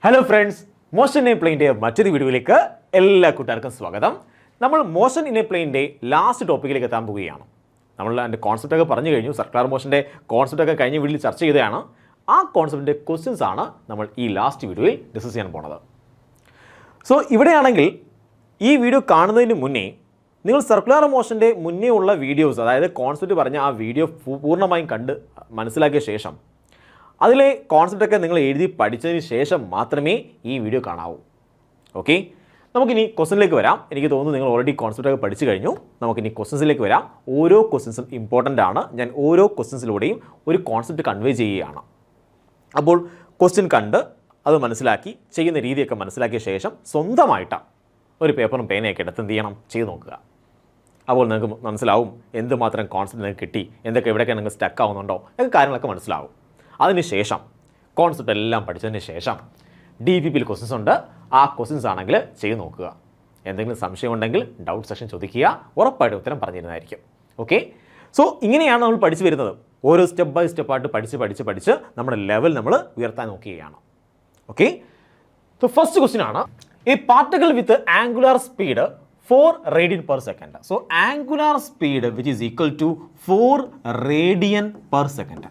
Hello friends, motion in a പ്ലെയിൻ്റെ മറ്റൊരു വീഡിയോയിലേക്ക് എല്ലാ കൂട്ടുകാർക്കും സ്വാഗതം. നമ്മൾ മോഷൻ ഇൻ എ പ്ലെയിൻ്റെ ലാസ്റ്റ് ടോപ്പിക്കിലേക്ക് എത്താൻ പോവുകയാണ്. നമ്മൾ അതിൻ്റെ കോൺസെപ്റ്റൊക്കെ പറഞ്ഞു കഴിഞ്ഞു. സർക്കുലർ മോഷൻ്റെ കോൺസെപ്റ്റൊക്കെ കഴിഞ്ഞ വീഡിയോയിൽ ചർച്ച ചെയ്തതാണ്. ആ കോൺസെപ്റ്റിൻ്റെ ക്വസ്റ്റ്യൻസ് ആണ് നമ്മൾ ഈ ലാസ്റ്റ് വീഡിയോയിൽ ഡിസ്കസ് ചെയ്യാൻ പോണത്. സോ ഇവിടെയാണെങ്കിൽ ഈ വീഡിയോ കാണുന്നതിന് മുന്നേ നിങ്ങൾ സർക്കുലർ മോഷൻ്റെ മുന്നേ ഉള്ള വീഡിയോസ്, അതായത് കോൺസെപ്റ്റ് പറഞ്ഞ ആ വീഡിയോ പൂർണ്ണമായും കണ്ട് മനസ്സിലാക്കിയ ശേഷം അതിലെ കോൺസെപ്റ്റൊക്കെ നിങ്ങൾ എഴുതി പഠിച്ചതിന് ശേഷം മാത്രമേ ഈ വീഡിയോ കാണാവൂ. ഓക്കെ, നമുക്കിനി ക്വസ്റ്റ്യനിലേക്ക് വരാം. എനിക്ക് തോന്നുന്നു നിങ്ങൾ ഓൾറെഡി കോൺസെപ്റ്റൊക്കെ പഠിച്ചു കഴിഞ്ഞു. നമുക്കിനി ക്വസ്റ്റ്യൻസിലേക്ക് വരാം. ഓരോ ക്വസ്റ്റ്യൻസും ഇമ്പോർട്ടൻ്റ് ആണ്. ഞാൻ ഓരോ ക്വസ്റ്റ്യൻസിലൂടെയും ഒരു കോൺസെപ്റ്റ് കൺവേ ചെയ്യുകയാണ്. അപ്പോൾ ക്വസ്റ്റ്യൻ കണ്ട് അത് മനസ്സിലാക്കി ചെയ്യുന്ന രീതിയൊക്കെ മനസ്സിലാക്കിയ ശേഷം സ്വന്തമായിട്ട് ഒരു പേപ്പറും പേനയൊക്കെ എടുത്ത് എന്ത് ചെയ്യണം, ചെയ്ത് നോക്കുക. അപ്പോൾ നിങ്ങൾക്ക് മനസ്സിലാവും എന്തുമാത്രം കോൺസെപ്റ്റ് നിങ്ങൾക്ക് കിട്ടി, എന്തൊക്കെ എവിടെയൊക്കെ നിങ്ങൾക്ക് സ്റ്റക്ക് ആവുന്നുണ്ടോ എന്നൊക്കെ കാര്യങ്ങളൊക്കെ മനസ്സിലാവും. അതിനുശേഷം കോൺസെപ്റ്റ് എല്ലാം പഠിച്ചതിന് ശേഷം DPPയിൽ ക്വസ്റ്റ്യൻസ് ഉണ്ട്. ആ ക്വസ്റ്റ്യൻസ് ആണെങ്കിൽ ചെയ്ത് നോക്കുക. എന്തെങ്കിലും സംശയം ഉണ്ടെങ്കിൽ ഡൗട്ട് സെക്ഷൻ ചോദിക്കുക. ഉറപ്പായിട്ട് ഉത്തരം പറഞ്ഞിരുന്നതായിരിക്കും. ഓക്കെ, സോ ഇങ്ങനെയാണ് നമ്മൾ പഠിച്ചു വരുന്നത്. ഓരോ സ്റ്റെപ്പ് ബൈ സ്റ്റെപ്പായിട്ട് പഠിച്ച് നമ്മുടെ ലെവൽ നമ്മൾ ഉയർത്താൻ നോക്കുകയാണ്. ഓക്കെ, സോ ഫസ്റ്റ് ക്വസ്റ്റ്യൻ ആണ്, a particle with angular speed 4 radian per second. So angular speed which is equal to 4 radian per second.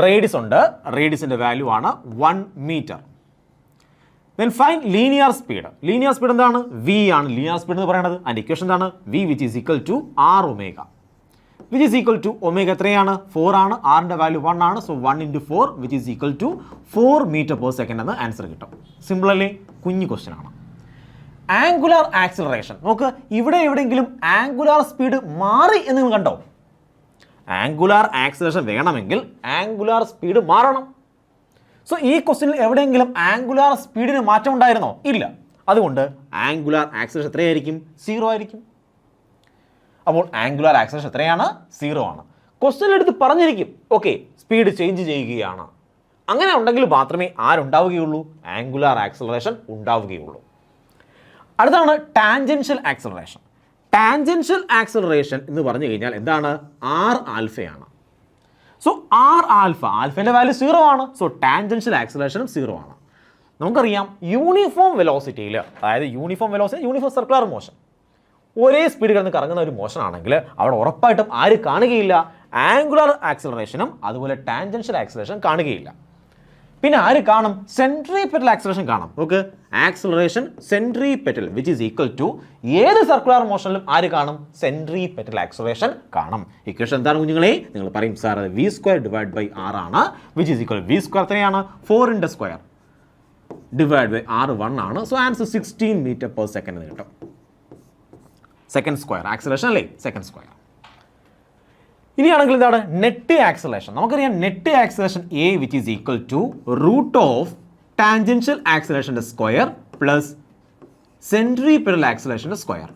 Radius ഉണ്ട്. റേഡിയസിൻ്റെ വാല്യൂ ആണ് 1 metre. Then find linear speed. Linear speed എന്താണ്? V ആണ് linear speed എന്ന് പറയുന്നത്. അതിൻ്റെ equation എന്താണ്? V which is equal to R omega, which is equal to omega എത്രയാണ്? 4 ആണ്. ആറിൻ്റെ വാല്യൂ 1 ആണ്. So 1 into 4 which is equal to 4 meter per second എന്ന് ആൻസർ കിട്ടും. സിമ്പിൾ അല്ലേ? കുഞ്ഞു ക്വസ്റ്റ്യൻ ആണ്. ആംഗുലാർ ആക്സിലറേഷൻ നോക്ക്. ഇവിടെ എവിടെയെങ്കിലും ആംഗുലാർ സ്പീഡ് മാറി എന്ന് നിങ്ങൾ കണ്ടോ? ആംഗുലാർ ആക്സിലറേഷൻ വേണമെങ്കിൽ ആംഗുലാർ സ്പീഡ് മാറണം. സോ ഈ ക്വസ്റ്റ്യനിൽ എവിടെയെങ്കിലും ആംഗുലാർ സ്പീഡിന് മാറ്റം ഉണ്ടായിരുന്നോ? ഇല്ല. അതുകൊണ്ട് ആംഗുലാർ ആക്സിലറേഷൻ എത്രയായിരിക്കും? 0 ആയിരിക്കും. അപ്പോൾ ആംഗുലാർ ആക്സിലറേഷൻ എത്രയാണ്? 0 ആണ്. ക്വസ്റ്റ്യനിൽ എടുത്ത് പറഞ്ഞിരിക്കും, ഓക്കെ സ്പീഡ് ചേഞ്ച് ചെയ്യുകയാണ്. അങ്ങനെ ഉണ്ടെങ്കിൽ മാത്രമേ ആരുണ്ടാവുകയുള്ളൂ? ആംഗുലാർ ആക്സിലറേഷൻ ഉണ്ടാവുകയുള്ളൂ. അടുത്താണ് ടാൻജൻഷ്യൽ ആക്സിലറേഷൻ. ടാൻജൻഷ്യൽ ആക്സിലറേഷൻ എന്ന് പറഞ്ഞു കഴിഞ്ഞാൽ എന്താണ്? R ആൽഫയാണ്. സോ R ആൽഫേൻ്റെ വാല്യൂ 0 ആണ്. സോ ടാൻജൻഷ്യൽ ആക്സിലറേഷനും 0 ആണ്. നമുക്കറിയാം യൂണിഫോം വെലോസിറ്റിയിൽ, അതായത് യൂണിഫോം സർക്കുലർ മോഷൻ, ഒരേ സ്പീഡ് കിടന്ന് കറങ്ങുന്ന ഒരു മോഷൻ ആണെങ്കിൽ അവിടെ ഉറപ്പായിട്ടും ആര് കാണുകയില്ല? ആംഗുലാർ ആക്സിലറേഷനും അതുപോലെ ടാൻജൻഷ്യൽ ആക്സിലറേഷൻ കാണുകയില്ല. പിന്നെ ആര് കാണും? സെൻട്രിപെറ്റൽ ആക്സിലറേഷൻ കാണും. നോക്ക്, acceleration centripetal which is equal to ഏത് സർക്കുലർ മോഷനിലും ആര് കാണും? സെൻട്രിപെറ്റൽ ആക്സിലറേഷൻ കാണും. ഇക്വേഷൻ എന്താണ് കുഞ്ഞുങ്ങളെ? നിങ്ങൾ പറയും സാർ അത് V² ഡിവൈഡ് ബൈ R ആണ്. വിച്ച് ഈസ് ഈക്വൽ V² എത്രയാണ്? 4 × സ്ക്വയർ ഡിവൈഡ് ബൈ R 1 ആണ്. So answer 16 meter per second എന്ന് കിട്ടും. സെക്കൻഡ് സ്ക്വയർ ആക്സിലറേഷൻ അല്ലേ? Second square. ഇനിയാണെങ്കിൽ എന്താണ് നെറ്റ് ആക്സിലറേഷൻ? നമുക്കറിയാം net acceleration A which is equal to root of tangential ആക്സിലറേഷൻ്റെ സ്ക്വയർ പ്ലസ് സെൻട്രിപെറ്റൽ ആക്സിലറേഷൻ്റെ സ്ക്വയർ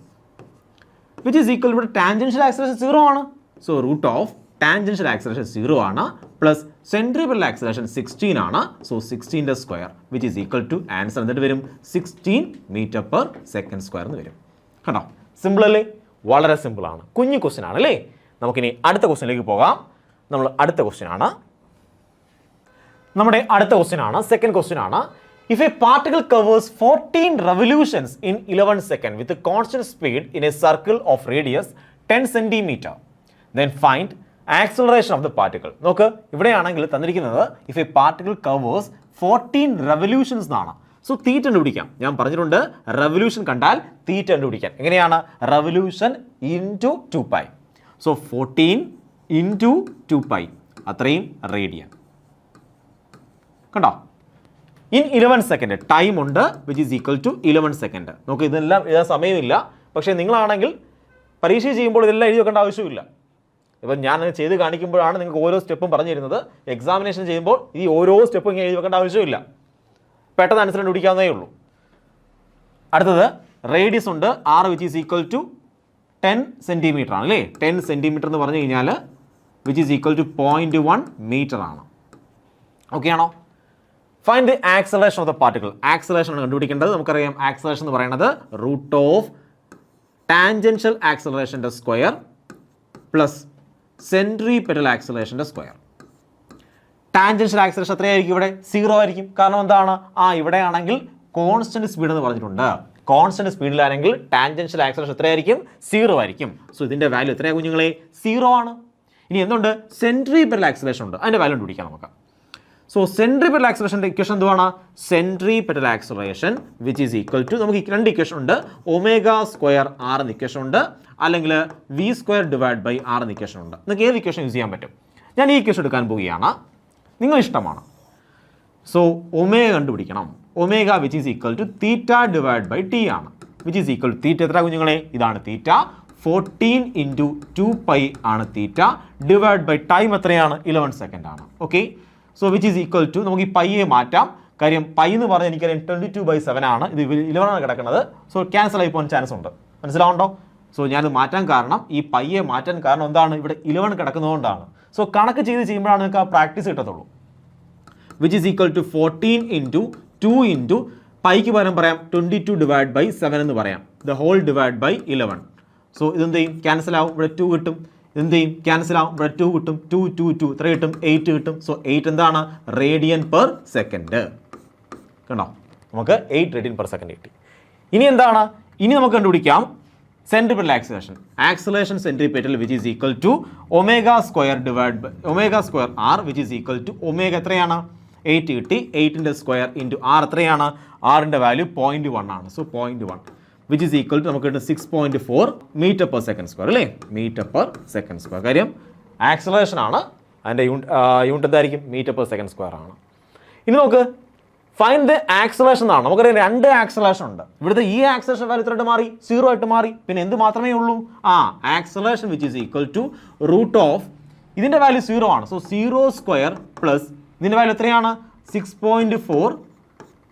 വിച്ച് ഈസ് ഈക്വൽ, ഇവിടെ ടാൻജൻഷ്യൽ ആക്സിലറേഷൻ 0 ആണ്. So root of tangential acceleration 0 ആണ് plus centripetal acceleration 16 ആണ്. So 16ൻ്റെ square which is equal to answer എന്നിട്ട് വരും 16 meter per second square എന്ന് വരും. കണ്ടോ, സിമ്പിൾ അല്ലേ? വളരെ സിമ്പിളാണ്. കുഞ്ഞു ക്വസ്റ്റ്യൻ ആണ് അല്ലേ? നമുക്കിനി അടുത്ത ക്വസ്റ്റ്യനിലേക്ക് പോകാം. നമ്മുടെ അടുത്ത ക്വസ്റ്റ്യൻ ആണ് സെക്കൻഡ് ക്വസ്റ്റ്യൻ ആണ്. If A particle covers 14 revolutions in 11 seconds with a constant speed in a circle of radius 10 centimeter, then find acceleration of the particle. നോക്ക്, ഇവിടെയാണെങ്കിൽ തന്നിരിക്കുന്നത് if A particle covers 14 revolutions എന്നാണ്. So തീറ്റ കണ്ടുപിടിക്കാം. ഞാൻ പറഞ്ഞിട്ടുണ്ട് revolution കണ്ടാൽ തീറ്റ കണ്ടുപിടിക്കാൻ. എങ്ങനെയാണ്? Revolution into 2π. സോ 14 into 2π അത്രയും റേഡിയൻ. കണ്ടോ, ഇൻ 11 സെക്കൻഡ് ടൈം ഉണ്ട് which is equal to 11 second. നമുക്ക് ഇതെല്ലാം എഴുതാൻ സമയമില്ല. പക്ഷേ നിങ്ങളാണെങ്കിൽ പരീക്ഷ ചെയ്യുമ്പോൾ ഇതെല്ലാം എഴുതി വെക്കേണ്ട ആവശ്യമില്ല. ഇപ്പം ഞാൻ ചെയ്ത് കാണിക്കുമ്പോഴാണ് നിങ്ങൾക്ക് ഓരോ സ്റ്റെപ്പും പറഞ്ഞു തരുന്നത്. എക്സാമിനേഷൻ ചെയ്യുമ്പോൾ ഈ ഓരോ സ്റ്റെപ്പും ഇങ്ങനെ എഴുതി വെക്കേണ്ട ആവശ്യമില്ല. പെട്ടെന്ന് ആൻസർ കണ്ടുപിടിക്കാവുന്നേ ഉള്ളൂ. അടുത്തത് റേഡിയസ് ഉണ്ട് R which is equal to 10 centimetre ആണ് അല്ലേ? 10 സെൻറ്റിമീറ്റർ എന്ന് പറഞ്ഞു കഴിഞ്ഞാൽ which is equal to 0.1 metre ആണ്. ഓക്കെ ആണോ? Find the acceleration of the particle. Acceleration ആണ് കണ്ടുപിടിക്കേണ്ടത്. നമുക്കറിയാം ആക്സിലറേഷൻ എന്ന് പറയുന്നത് റൂട്ട് ഓഫ് ടാൻജൻഷ്യൽ ആക്സിലറേഷൻ്റെ സ്ക്വയർ പ്ലസ് സെൻട്രിപെറ്റൽ ആക്സിലറേഷൻ്റെ സ്ക്വയർ. ടാൻജൻഷ്യൽ ആക്സിലറേഷൻ എത്രയായിരിക്കും ഇവിടെ 0 ആയിരിക്കും. കാരണം എന്താണ്, ഇവിടെയാണെങ്കിൽ കോൺസ്റ്റന്റ് സ്പീഡ് എന്ന് പറഞ്ഞിട്ടുണ്ട്. കോൺസ്റ്റന്റ് സ്പീഡിലാണെങ്കിൽ ടാൻജൻഷ്യൽ ആക്സിലറേഷൻ എത്രയായിരിക്കും, 0 ആയിരിക്കും. സോ ഇതിന്റെ വാല്യൂ എത്രയാണ് കുഞ്ഞുങ്ങളെ, 0 ആണ്. ഇനി എന്തുണ്ട്, സെൻട്രിപെറ്റൽ ആക്സിലറേഷൻ ഉണ്ട്, അതിന്റെ വാല്യൂ കണ്ടുപിടിക്കാം നമുക്ക്. സോ സെൻട്രിപെറ്റൽ ആക്സിലറേഷൻ്റെ ഇക്വേഷൻ എന്തുവാണ്, centripetal acceleration which is equal to, നമുക്ക് രണ്ട് ഇക്വേഷൻ ഉണ്ട്, ഒമേഗ സ്ക്വയർ ആർ എന്ന ഇക്വേഷൻ ഉണ്ട്, അല്ലെങ്കിൽ V square divide by R എന്ന ഇക്വേഷൻ ഉണ്ട്. നിങ്ങൾക്ക് ഏത് ഇക്വേഷൻ യൂസ് ചെയ്യാൻ പറ്റും. ഞാൻ ഈ ഇക്വേഷൻ എടുക്കാൻ പോവുകയാണ്, നിങ്ങൾ ഇഷ്ടമാണ്. സോ ഒമേഗ കണ്ടുപിടിക്കണം. Omega which is equal to theta divide by T ആണ്. Which is equal to theta എത്ര കുഞ്ഞുങ്ങളെ, ഇതാണ് തീറ്റ, 14 × 2π ആണ് തീറ്റ, ഡിവൈഡ് ബൈ ടൈം എത്രയാണ്, 11 സെക്കൻഡ് ആണ്. Okay, so which is equal to, നമുക്ക് ഈ പൈയെ മാറ്റാം. കാര്യം പൈ എന്ന് പറഞ്ഞാൽ എനിക്കറിയാം 22/7 ആണ്, ഇത് 11 ആണ് കിടക്കുന്നത്. സോ ക്യാൻസൽ ആയി പോകാൻ ചാൻസ് ഉണ്ട്, മനസ്സിലാവുണ്ടോ. സോ ഞാനത് മാറ്റാൻ കാരണം, ഈ പൈയെ മാറ്റാൻ കാരണം എന്താണ്, ഇവിടെ 11 കിടക്കുന്നതുകൊണ്ടാണ്. സോ കണക്ക് ചെയ്യുമ്പോഴാണ് നിങ്ങൾക്ക് ആ പ്രാക്ടീസ് കിട്ടത്തുള്ളൂ. വിച്ച് ഈസ് ഈക്വൽ ടു 14 × 2 × പൈക്ക് പകരം പറയാം 22 ഡിവൈഡ് ബൈ 7 എന്ന് പറയാം, the whole divide by 11. So ഇതെന്ത് ചെയ്യും, ക്യാൻസൽ ആവും, ഇവിടെ 2 കിട്ടും. എന്ത് ചെയ്യും, ക്യാൻസൽ ആവും, ഇവിടെ 2 കിട്ടും, 2 2 2 എത്ര കിട്ടും, 8 കിട്ടും. സോ 8 എന്താണ്, റേഡിയൻ പെർ സെക്കൻഡ്. കണ്ടോ, നമുക്ക് 8 റേഡിയൻ പെർ സെക്കൻഡ് കിട്ടി. ഇനി എന്താണ്, ഇനി നമുക്ക് കണ്ടുപിടിക്കാം centripetal acceleration. Acceleration centripetal which is equal to omega square divide by omega square R which is equal to omega എത്രയാണ്, 8 കിട്ടി, 8ൻ്റെ സ്ക്വയർ ഇൻറ്റു ആർ എത്രയാണ്, ആറിൻ്റെ വാല്യൂ 0.1 ആണ്. So 0.1 which is equal to നമുക്ക് കിട്ടും 6.4 മീറ്റർ പെർ സെക്കൻഡ് സ്ക്വയർ അല്ലേ, metre per second square. കാര്യം acceleration ആണ്, അതിൻ്റെ യൂണിറ്റ് എന്തായിരിക്കും, മീറ്റർ പെർ സെക്കൻഡ് സ്ക്വയർ ആണ്. ഇനി നമുക്ക് ഫൈൻഡ് ദ ആക്സിലറേഷൻ എന്നാണ്. നമുക്കറിയാം 2 ആക്സിലറേഷൻ ഉണ്ട്. ഇവിടുത്തെ ഈ ആക്സിലറേഷൻ വാല്യൂ എത്രയായിട്ട് മാറി, 0 ആയിട്ട് മാറി. പിന്നെ എന്ത് മാത്രമേ ഉള്ളൂ, acceleration which is equal to root of, ഇതിൻ്റെ വാല്യൂ 0 ആണ്. സോ 0 സ്ക്വയർ പ്ലസ് ഇതിൻ്റെ വാല്യൂ എത്രയാണ്, 6.4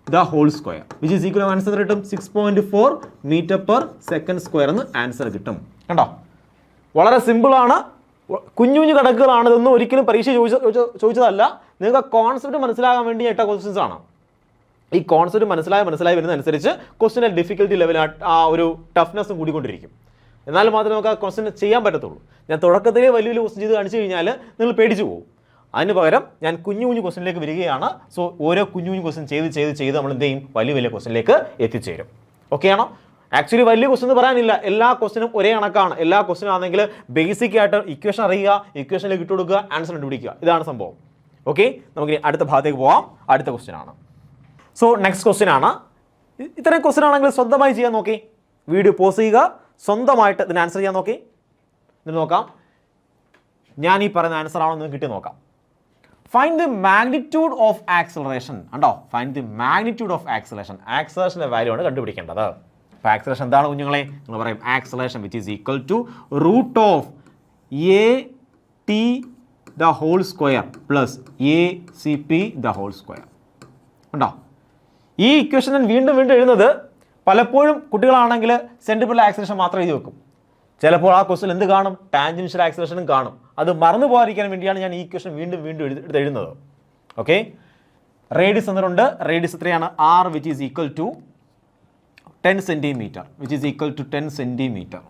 the whole square which is equal answer കിട്ടും 6.4 മീറ്റർ പെർ സെക്കൻഡ് സ്ക്വയർ എന്ന് ആൻസർ കിട്ടും. കണ്ടോ, വളരെ സിമ്പിളാണ്, കുഞ്ഞു കുഞ്ഞു കണക്കുകളാണ്. ഇതൊന്നും ഒരിക്കലും പരീക്ഷ ചോദിച്ചതല്ല. നിങ്ങൾക്ക് ആ കോൺസെപ്റ്റ് മനസ്സിലാകാൻ വേണ്ടി ഇട്ട ക്വസ്റ്റ്യൻസ് ആണ്. ഈ കോൺസെപ്റ്റ് മനസ്സിലായി വരുന്നതനുസരിച്ച് ക്വസ്റ്റിൻ്റെ ഡിഫിക്കൽട്ടി ലെവൽ ആ ഒരു ടഫ്നെസ്സും കൂടിക്കൊണ്ടിരിക്കും. എന്നാൽ മാത്രമേ നമുക്ക് ആ ക്വസ്റ്റ്യൻ ചെയ്യാൻ പറ്റത്തുള്ളൂ. ഞാൻ തുടക്കത്തിലേ വലിയ ക്വസ്റ്റ്യൻ ചെയ്ത് കാണിച്ചു കഴിഞ്ഞാൽ നിങ്ങൾ പേടിച്ചു പോകും. അതിന് പകരം ഞാൻ കുഞ്ഞു കുഞ്ഞു ക്വസ്റ്റ്യനിലേക്ക് വരികയാണ്. സോ ഓരോ കുഞ്ഞു കുഞ്ഞു ക്വസ്റ്റ്യൻ ചെയ്ത് നമ്മൾ എന്ത് ചെയ്യും, വലിയ ക്വസ്റ്റ്യനിലേക്ക് എത്തിച്ചേരും. ഓക്കെ ആണോ. ആക്ച്വലി വലിയ ക്വസ്റ്റ്യൻ എന്ന് പറയാനില്ല, എല്ലാ ക്വസ്റ്റ്യനും ഒരേ കണക്കാണ്. എല്ലാ ക്വസ്റ്റ്യനും ആണെങ്കിൽ ബേസിക് ആയിട്ട് ഇക്വേഷൻ അറിയുക, ഇക്വേഷനിലേക്ക് ഇട്ട് കൊടുക്കുക, ആൻസർ കണ്ടുപിടിക്കുക, ഇതാണ് സംഭവം. ഓക്കെ, നമുക്ക് അടുത്ത ഭാഗത്തേക്ക് പോവാം. അടുത്ത ക്വസ്റ്റ്യൻ ആണ്. സോ നെക്സ്റ്റ് ക്വസ്റ്റ്യൻ ആണ്. ഇത്രയും ക്വസ്റ്റ്യൻ ആണെങ്കിൽ സ്വന്തമായി ചെയ്യാൻ നോക്കി, വീഡിയോ പോസ് ചെയ്യുക, സ്വന്തമായിട്ട് ഇതിന് ആൻസർ ചെയ്യാൻ നോക്കി. എന്നിട്ട് നോക്കാം ഞാൻ ഈ പറയുന്ന ആൻസർ ആണോ എന്ന് കിട്ടി നോക്കാം. Find the magnitude of acceleration. ഉണ്ടോ, find the magnitude of acceleration. ആക്സിലറേഷൻ്റെ വാല്യൂ ആണ് കണ്ടുപിടിക്കേണ്ടത്. അപ്പോൾ ആക്സിലറേഷൻ എന്താണ് കുഞ്ഞുങ്ങളെ, നിങ്ങൾ പറയും acceleration which is equal to root of AT the whole square plus ACP the whole square. ഉണ്ടോ, ഈ ഇക്വേഷൻ ഞാൻ വീണ്ടും എഴുതുന്നത് പലപ്പോഴും കുട്ടികളാണെങ്കിൽ സെൻട്രിപെറ്റൽ ആക്സിലറേഷൻ മാത്രം എഴുതി വെക്കും. ചിലപ്പോൾ ആ ക്വസ്റ്റ്യൻ എന്ത് കാണും, ടാൻജൻഷ്യൽ ആക്സിലറേഷനും കാണും. അത് മറന്നു പോകാതിരിക്കാൻ വേണ്ടിയാണ് ഞാൻ ഈ ഇക്വേഷൻ വീണ്ടും എഴുതുന്നത്. ഓക്കെ, റേഡിയസ് എന്നിട്ടുണ്ട്. റേഡിയസ് എത്രയാണ്, R which is equal to 10 centimetre which is equal to 10 centimetre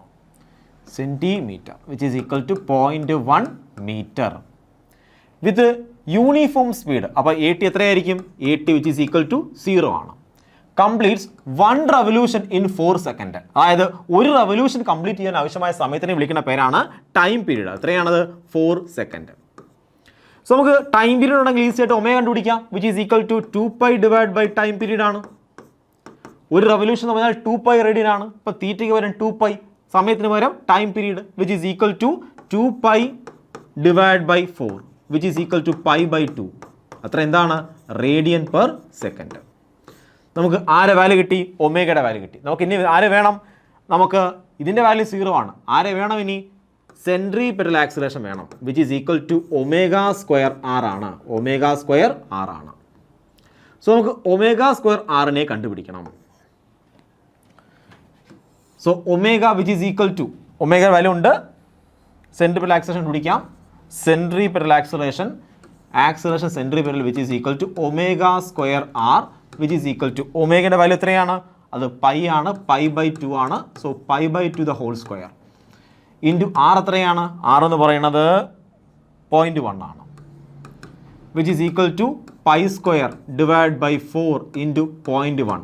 which is equal to 0.1 metre with uniform speed. അപ്പോൾ AT എത്രയായിരിക്കും, AT which is equal to 0 ആണ്. Completes 1 revolution in 4 second. അതായത് ഒരു revolution complete ചെയ്യാൻ ആവശ്യമായ സമയത്തിനെ വിളിക്കുന്ന പേരാണ് ടൈം പീരീഡ്. എത്രയാണത്, 4 സെക്കൻഡ്. സോ നമുക്ക് ടൈം പീരീഡ് ഉണ്ടെങ്കിൽ ഈസി ആയിട്ട് ഒമേഗ കണ്ടുപിടിക്കാം, which is equal to 2π divide by time period ആണ്. ഒരു റവല്യൂഷൻ എന്ന് പറഞ്ഞാൽ 2π റേഡിയൻ ആണ്. ഇപ്പോൾ തീറ്റയ്ക്ക് പകരം 2π, സമയത്തിന് പകരം time period which is equal to 2π divide by 4 which is equal to π/2. അത്ര എന്താണ്, റേഡിയൻ പെർ സെക്കൻഡ്. നമുക്ക് ആരെ വാല്യൂ കിട്ടി, ഒമേഗയുടെ വാല്യൂ കിട്ടി. നമുക്ക് ഇനി ആരെ വേണം, നമുക്ക് ഇതിൻ്റെ വാല്യൂ 0 ആണ്. ആരെ വേണം ഇനി, സെൻട്രിപെറ്റൽ ആക്സിലറേഷൻ വേണം which is equal to omega square R ആണ്. ഒമേഗ സ്ക്വയർ ആർ ആണ്. സോ നമുക്ക് ഒമേഗ സ്ക്വയർ ആറിനെ കണ്ടുപിടിക്കണം. So omega which is equal to, omega value ഉണ്ട്, സെൻട്രിപെറ്റൽ ആക്സിലറേഷൻ കണ്ടുപിടിക്കാം. Centripetal acceleration centripetal which is equal to omega square R which is equal to ഒമേഗയുടെ value എത്രയാണ്, അത് pi ആണ്, π/2 ആണ്. So π/2 the whole square into R എത്രയാണ്, R എന്ന് പറയുന്നത് 0.1 ആണ്. Which is equal to pi square divide by 4 into 0.1.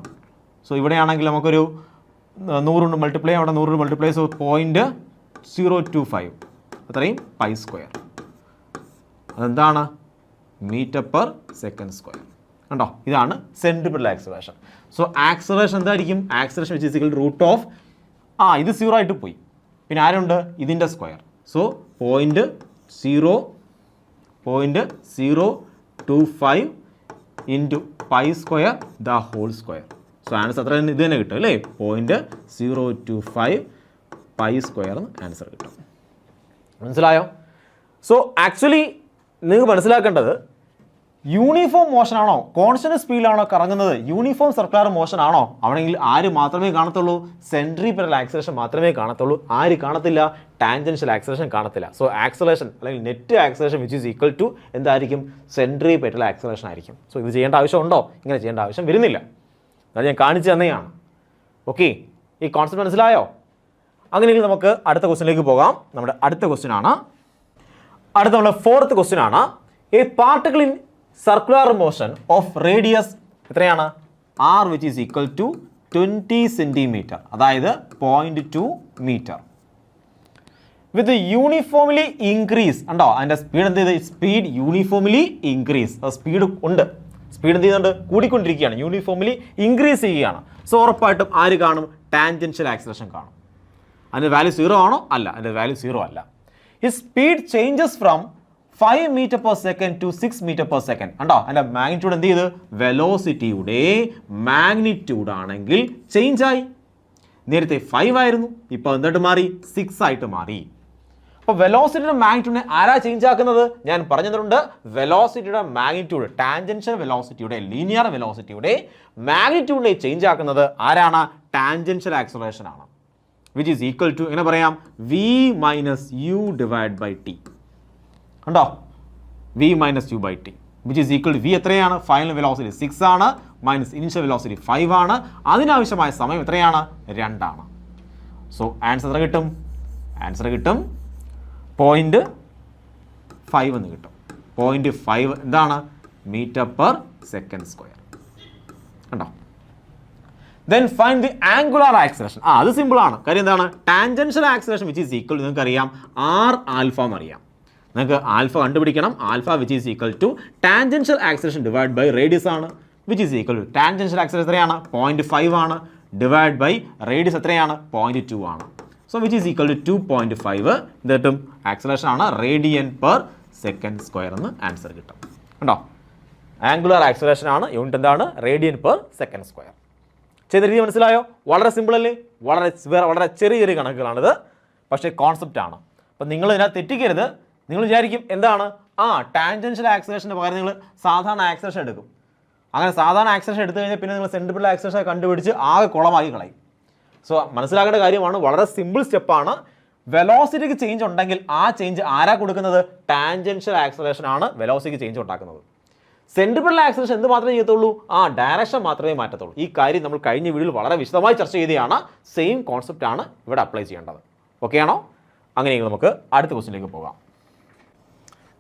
So ഇവിടെയാണെങ്കിൽ നമുക്കൊരു 100 കൊണ്ട് മൾട്ടിപ്ലൈ, അവിടെ 100 കൊണ്ട് മൾട്ടിപ്ലൈ, സോ 0.025 അത്രയും പൈ സ്ക്വയർ. അതെന്താണ്? Metre per second square. കണ്ടോ, ഇതാണ് സെൻട്രിപിറ്റൽ ആക്സിലറേഷൻ. സോ ആക്സിലറേഷൻ എന്തായിരിക്കും? Acceleration which is equal root of ഇത് 0 ആയിട്ട് പോയി, പിന്നെ ആരുണ്ട്? ഇതിൻ്റെ square. So 0.025 into pi square the whole square. So answer അത്ര ഇത് തന്നെ കിട്ടും അല്ലേ? 0.025 പൈ സ്ക്വയർ ആൻസർ കിട്ടും. മനസ്സിലായോ? സോ ആക്ച്വലി നിങ്ങൾക്ക് മനസ്സിലാക്കേണ്ടത് യൂണിഫോം മോഷൻ ആണോ, കോൺസ്റ്റന്റ് സ്പീഡിലാണോ കറങ്ങുന്നത്, യൂണിഫോം സർക്കുലർ മോഷൻ ആണോ, അവിടെയെങ്കിൽ ആര് മാത്രമേ കാണത്തുള്ളൂ? സെൻട്രിപെറ്റൽ ആക്സിലറേഷൻ മാത്രമേ കാണത്തുള്ളൂ. ആര് കാണത്തില്ല? ടാൻജൻഷ്യൽ ആക്സിലറേഷൻ കാണത്തില്ല. സോ ആക്സിലറേഷൻ അല്ലെങ്കിൽ net acceleration which is equal to എന്തായിരിക്കും? സെൻട്രിപെറ്റൽ ആക്സിലറേഷൻ ആയിരിക്കും. സോ ഇത് ചെയ്യേണ്ട ആവശ്യമുണ്ടോ? ഇങ്ങനെ ചെയ്യേണ്ട ആവശ്യം വരുന്നില്ല. അത് ഞാൻ കാണിച്ചു തന്നെയാണ്. ഓക്കെ, ഈ കോൺസെപ്റ്റ് മനസ്സിലായോ? അങ്ങനെയെങ്കിൽ നമുക്ക് അടുത്ത ക്വസ്റ്റ്യനിലേക്ക് പോകാം. നമ്മുടെ അടുത്ത ക്വസ്റ്റ്യൻ ആണ്, അടുത്ത നമ്മുടെ 4th ക്വസ്റ്റ്യൻ ആണ്. A particle in circular motion of radius എത്രയാണ്? r which is equal to 20 centimetre, അതായത് 0.2 മീറ്റർ, വിത്ത് യൂണിഫോംലി ഇൻക്രീസ്. ഉണ്ടോ അതിൻ്റെ സ്പീഡ് എന്ത് ചെയ്ത്? Speed uniformly increase. സ്പീഡ് ഉണ്ട്, സ്പീഡ് എന്ത് ചെയ്യുന്നുണ്ട്? കൂടിക്കൊണ്ടിരിക്കുകയാണ്, യൂണിഫോംലി ഇൻക്രീസ് ചെയ്യുകയാണ്. സോ ഉറപ്പായിട്ടും ആര് കാണും? ടാൻജൻഷ്യൽ ആക്സിലറേഷൻ കാണും. അതിൻ്റെ വാല്യൂ 0 ആണോ? അല്ല, അതിൻ്റെ വാല്യൂ 0 അല്ല. ഈ speed changes from 5 metre per second to 6 metre per second. കണ്ടോ അതിൻ്റെ മാഗ്നിറ്റ്യൂഡ് എന്ത് ചെയ്ത്? വെലോസിറ്റിയുടെ മാഗ്നിറ്റ്യൂഡ് ആണെങ്കിൽ ചേഞ്ച് ആയി. നേരത്തെ 5 ആയിരുന്നു, ഇപ്പോൾ എന്തായിട്ട് മാറി? 6 ആയിട്ട് മാറി. അപ്പോൾ വെലോസിറ്റിയുടെ മാഗ്നിറ്റ്യൂഡിനെ ആരാ ചേഞ്ച് ആക്കുന്നത്? ഞാൻ പറഞ്ഞിട്ടുണ്ട്, വെലോസിറ്റിയുടെ മാഗ്നിറ്റ്യൂഡ്, ടാൻജൻഷ്യൽ വെലോസിറ്റിയുടെ, ലീനിയർ വെലോസിറ്റിയുടെ മാഗ്നിറ്റ്യൂഡിനെ ചേഞ്ച് ആക്കുന്നത് ആരാണ്? ടാൻജൻഷ്യൽ ആക്സിലറേഷൻ ആണ്. വിച്ച് ഈസ് ഈക്വൽ ടു എങ്ങനെ പറയാം? v minus U divide by t. കണ്ടോ, v minus u by T which is equal to v എത്രയാണ്? ഫൈനൽ വെലോസിറ്റി 6 ആണ്, മൈനസ് ഇനിഷ്യൽ വെലോസിറ്റി 5 ആണ്. അതിനാവശ്യമായ സമയം എത്രയാണ്? 2 ആണ്. സോ ആൻസർ എത്ര കിട്ടും? ആൻസർ കിട്ടും 0.5 എന്ന് കിട്ടും. 0.5 എന്താണ്? Metre per second square. കണ്ടോ? Then find the angular acceleration. അത് സിമ്പിൾ ആണ്. കാര്യം എന്താണ്? Tangential acceleration which is equal, നിങ്ങൾക്ക് അറിയാം, r ആൽഫ എന്നറിയാം. നിങ്ങൾക്ക് ആൽഫ കണ്ടുപിടിക്കണം. Alpha which is equal to tangential acceleration divide by radius ആണ്. Which is equal to tangential acceleration എത്രയാണ്? 0.5 ആണ്. ഡിവൈഡ് ബൈ റേഡിയസ് എത്രയാണ്? 0.2 ആണ്. So which is equal to 2.5 എന്നിട്ടും ആക്സിലറേഷൻ ആണ്, റേഡിയൻ പെർ സെക്കൻഡ് സ്ക്വയർ എന്ന് ആൻസർ കിട്ടും. കണ്ടോ, ആംഗുലർ ആക്സിലറേഷൻ ആണ്, യൂണിറ്റ് എന്താണ്? Radian per second square. ചെയ്ത രീതി മനസ്സിലായോ? വളരെ സിമ്പിൾ അല്ലേ? വളരെ ചെറിയ ചെറിയ കണക്കുകളാണിത്, പക്ഷേ കോൺസെപ്റ്റ് ആണ്. അപ്പം നിങ്ങൾ ഇതിനകത്ത് തെറ്റിക്കരുത്. നിങ്ങൾ വിചാരിക്കും എന്താണ്? ടാൻജൻഷ്യൽ ആക്സിലറേഷൻ്റെ പകരം നിങ്ങൾ സാധാരണ ആക്സിലറേഷൻ എടുക്കും. അങ്ങനെ സാധാരണ ആക്സിലറേഷൻ എടുത്തു കഴിഞ്ഞാൽ പിന്നെ നിങ്ങൾ സെൻട്രിപിറ്റൽ ആക്സിലറേഷൻ കണ്ടുപിടിച്ച് ആകെ കുളമാക്കി കളയും. സോ മനസ്സിലാക്കേണ്ട കാര്യമാണ്, വളരെ സിമ്പിൾ സ്റ്റെപ്പാണ്. വെലോസിറ്റിക്ക് ചേഞ്ച് ഉണ്ടെങ്കിൽ ആ ചേഞ്ച് ആരാ കൊടുക്കുന്നത്? ടാൻജൻഷ്യൽ ആക്സിലറേഷൻ ആണ് വെലോസിറ്റിക്ക് ചേഞ്ച് ഉണ്ടാക്കുന്നത്. സെൻട്രിപിറ്റൽ ആക്സിലറേഷൻ എന്ത് മാത്രമേ ചെയ്യത്തുള്ളൂ? ഡയറക്ഷൻ മാത്രമേ മാറ്റത്തുള്ളൂ. ഈ കാര്യം നമ്മൾ കഴിഞ്ഞ വീഡിയോയിൽ വളരെ വിശദമായി ചർച്ച ചെയ്തതാണ്. സെയിം കോൺസെപ്റ്റ് ആണ് ഇവിടെ അപ്ലൈ ചെയ്യേണ്ടത്. ഓക്കെ ആണോ? അങ്ങനെയെങ്കിൽ നമുക്ക് അടുത്ത ക്വസ്റ്റ്യനിലേക്ക് പോകാം.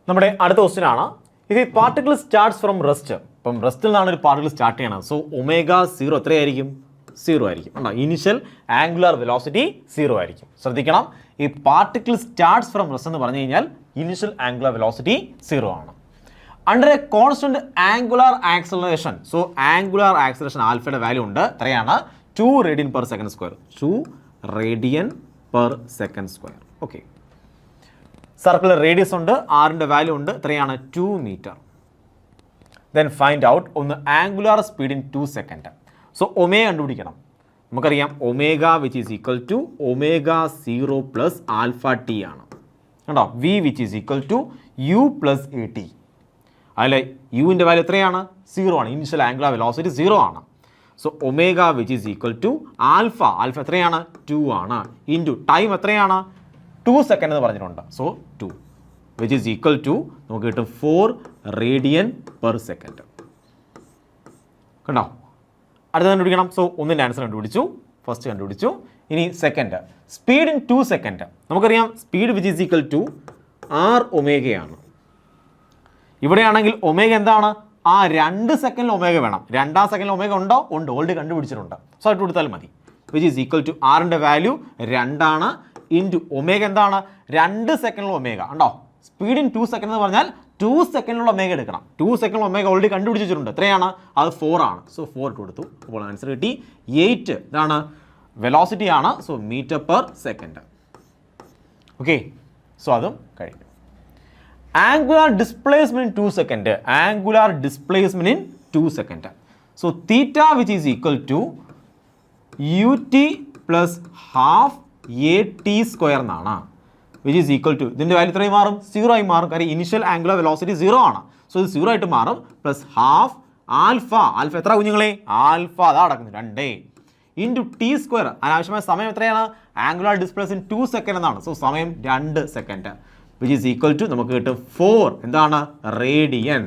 നമ്മുടെ അടുത്ത ക്വസ്റ്റ്യൻ ആണ്, ഇത് പാർട്ടിക്കിൾ സ്റ്റാർട്ട്സ് ഫ്രം റെസ്റ്റ്. ഇപ്പം റെസ്റ്റിൽ നിന്നാണ് ഒരു പാർട്ടിക്കിൾ സ്റ്റാർട്ട് ചെയ്യണത്. സോ ω0 എത്രയായിരിക്കും? 0 ആയിരിക്കും. ഇനിഷ്യൽ ആംഗുലർ വെലോസിറ്റി 0 ആയിരിക്കും. ശ്രദ്ധിക്കണം, ഈ പാർട്ടിക്കിൾ സ്റ്റാർട്ട്സ് ഫ്രം റെസ്റ്റ് എന്ന് പറഞ്ഞു കഴിഞ്ഞാൽ ഇനിഷ്യൽ ആംഗുലർ വെലോസിറ്റി 0 ആണ്. Under a constant angular acceleration. So angular acceleration ആൽഫയുടെ വാല്യൂ ഉണ്ട്, എത്രയാണ്? 2 radian per second square. 2 radian per second square. Okay, circular radius ഉണ്ട്, ആറിൻ്റെ വാല്യൂ ഉണ്ട്, എത്രയാണ്? 2 മീറ്റർ. ദെൻ ഫൈൻഡ് ഔട്ട് ഒന്ന് angular speed in 2 second. So omega കണ്ടുപിടിക്കണം. നമുക്കറിയാം omega which is equal to ω0 plus alpha T ആണ്. കണ്ടോ, v which is equal to u plus A T. അതിലെ യുവിൻ്റെ വാല്യൂ എത്രയാണ്? 0 ആണ്. ഇനിഷ്യൽ ആംഗുലർ വെലോസിറ്റി 0 ആണ്. So omega which is equal to alpha എത്രയാണ്? 2 ആണ്. ഇൻറ്റു ടൈം എത്രയാണ്? 2 സെക്കൻഡ് എന്ന് പറഞ്ഞിട്ടുണ്ട്. So 2 which is equal to നമുക്ക് കിട്ടും 4 റേഡിയൻ പെർ സെക്കൻഡ്. കണ്ടോ, അടുത്ത കണ്ടുപിടിക്കണം. സോ ഒന്നിൻ്റെ ആൻസർ കണ്ടുപിടിച്ചു, ഫസ്റ്റ് കണ്ടുപിടിച്ചു. ഇനി സെക്കൻഡ്, സ്പീഡ് ഇൻ 2 സെക്കൻഡ്. നമുക്കറിയാം speed which is equal to r ഒമേഗയാണ്. ഇവിടെയാണെങ്കിൽ ഒമേഗ എന്താണ്? ആ 2 സെക്കൻഡിൽ ഒമേഗ വേണം. 2-ാം സെക്കൻഡിൽ ഒമേഗ ഉണ്ടോ? ഉണ്ട്, ഓൾറെഡി കണ്ടുപിടിച്ചിട്ടുണ്ട്. സോ ഇട്ട് കൊടുത്താൽ മതി. വിച്ച് ഈസ് ഈക്വൽ ടു ആറിൻ്റെ വാല്യൂ 2 ആണ് ഇൻറ്റു ഒമേഗ എന്താണ്? 2 സെക്കൻഡിൽ ഒമേഗ ഉണ്ടോ? സ്പീഡ് ഇൻ 2 സെക്കൻഡ് എന്ന് പറഞ്ഞാൽ 2 സെക്കൻഡിലുള്ള ഒമേഗ എടുക്കണം. 2 സെക്കൻഡിൽ ഒമേഗ ഓൾറെഡി കണ്ടുപിടിച്ചിട്ടുണ്ട്. എത്രയാണ്? അത് 4 ആണ്. സോ 4 ഇട്ട് കൊടുത്തു. അപ്പോൾ ആൻസർ കിട്ടി 8. ഇതാണ് വെലോസിറ്റി ആണ്. So metre per second. Okay, so അതും കഴിഞ്ഞു. Angular displacement in 2 second. Angular displacement in 2 second. So theta which is equal to ut plus half at² എന്നാണ്. വിച്ച് ഈസ് ഈക്വൽ ടു ഇതിൻ്റെ വാല്യൂ എത്രയും മാറും? 0 ആയി മാറും. കാര്യം ഇനിഷ്യൽ ആംഗുലർ വെലോസിറ്റി 0 ആണ്. സോ ഇത് 0 ആയിട്ട് മാറും. Plus half alpha. ആൽഫ എത്ര കുഞ്ഞുങ്ങളെ? ആൽഫ അതാ നടക്കുന്നത് 2 ഇൻറ്റു t². അനാവശ്യമായ സമയം എത്രയാണ്? ആംഗുലാർ ഡിസ്പ്ലേസ് ഇൻ 2 സെക്കൻഡ് എന്നാണ്. സോ സമയം 2 second. Which is equal to നമുക്ക് കിട്ടും 4 എന്താണ്? റേഡിയൻ.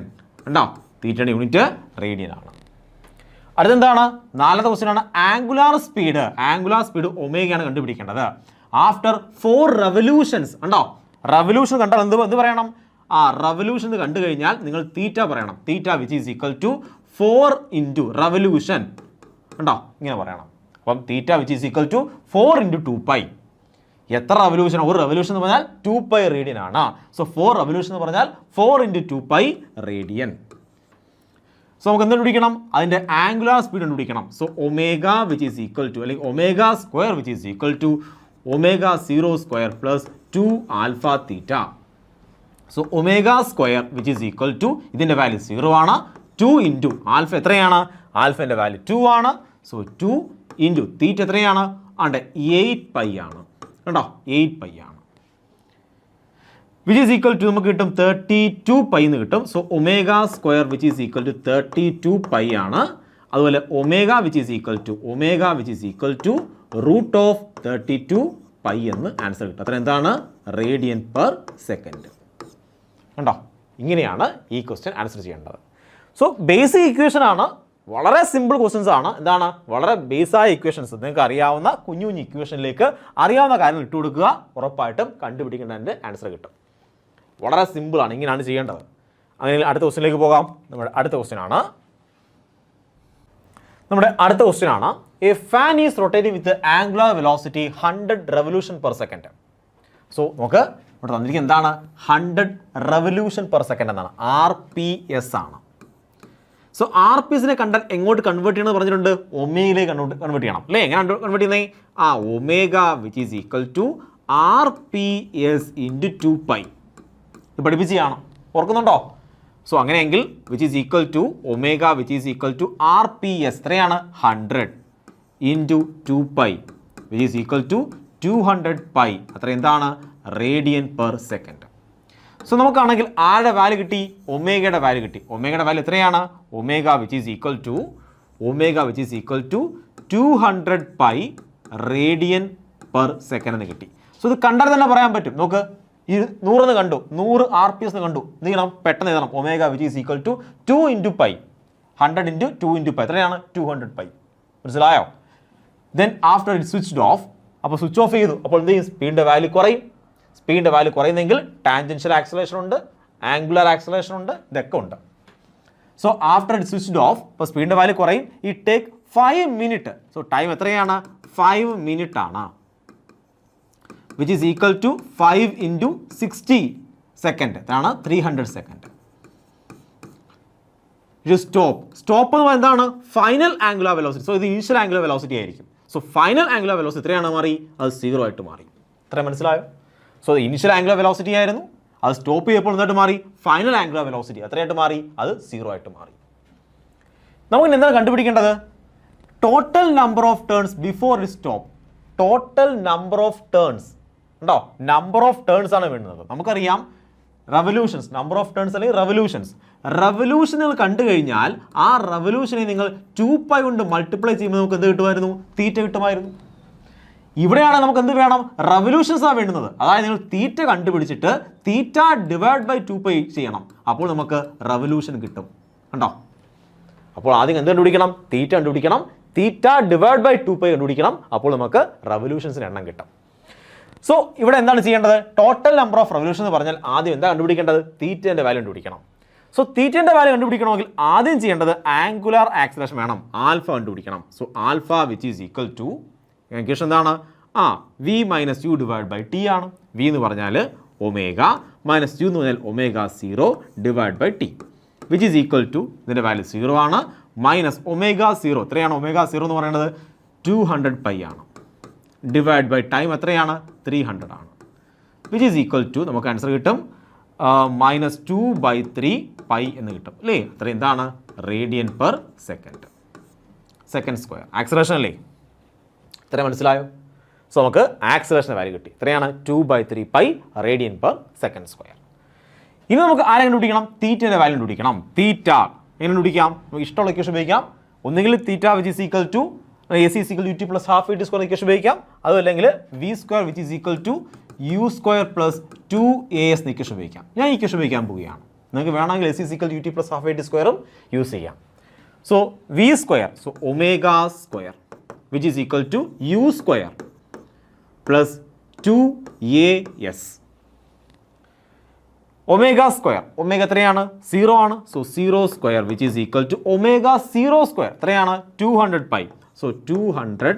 ഉണ്ടോ? തീറ്റയുടെ യൂണിറ്റ് റേഡിയൻ ആണ്. അടുത്തെന്താണ്? 4ാമത്തെ ക്വസ്റ്റ്യൻ ആണ് ആംഗുലാർ സ്പീഡ്. ആംഗുലാർ സ്പീഡ് ഒമേഗയാണ് കണ്ടുപിടിക്കേണ്ടത്. After 4 revolutions. ഉണ്ടോ? റെവല്യൂഷൻ കണ്ടാൽ എന്ത് പറയണം? ആ റെവല്യൂഷൻ കണ്ടു കഴിഞ്ഞാൽ നിങ്ങൾ തീറ്റ പറയണം. Theta which is equal to 4 into revolution. ഉണ്ടോ? ഇങ്ങനെ പറയണം. അപ്പം theta which is equal to 4 into 2π. എത്ര റെവല്യൂഷൻ? ഒരു റെവല്യൂഷൻ എന്ന് പറഞ്ഞാൽ 2π റേഡിയൻ ആണ്. സോ 4 റെവല്യൂഷൻ എന്ന് പറഞ്ഞാൽ 4 ഇൻറ്റു 2π റേഡിയൻ. സോ നമുക്ക് എന്ത് കണ്ടുപിടിക്കണം? അതിൻ്റെ ആംഗുലാർ സ്പീഡ് കണ്ടുപിടിക്കണം. So omega which is equal to അല്ലെങ്കിൽ omega square which is equal to omega 0² plus 2 alpha theta. So omega square which is equal to ഇതിൻ്റെ വാല്യൂ 0 ആണ്. 2 ഇൻറ്റു ആൽഫ എത്രയാണ്? ആൽഫേൻ്റെ value 2 ആണ്. സോ 2 ഇൻറ്റു തീറ്റ എത്രയാണ്? ആണ്ട് 8π ആണ്. കണ്ടോ? 8π ആണ്. വിച്ച് ഈസ് ഈക്വൽ ടു നമുക്ക് കിട്ടും 32π എന്ന് കിട്ടും. So omega square which is equal to 32π ആണ്. അതുപോലെ omega which is equal to root of 32π എന്ന് ആൻസർ കിട്ടും. അത്ര എന്താണ്? Radian per second. കണ്ടോ? ഇങ്ങനെയാണ് ഈ ക്വസ്റ്റ്യൻ ആൻസർ ചെയ്യേണ്ടത്. സോ ബേസിക് ഇക്വേഷൻ ആണ്. വളരെ സിമ്പിൾ ക്വസ്റ്റ്യൻസ് ആണ്. എന്താണ്? വളരെ ബേസായ ഇക്വേഷൻസ്. നിങ്ങൾക്ക് അറിയാവുന്ന കുഞ്ഞു ഇക്വേഷനിലേക്ക് അറിയാവുന്ന കാര്യങ്ങൾ ഇട്ട് കൊടുക്കുക. ഉറപ്പായിട്ടും കണ്ടുപിടിക്കേണ്ടതിൻ്റെ ആൻസർ കിട്ടും. വളരെ സിമ്പിളാണ്. ഇങ്ങനെയാണ് ചെയ്യേണ്ടത്. അങ്ങനെ അടുത്ത ക്വസ്റ്റ്യനിലേക്ക് പോകാം. നമ്മുടെ അടുത്ത ക്വസ്റ്റ്യൻ ആണ് a fan is rotating with angular velocity 100 revolution per second. So നമുക്ക് ഇവിടെ തന്നിരിക്കുന്നത് എന്താണ്? 100 റെവല്യൂഷൻ പെർ സെക്കൻഡ് എന്നാണ്. RPS ആണ്. സോ RPSനെ കണ്ടാൽ എങ്ങോട്ട് കൺവേർട്ട് ചെയ്യണമെന്ന് പറഞ്ഞിട്ടുണ്ട്? ഒമേഗയിലേക്ക് കൺവേർട്ട് ചെയ്യണം അല്ലേ? എങ്ങനെ കൺവേർട്ട് ചെയ്യുന്നത്? Omega which is equal to RPS into 2π. ഇത് പഠിപ്പിച്ചാണ്. ഓർക്കുന്നുണ്ടോ? സോ അങ്ങനെയെങ്കിൽ which is equal to omega which is equal to RPS എത്രയാണ്? 100 into 2π which is equal to 200π. അത്ര എന്താണ്? Radian per second. സോ നമുക്കാണെങ്കിൽ ആരുടെ വാല്യൂ കിട്ടി? ഒമേഗയുടെ വാല്യൂ കിട്ടി. ഒമേഗയുടെ വാല്യൂ എത്രയാണ്? Omega which is equal to 200π radian per second എന്ന് കിട്ടി. സോ ഇത് കണ്ടാൽ തന്നെ പറയാൻ പറ്റും. നോക്ക്, ഈ 100 എന്ന് കണ്ടു, 100 RPS എന്ന് കണ്ടു. എന്ത് ചെയ്യണം? പെട്ടെന്ന് എഴുതണം. Omega which is equal to 2 into pi. 100 into 2 into pi എത്രയാണ്? 200π. മനസ്സിലായോ? Then after it switched off. അപ്പോൾ സ്വിച്ച് ഓഫ് ചെയ്തു. അപ്പോൾ എന്ത് ചെയ്യും? സ്പീഡിൻ്റെ വാല്യൂ കുറയും. സ്പീഡിൻ്റെ വാല്യൂ കുറയുന്നെങ്കിൽ ടാൻജൻഷ്യൽ ആക്സലേഷൻ ഉണ്ട്, ആംഗുലർ ആക്സലേഷൻ ഉണ്ട്, ഇതൊക്കെ ഉണ്ട്. So after it switched off, ഇപ്പോൾ സ്പീഡിൻ്റെ വാല്യൂ കുറയും. ഈ ടേക്ക് 5 മിനിറ്റ്. സോ ടൈം എത്രയാണ്? 5 മിനിറ്റ് ആണ്. Which is equal to 5 into 60 second. ഇതാണ് 300 സെക്കൻഡ്. സ്റ്റോപ്പ് എന്ന് പറയുന്നത് എന്താണ്? Final angular velocity. സോ ഇത് ഇനിഷ്യൽ ആംഗുലർ വെലോസിറ്റി ആയിരിക്കും. സോ ഫൈനൽ ആംഗുലർ വെലോസിറ്റി എത്രയാണ് മാറി? അത് 0 ആയിട്ട് മാറി. ഇത്ര മനസ്സിലായോ? സോ ഇനിഷ്യൽ ആംഗുലർ വെലോസിറ്റി ആയിരുന്നു, അത് സ്റ്റോപ്പ് ചെയ്യപ്പോൾ എന്നിട്ട് മാറി ഫൈനൽ ആംഗുലർ വെലോസിറ്റി എത്രയായിട്ട് മാറി? അത് 0 ആയിട്ട് മാറി. നമുക്ക് എന്താണ് കണ്ടുപിടിക്കേണ്ടത്? Total number of turns before it stop. Total number of turns ഉണ്ടോ? നമ്പർ ഓഫ് ടേൺസ് ആണ് വേണ്ടത്. നമുക്കറിയാം റെവല്യൂഷൻസ്, നമ്പർ ഓഫ് ടേൺസ് അല്ലെങ്കിൽ റെവല്യൂഷനുകൾ കണ്ടു കഴിഞ്ഞാൽ ആ റെവല്യൂഷനെ നിങ്ങൾ 2π കൊണ്ട് മൾട്ടിപ്ലൈ ചെയ്യുമ്പോൾ നമുക്ക് എന്ത് കിട്ടുമായിരുന്നു? തീറ്റ കിട്ടുമായിരുന്നു. ഇവിടെയാണ് നമുക്ക് എന്ത് വേണം? റെവല്യൂഷൻസ് ആണ് വേണ്ടുന്നത്. അതായത് നിങ്ങൾ തീറ്റ കണ്ടുപിടിച്ചിട്ട് തീറ്റ ഡിവൈഡ് ബൈ 2π ചെയ്യണം. അപ്പോൾ നമുക്ക് റെവല്യൂഷൻ കിട്ടും. കണ്ടോ? അപ്പോൾ ആദ്യം എന്ത് കണ്ടുപിടിക്കണം? തീറ്റ കണ്ടുപിടിക്കണം. തീറ്റ ഡിവൈഡ് ബൈ 2π കണ്ടുപിടിക്കണം. അപ്പോൾ നമുക്ക് റെവല്യൂഷൻസിന് എണ്ണം കിട്ടും. സോ ഇവിടെ എന്താണ് ചെയ്യേണ്ടത്? ടോട്ടൽ നമ്പർ ഓഫ് റെവല്യൂഷൻ എന്ന് പറഞ്ഞാൽ ആദ്യം എന്താ കണ്ടുപിടിക്കേണ്ടത്? തീറ്റേൻ്റെ വാല്യൂ കണ്ടുപിടിക്കണം. സോ തീറ്റയുടെ വാല്യൂ കണ്ടുപിടിക്കണമെങ്കിൽ ആദ്യം ചെയ്യേണ്ടത് ആംഗുലാർ ആക്സിലറേഷൻ വേണം, ആൽഫ കണ്ടുപിടിക്കണം. So alpha which is equal to equation എന്താണ്? V minus U divide by T ആണ്. വി എന്ന് പറഞ്ഞാൽ ഒമേഗ മൈനസ് യു എന്ന് പറഞ്ഞാൽ omega 0 divide by T which is equal to ഇതിൻ്റെ വാല്യൂ 0 ആണ് മൈനസ് ഒമേഗ 0 എത്രയാണ്? ഒമേഗ 0 എന്ന് പറയുന്നത് 200 പൈ ആണ് ഡിവൈഡ് ബൈ ടൈം എത്രയാണ്? 300 ആണ് വിച്ച് ഈസ് ഈക്വൽ ടു നമുക്ക് ആൻസർ കിട്ടും മൈനസ് 2/3 പൈ എന്ന് കിട്ടും അല്ലേ? അത്ര എന്താണ്? Radian per second square. Acceleration അല്ലേ? ഇത്ര മനസ്സിലായോ? സോ നമുക്ക് ആക്സിലറേഷൻ വാല്യൂ കിട്ടി. എത്രയാണ്? 2/3 pi radian per second square. ഇനി നമുക്ക് ആരെ കണ്ടുപിടിക്കണം? തീറ്റയുടെ വാല്യൂ കണ്ടുപിടിക്കണം. തീറ്റ എങ്ങനെ കണ്ടുപിടിക്കാം? നമുക്ക് ഇഷ്ടമുള്ള ഇക്വേഷൻ ഉപയോഗിക്കാം. ഒന്നുകിൽ theta which is equal to AC is equal to UT plus half AT square equation ഉപയോഗിക്കാം. അതുമല്ലെങ്കിൽ V square which is equal to U square plus 2AS എന്ന ഇക്വേഷൻ ഉപയോഗിക്കാം. ഞാൻ ഈ ഇക്വേഷൻ ഉപയോഗിക്കാൻ പോവുകയാണ്. നിങ്ങൾക്ക് വേണമെങ്കിൽ AC is equal to UT plus half AT square use ചെയ്യാം. So V square, so omega square which is equal to U square plus 2AS. Omega square, omega എത്രയാണ്? 0 ആണ്. So 0 square which is equal to omega 0 square എത്രയാണ്? 200 pi. So 200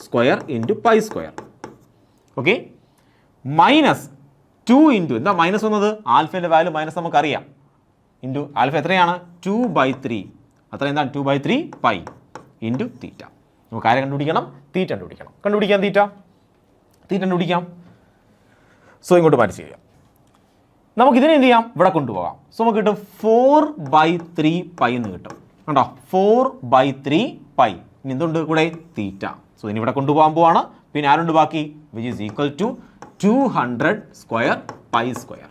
square into pi square. Okay, minus 2 into എന്താ minus വന്നത്? ആൽഫേൻ്റെ value minus നമുക്കറിയാം. Into alpha എത്രയാണ്? 2/3. അത്ര എന്താണ്? 2/3 പൈ ഇൻറ്റു തീറ്റ. നമുക്ക് ആരെ കണ്ടുപിടിക്കണം? തീറ്റ കണ്ടുപിടിക്കണം. കണ്ടുപിടിക്കാം തീറ്റ കണ്ടുപിടിക്കാം. സോ ഇങ്ങോട്ട് മാറ്റി ചെയ്യാം. നമുക്കിതിനെ എന്ത് ചെയ്യാം? ഇവിടെ കൊണ്ടുപോകാം. സോ നമുക്ക് കിട്ടും 4/3 പൈ എന്ന് കിട്ടും. കണ്ടോ? 4/3 പൈ. ഇനി എന്തുണ്ട് കൂടെ? തീറ്റ. സോ ഇനി ഇവിടെ കൊണ്ടുപോകാൻ പോവാണ്. പിന്നെ ആരുണ്ട് ബാക്കി? Which is equal to 200 square pi square.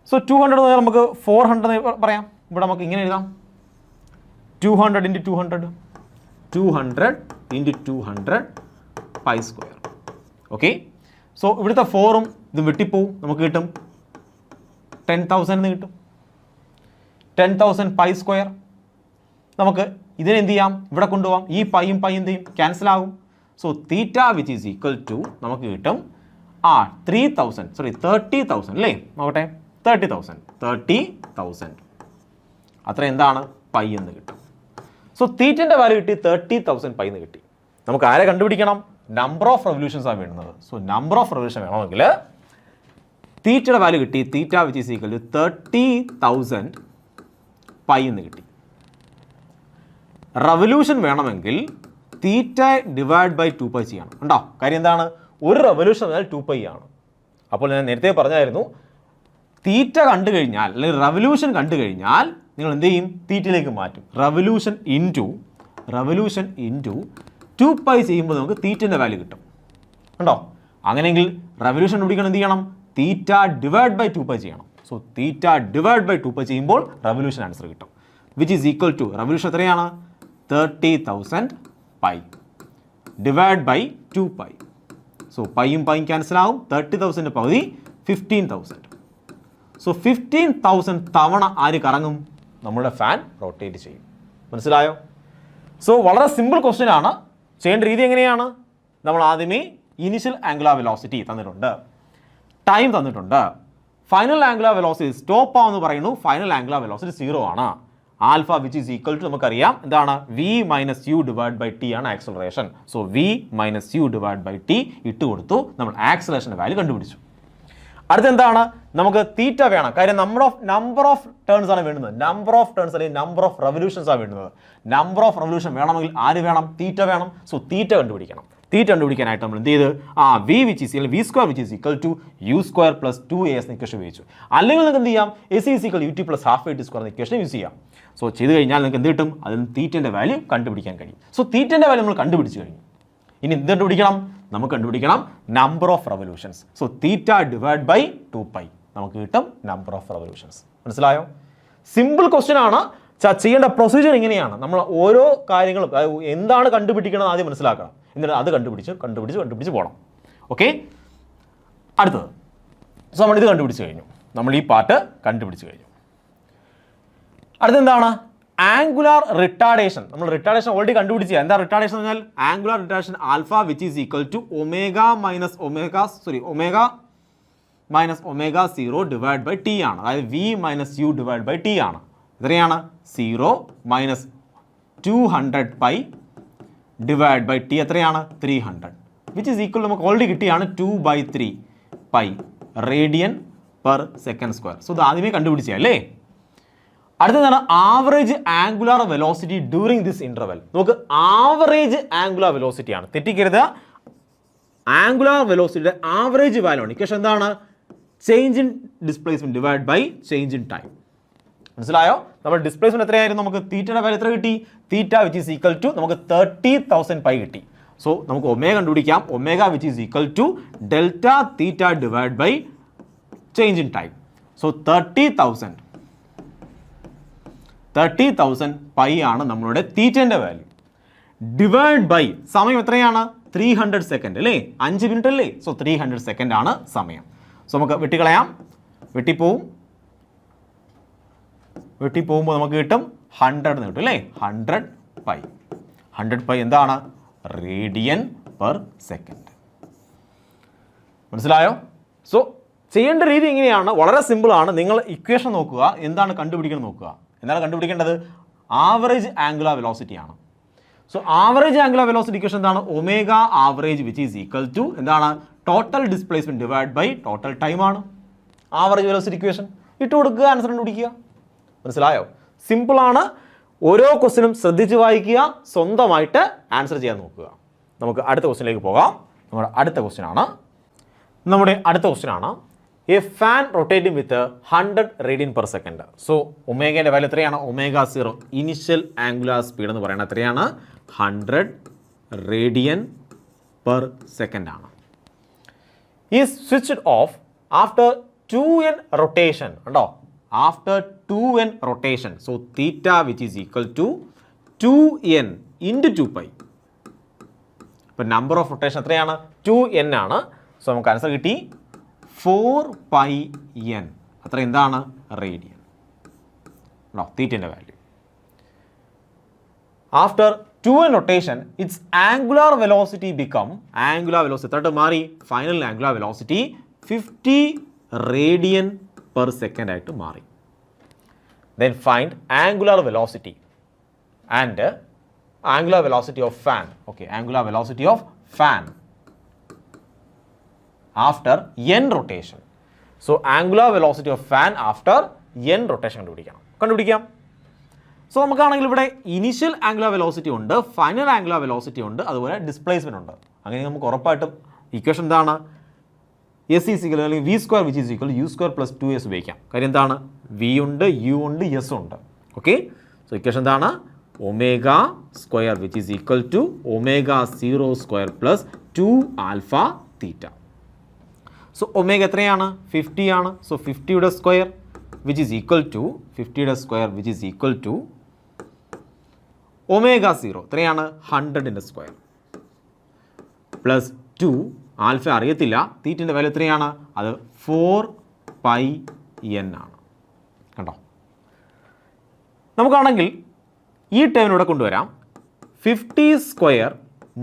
So 200 എന്ന് നമുക്ക് 400 പറയാം. ഇവിടെ നമുക്ക് ഇങ്ങനെ എഴുതാം. 200 into 200 200 into 200 pi square. Okay, so ഇവിടുത്തെ 4ഉം ഇത് വെട്ടിപ്പോവും. നമുക്ക് കിട്ടും 10,000 എന്ന് കിട്ടും. 10,000 പൈ സ്ക്വയർ. നമുക്ക് ഇതിനെന്ത് ചെയ്യാം? ഇവിടെ കൊണ്ടുപോകാം. ഈ പൈയും എന്ത് ചെയ്യും? ക്യാൻസൽ ആകും. So theta which is equal to നമുക്ക് കിട്ടും 30,000 അല്ലേ? നോക്കട്ടെ, 30,000 അത്ര എന്താണ്? പൈ എന്ന് കിട്ടും. സോ തീറ്റൻ്റെ വാല്യൂ കിട്ടി 30,000 പൈ എന്ന് കിട്ടി. നമുക്ക് ആരെ കണ്ടുപിടിക്കണം? നമ്പർ ഓഫ് റെവല്യൂഷൻസ് ആണ് വേണ്ടുന്നത്. സോ നമ്പർ ഓഫ് റെവല്യൂഷൻ വേണമെങ്കിൽ തീറ്റയുടെ വാല്യൂ കിട്ടി. Theta which is equal to 30,000 pi എന്ന് കിട്ടി. റെവല്യൂഷൻ വേണമെങ്കിൽ തീറ്റ ഡിവൈഡ് ബൈ 2 പൈ ചെയ്യണം. ഉണ്ടോ? കാര്യം എന്താണ്? ഒരു റെവല്യൂഷൻ എന്നാൽ 2 പൈ ആണ്. അപ്പോൾ ഞാൻ നേരത്തെ പറഞ്ഞായിരുന്നു, തീറ്റ കണ്ടു കഴിഞ്ഞാൽ അല്ലെങ്കിൽ റെവല്യൂഷൻ കണ്ടു കഴിഞ്ഞാൽ നിങ്ങൾ എന്ത് ചെയ്യും? തീറ്റയിലേക്ക് മാറ്റും. റെവല്യൂഷൻ ഇൻറ്റു 2 പൈ ചെയ്യുമ്പോൾ നമുക്ക് തീറ്റൻ്റെ വാല്യൂ കിട്ടും. ഉണ്ടോ? അങ്ങനെയെങ്കിൽ റെവല്യൂഷൻ കണ്ടുപിടിക്കണം എന്ത് ചെയ്യണം? തീറ്റ ഡിവൈഡ് ബൈ 2 പൈ ചെയ്യണം. So theta divide by 2 pi ചെയ്യുമ്പോൾ റെവല്യൂഷൻ ആൻസർ കിട്ടും. Which is equal to revolution എത്രയാണ്? 30,000 pi divide by 2 pi. So പൈയും ക്യാൻസൽ ആവും. 30,000 പകുതി 15,000. സോ 15,000 തവണ ആര് കറങ്ങും? നമ്മുടെ ഫാൻ റൊട്ടേറ്റ് ചെയ്യും. മനസ്സിലായോ? സോ വളരെ സിമ്പിൾ ക്വസ്റ്റ്യൻ ആണ്. ചെയ്യേണ്ട രീതി എങ്ങനെയാണ്? നമ്മൾ ആദ്യമേ ഇനിഷ്യൽ ആംഗുലാർ വെലോസിറ്റി തന്നിട്ടുണ്ട്, ടൈം തന്നിട്ടുണ്ട്, ഫൈനൽ ആംഗുലാർ വെലോസിറ്റി സ്റ്റോപ്പ് ആണെന്ന് പറയുന്നു. ഫൈനൽ ആംഗുലാർ വെലോസിറ്റി 0 ആണ്. Alpha which is equal to നമുക്കറിയാം എന്താണ്? V minus U divide by T ആണ് acceleration. So V minus U divide by T ഇട്ട് കൊടുത്തു. നമ്മൾ ആക്സലറേഷൻ്റെ വാല്യൂ കണ്ടുപിടിച്ചു. അടുത്തെന്താണ്? നമുക്ക് തീറ്റ വേണം. കാര്യം നമ്പർ ഓഫ് ടേൺസ് ആണ് വേണ്ടുന്നത്. നമ്പർ ഓഫ് ടേൺസ് അല്ലെങ്കിൽ നമ്പർ ഓഫ് റെവല്യൂഷൻസ് ആണ് വേണ്ടുന്നത്. നമ്പർ ഓഫ് റെവല്യൂഷൻ വേണമെങ്കിൽ ആര് വേണം? തീറ്റ വേണം. സോ തീറ്റ കണ്ടുപിടിക്കണം. തീറ്റ കണ്ടുപിടിക്കാനായിട്ട് നമ്മൾ എന്ത് ചെയ്ത്? V which is V square which is equal to U square plus 2AS എന്ന ഇക്വേഷൻ ഉപയോഗിച്ചു. അല്ലെങ്കിൽ നിങ്ങൾക്ക് എന്ത് ചെയ്യാം? AC is equal UT plus half AT square എന്ന ഇക്വേഷൻ യൂസ് ചെയ്യാം. സോ ചെയ്ത് കഴിഞ്ഞാൽ നിങ്ങൾക്ക് എന്ത് കിട്ടും? അതിന് തീറ്റൻ്റെ വാല്യൂ കണ്ടുപിടിക്കാൻ കഴിയും. സോ തീറ്റൻ്റെ വാല്യൂ നമ്മൾ കണ്ടുപിടിച്ച് കഴിഞ്ഞു. ഇനി എന്ത് കണ്ടുപിടിക്കണം? നമുക്ക് കണ്ടുപിടിക്കണം number of revolutions. So theta divide by 2 pi നമുക്ക് കിട്ടും നമ്പർ ഓഫ് റെവല്യൂഷൻസ്. മനസ്സിലായോ? സിമ്പിൾ ക്വസ്റ്റ്യൻ ആണ്. ചെയ്യേണ്ട പ്രൊസീജിയർ ഇങ്ങനെയാണ്. നമ്മൾ ഓരോ കാര്യങ്ങളും എന്താണ് കണ്ടുപിടിക്കണം ആദ്യം മനസ്സിലാക്കണം. എന്നിട്ട് അത് കണ്ടുപിടിച്ച് പോകണം. ഓക്കെ, അടുത്തത്. സോ നമ്മളിത് കണ്ടുപിടിച്ച് കഴിഞ്ഞു. നമ്മൾ ഈ പാർട്ട് കണ്ടുപിടിച്ച് കഴിഞ്ഞു. അടുത്തെന്താണ്? Angular retardation. നമ്മൾ റിട്ടാർഡേഷൻ ഓൾറെഡി കണ്ടുപിടിച്ച. എന്താ റിട്ടാർഡേഷൻ എന്ന് പറഞ്ഞാൽ? Angular retardation alpha which is equal to omega minus omega 0 divide by T ആണ്. അതായത് V minus U divide by T ആണ്. എത്രയാണ്? 0 minus 200 pi divide by T എത്രയാണ്? 300, വിച്ച് ഈസ് ഈക്വൽ നമുക്ക് ഓൾറെഡി കിട്ടിയാണ് 2/3 pi radian per second square. So ഇത് ആദ്യമേ കണ്ടുപിടിച്ചേ അല്ലേ. അടുത്തതാണ് average angular velocity during this interval. നമുക്ക് ആവറേജ് ആംഗുലാർ വെലോസിറ്റി ആണ്, തെറ്റിക്കരുത്. ആംഗുലാർ വെലോസിറ്റിയുടെ ആവറേജ് വാല്യൂ ആണ്. ഇക്വേഷൻ എന്താണ്? Change in displacement divide by change in time. മനസ്സിലായോ? നമ്മൾ ഡിസ്പ്ലേസ്മെന്റ് എത്രയായിരുന്നു? നമുക്ക് തീറ്റയുടെ വാല്യൂ എത്ര കിട്ടി? Theta which is equal to നമുക്ക് 30,000 പൈ കിട്ടി. സോ നമുക്ക് ഒമേഗ കണ്ടുപിടിക്കാം. Omega which is equal to delta theta divide by change in time. So 30,000 pi ആണ് നമ്മളുടെ തീറ്റൻ്റെ വാല്യൂ. ഡിവൈഡ് ബൈ സമയം എത്രയാണ്? 300 സെക്കൻഡ് അല്ലേ? 5 മിനിറ്റ് അല്ലേ? സോ 300 സെക്കൻഡ് ആണ് സമയം. സോ നമുക്ക് വെട്ടിക്കളയാം. വെട്ടിപ്പോകുമ്പോൾ നമുക്ക് കിട്ടും 100 എന്ന് കിട്ടും അല്ലേ? 100 പൈ എന്താണ്? Radian per second. മനസ്സിലായോ? സോ ചെയ്യേണ്ട രീതി ഇങ്ങനെയാണ്, വളരെ സിമ്പിളാണ്. നിങ്ങൾ ഇക്വേഷൻ നോക്കുക, എന്താണ് കണ്ടുപിടിക്കണം നോക്കുക. എന്താണ് കണ്ടുപിടിക്കേണ്ടത്? ആവറേജ് ആംഗുലാർ വെലോസിറ്റി ആണ്. So average angular velocity equation എന്താണ്? Omega average which is equal to എന്താണ്? Total displacement divide by total time ആണ് ആവറേജ് വെലോസിറ്റി ഇക്വേഷൻ. ഇട്ട് കൊടുക്കുക, ആൻസർ കണ്ടുപിടിക്കുക. മനസ്സിലായോ? സിമ്പിളാണ്. ഓരോ ക്വസ്റ്റിനും ശ്രദ്ധിച്ച് വായിക്കുക, സ്വന്തമായിട്ട് ആൻസർ ചെയ്യാൻ നോക്കുക. നമുക്ക് അടുത്ത ക്വസ്റ്റിനിലേക്ക് പോകാം. നമ്മുടെ അടുത്ത ക്വസ്റ്റ്യൻ ആണ് a fan rotating with 100 radian per second. So ഒമേഗയുടെ വാല്യൂ എത്രയാണ്? ഒമേഗ 0 ഇനിഷ്യൽ ആംഗുലാർ സ്പീഡ് എന്ന് പറയുന്നത് എത്രയാണ്? 100 റേഡിയൻ പെർ സെക്കൻഡ് ആണ്. Is switched off after 2n rotation. ഉണ്ടോ? After 2n rotation. So theta which is equal to 2n into 2π. ഇപ്പം number of rotation എത്രയാണ്? 2n ആണ്. സോ നമുക്ക് ആൻസർ കിട്ടി 4πn. അത്ര എന്താണ്? റേഡിയൻ. തീറ്റൻ്റെ value. After 2n rotation it's angular velocity എത്ര മാറി? Final angular velocity 50 radian per second ആയിട്ട് മാറി. Then find angular velocity and angular velocity of fan. Okay, angular velocity of fan after n rotation. So angular velocity of fan after n rotation കണ്ടുപിടിക്കാം. So നമുക്കാണെങ്കിൽ ഇവിടെ initial angular velocity ഉണ്ട്, final angular velocity ഉണ്ട്, അതുപോലെ displacement ഉണ്ട്. അങ്ങനെ നമുക്ക് ഉറപ്പായിട്ടും ഇക്വേഷൻ എന്താണ്? എസ് ഈസ് ഈക്വൽ അല്ലെങ്കിൽ V square which is equal u square plus 2s ഉപയോഗിക്കാം. കാര്യം എന്താണ്? വി ഉണ്ട്, യു ഉണ്ട്, എസ് ഉണ്ട്. ഓക്കെ, സോ ഇക്വേഷൻ എന്താണ്? Omega square which is equal to omega 0 square plus 2 alpha theta. So omega എത്രയാണ്? 50 ആണ്. സോ 50യുടെ square which is equal to omega 0 എത്രയാണ്? 100ൻ്റെ സ്ക്വയർ പ്ലസ് 2 ആൽഫ അറിയത്തില്ല, തീറ്റിൻ്റെ വാല്യൂ എത്രയാണ്? അത് 4πn ആണ്. കണ്ടോ? നമുക്കാണെങ്കിൽ ഈ ടേമിലൂടെ കൊണ്ടുവരാം. 50 square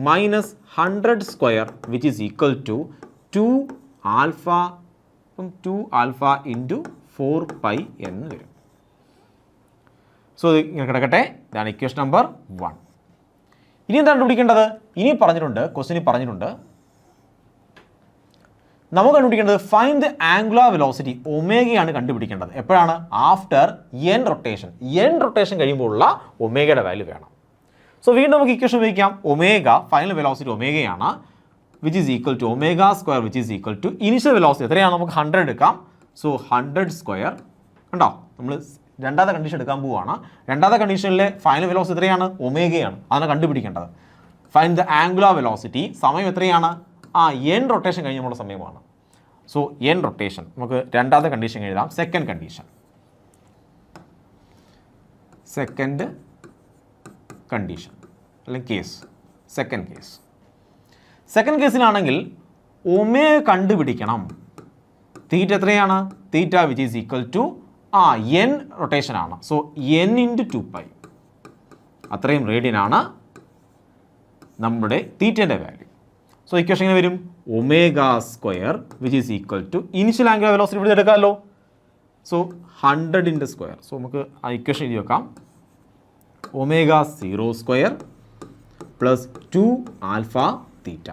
minus 100 square which is equal to 2 alpha into 4πn വരും. സോ ഇങ്ങനെ കിടക്കട്ടെ. ഇതാണ് ഇക്വേഷൻ നമ്പർ 1. ഇനി എന്താണ് കണ്ടുപിടിക്കേണ്ടത്? ക്വസ്റ്റ്യനിൽ പറഞ്ഞിട്ടുണ്ട് നമുക്ക് കണ്ടുപിടിക്കേണ്ടത് ഫൈൻഡ് ദ ആംഗുലാർ വെലോസിറ്റി. ഒമേഗയാണ് കണ്ടുപിടിക്കേണ്ടത്. എപ്പോഴാണ്? After n rotation. n rotation കഴിയുമ്പോഴുള്ള ഒമേഗയുടെ വാല്യൂ വേണം. സോ വീണ്ടും നമുക്ക് ഇക്വേഷൻ ഉപയോഗിക്കാം. ഒമേഗ ഫൈനൽ വെലോസിറ്റി ഒമേഗയാണ്, which is equal to omega square which is equal to initial velocity എത്രയാണ്? നമുക്ക് 100 എടുക്കാം. So 100 square. കണ്ടോ? നമ്മൾ രണ്ടാമത്തെ കണ്ടീഷൻ എടുക്കാൻ പോവുകയാണ്. രണ്ടാമത്തെ കണ്ടീഷനിലെ ഫൈനൽ വെലോസിറ്റി എത്രയാണ്? ഒമേഗയാണ്. അതാണ് കണ്ടുപിടിക്കേണ്ടത്. Find the angular velocity. സമയം എത്രയാണ്? n റൊട്ടേഷൻ കഴിഞ്ഞുള്ള സമയമാണ്. സോ n റൊട്ടേഷൻ നമുക്ക് രണ്ടാമത്തെ കണ്ടീഷൻ എഴുതാം. സെക്കൻഡ് കണ്ടീഷൻ അല്ലെങ്കിൽ കേസ്. സെക്കൻഡ് കേസിലാണെങ്കിൽ ഒമേഗ കണ്ടുപിടിക്കണം. തീറ്റ എത്രയാണ്? Theta which is equal to n rotation ആണ്. സോ n ഇൻറ്റു 2π അത്രയും റേഡിയൻ ആണ് നമ്മുടെ തീറ്റേൻ്റെ വാല്യൂ. സോ ഇക്വേഷൻ എങ്ങനെ വരും? Omega square which is equal to initial angular velocity ഇവിടെ എടുക്കാമല്ലോ. So 100ൻ്റെ square. സോ നമുക്ക് ആ ഇക്വേഷൻ എഴുതി വെക്കാം. Omega 0 square plus 2 alpha theta.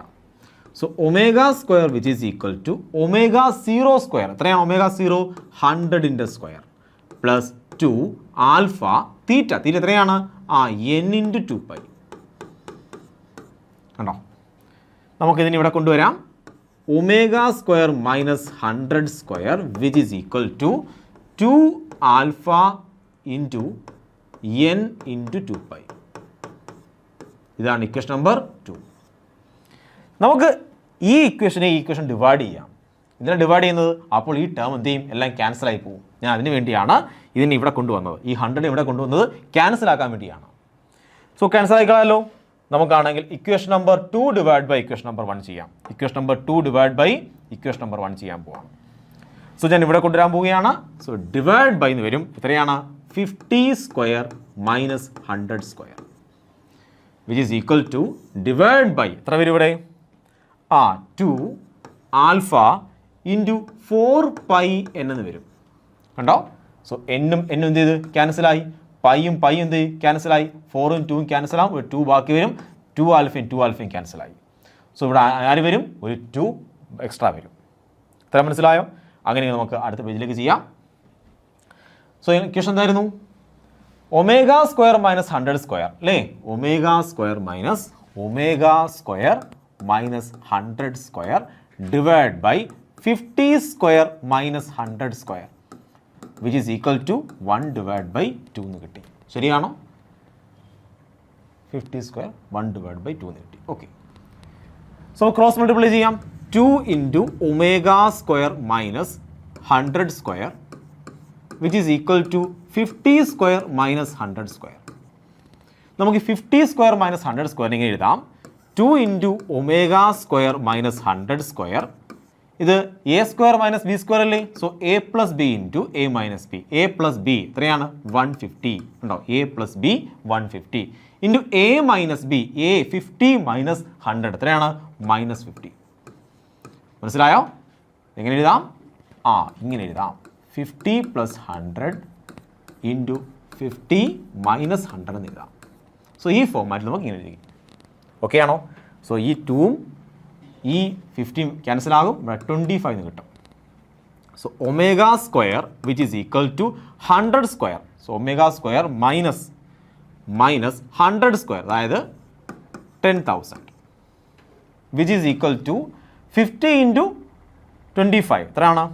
So omega square which is equal to omega 0 square. എത്രയാണ് ഒമേഗ 0? 100ൻ്റെ square plus 2 alpha theta. Theta എത്രയാണ്? n × 2π. കണ്ടോ? നമുക്കിതിന് ഇവിടെ കൊണ്ടുവരാം. Omega square minus 100 square which is equal to 2 alpha into n × 2π. ഇതാണ് equation number 2. നമുക്ക് ഈ ഇക്വേഷൻ ഡിവൈഡ് ചെയ്യാം. ഇതിനെ ഡിവൈഡ് ചെയ്യുന്നത് അപ്പോൾ ഈ ടേം എന്ത് ചെയ്യും? എല്ലാം ക്യാൻസൽ ആയി പോകും. ഞാൻ അതിന് വേണ്ടിയാണ് ഇതിനെ ഇവിടെ കൊണ്ടുവന്നത്. ഈ 100 ഇവിടെ കൊണ്ടുവന്നത് ക്യാൻസൽ ആക്കാൻ വേണ്ടിയാണ്. സോ ക്യാൻസൽ ആയിക്കളാമല്ലോ. നമുക്കാണെങ്കിൽ equation number 2 divide by equation number 1 ചെയ്യാം. Equation number 2 divide by equation number 1 ചെയ്യാൻ പോവാം. സോ ഞാൻ ഇവിടെ കൊണ്ടുവരാൻ പോവുകയാണ്. സോ ഡിവൈഡ് ബൈ എന്ന് വരും. എത്രയാണ്? 50 square minus 100 square which is equal to divide by എത്ര വരും ഇവിടെ? 2 ആൽഫ ഇൻറ്റു 4π എന്ന് വരും. കണ്ടോ? സോ എന്നും എന്ത് ചെയ്ത് ക്യാൻസലായി, പൈയും എന്ത് ചെയ്യും? ക്യാൻസലായി. 4ഉം 2ഉം ക്യാൻസലാവും. ഒരു 2 ബാക്കി വരും. 2 ആൽഫയും ക്യാൻസലായി. സോ ഇവിടെ ആര് വരും? ഒരു 2 എക്സ്ട്രാ വരും. ഇത്ര മനസ്സിലായോ? അങ്ങനെ നമുക്ക് അടുത്ത പേജിലേക്ക് ചെയ്യാം. സോ ഇക്വേഷൻ എന്തായിരുന്നു? ഒമേഗ സ്ക്വയർ മൈനസ് 100 സ്ക്വയർ അല്ലേ? Omega square minus 100 square divide by 50 square minus 100 square which is equal to 1 divide by 2 എന്ന് കിട്ടി. ശരിയാണോ? 50 സ്ക്വയർ 1 ഡിവൈഡ് ബൈ 2 എന്ന് കിട്ടി. ഓക്കെ. സോ ക്രോസ് മൾട്ടിപ്ലൈ ചെയ്യാം. 2 into omega square minus 100 square which is equal to 50 square minus 100 square. നമുക്ക് 50 square minus 100 square ഇങ്ങനെ എഴുതാം. 2 into omega square minus 100 square. ഇത് A square minus B square അല്ലേ? So A plus B into A minus B. A plus B എത്രയാണ്? 150 ഉണ്ടോ? A plus B 150 into A minus B. A 50 minus 100 എത്രയാണ്? Minus 50. മനസ്സിലായോ? എങ്ങനെ എഴുതാം? ഇങ്ങനെ എഴുതാം. 50 പ്ലസ് 100 ഇൻറ്റു 50 മൈനസ് 100 എന്ന് എഴുതാം. സോ ഈ ഫോർമാറ്റിൽ നമുക്ക് ഇങ്ങനെ എഴുതി. ഓക്കെ ആണോ? സോ ഈ 2ഉം ഈ 50 ക്യാൻസൽ ആകും. ഇവിടെ 25 എന്ന് കിട്ടും. So omega square which is equal to 100 square. So omega square minus 100 square അതായത് 10,000 which is equal to 50 into 25 എത്രയാണ്?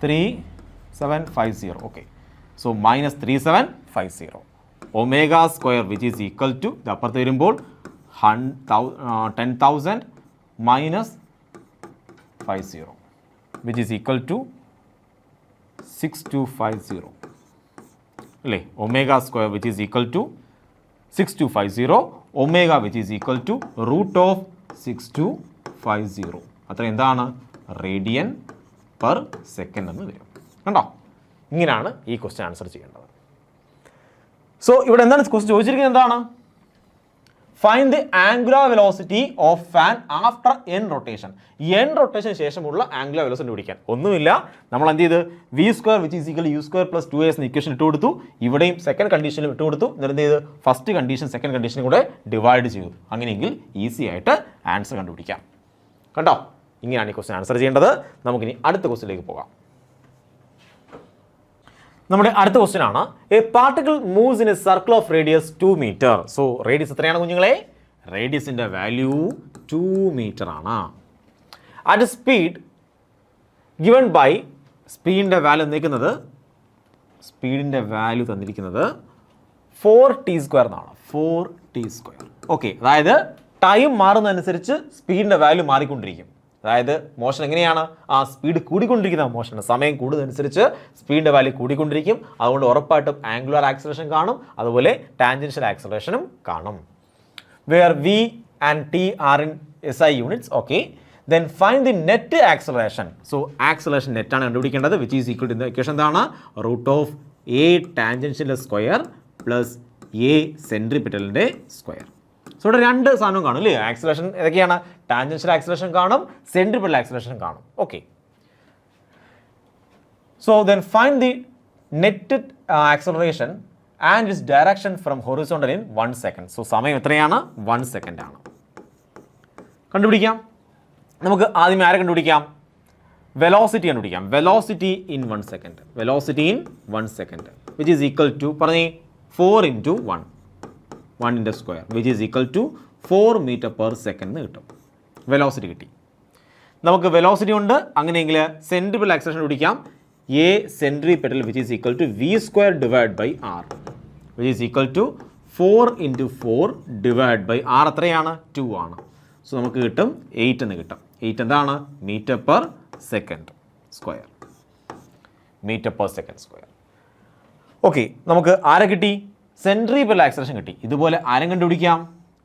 3750. Okay. So minus 3750. Omega square which is equal to ഇത് അപ്പുറത്ത് വരുമ്പോൾ 10,000 minus 50 which is equal to 6250 അല്ലേ? Omega square which is equal to 6250. Omega which is equal to root of 6250. അത്ര എന്താണ്? Radian per second എന്ന് വരും. കണ്ടോ? ഇങ്ങനെയാണ് ഈ ക്വസ്റ്റ്യൻ ആൻസർ ചെയ്യേണ്ടത്. സോ ഇവിടെ എന്താണ് ക്വസ്റ്റ്യൻ ചോദിച്ചിരിക്കുന്നത്? എന്താണ്? Find the angular velocity of fan after n rotation. n റൊട്ടേഷന് ശേഷമുള്ള ആംഗുലർ വെലോസിറ്റി പിടിക്കാൻ ഒന്നുമില്ല. നമ്മൾ എന്ത് ചെയ്ത് v square which is equal u square plus 2as എന്ന ഇക്വേഷൻ ഇട്ട് കൊടുത്തു. ഇവിടെയും സെക്കൻഡ് കണ്ടീഷനിലും ഇട്ട് കൊടുത്തു. എന്നിട്ട് എന്ത് ചെയ്ത് ഫസ്റ്റ് കണ്ടീഷൻ സെക്കൻഡ് കണ്ടീഷനും കൂടെ ഡിവൈഡ് ചെയ്തു. അങ്ങനെയെങ്കിൽ ഈസി ആയിട്ട് ആൻസർ കണ്ടുപിടിക്കാം. കണ്ടോ? ഇങ്ങനെയാണ് ഈ ക്വസ്റ്റ്യൻ ആൻസർ ചെയ്യേണ്ടത്. നമുക്കിനി അടുത്ത ക്വസ്റ്റ്യനിലേക്ക് പോകാം. നമ്മുടെ അടുത്ത ക്വസ്റ്റ്യൻ ആണ് a particle moves in a circle of radius 2 metre. So radius എത്രയാണ് കുഞ്ഞുങ്ങളെ? റേഡിയസിൻ്റെ വാല്യൂ 2 മീറ്റർ ആണ്. അറ്റ് സ്പീഡ് ഗിവൺ ബൈ സ്പീഡിൻ്റെ വാല്യൂ തന്നിരിക്കുന്നത് തന്നിരിക്കുന്നത് 4t² എന്നാണ്. 4t². ഓക്കെ. അതായത് ടൈം മാറുന്നതനുസരിച്ച് സ്പീഡിൻ്റെ വാല്യൂ മാറിക്കൊണ്ടിരിക്കും. അതായത് മോഷൻ എങ്ങനെയാണ്? സ്പീഡ് കൂടിക്കൊണ്ടിരിക്കുന്ന മോഷനാണ്. സമയം കൂടുന്നതനുസരിച്ച് സ്പീഡിൻ്റെ വാല്യൂ കൂടിക്കൊണ്ടിരിക്കും. അതുകൊണ്ട് ഉറപ്പായിട്ടും ആംഗുലർ ആക്സലറേഷൻ കാണും. അതുപോലെ ടാൻജൻഷ്യൽ ആക്സലറേഷനും കാണും. Where v and t are in SI units. Okay. Then find the net acceleration. So acceleration നെറ്റാണ് കണ്ടുപിടിക്കേണ്ടത്. Which is equal to equation എന്താണ്? റൂട്ട് ഓഫ് എ ടാൻജൻഷ്യലിൻ്റെ സ്ക്വയർ പ്ലസ് എ സെൻട്രിപിറ്റലിൻ്റെ സ്ക്വയർ. സോ ഇവിടെ രണ്ട് സാധനം കാണും അല്ലേ? ആക്സിലറേഷൻ ഏതൊക്കെയാണ്? ടാൻജൻഷ്യൽ ആക്സിലറേഷൻ കാണും, സെൻട്രിപെറ്റൽ ആക്സിലറേഷൻ കാണും. Okay, so then find the net acceleration and it's direction from horizontal in 1 second. So സമയം എത്രയാണ്? 1 സെക്കൻഡ് ആണ്. കണ്ടുപിടിക്കാം. നമുക്ക് ആദ്യം ആരെ കണ്ടുപിടിക്കാം? വെലോസിറ്റി കണ്ടുപിടിക്കാം. Velocity in 1 second. Velocity in 1 second which is equal to പറഞ്ഞേ 4 × 1 1 × square which is equal to 4 metre per second കിട്ടും. വെലോസിറ്റി കിട്ടി. നമുക്ക് വെലോസിറ്റി ഉണ്ട്. അങ്ങനെയെങ്കിൽ സെൻട്രിപെറ്റൽ ആക്സിലറേഷൻ പിടിക്കാം. A centripetal which is equal to V square divide by R which is equal to 4 × 4 divide by R എത്രയാണ്? 2 ആണ്. So നമുക്ക് കിട്ടും 8 എന്ന് കിട്ടും. 8 എന്താണ്? Metre per second square. Metre per second square. Okay, നമുക്ക് ആരെ കിട്ടി? സെൻട്രിപെറ്റൽ ആക്സിലറേഷൻ കിട്ടി. ഇതുപോലെ ആരും കണ്ടുപിടിക്കാം?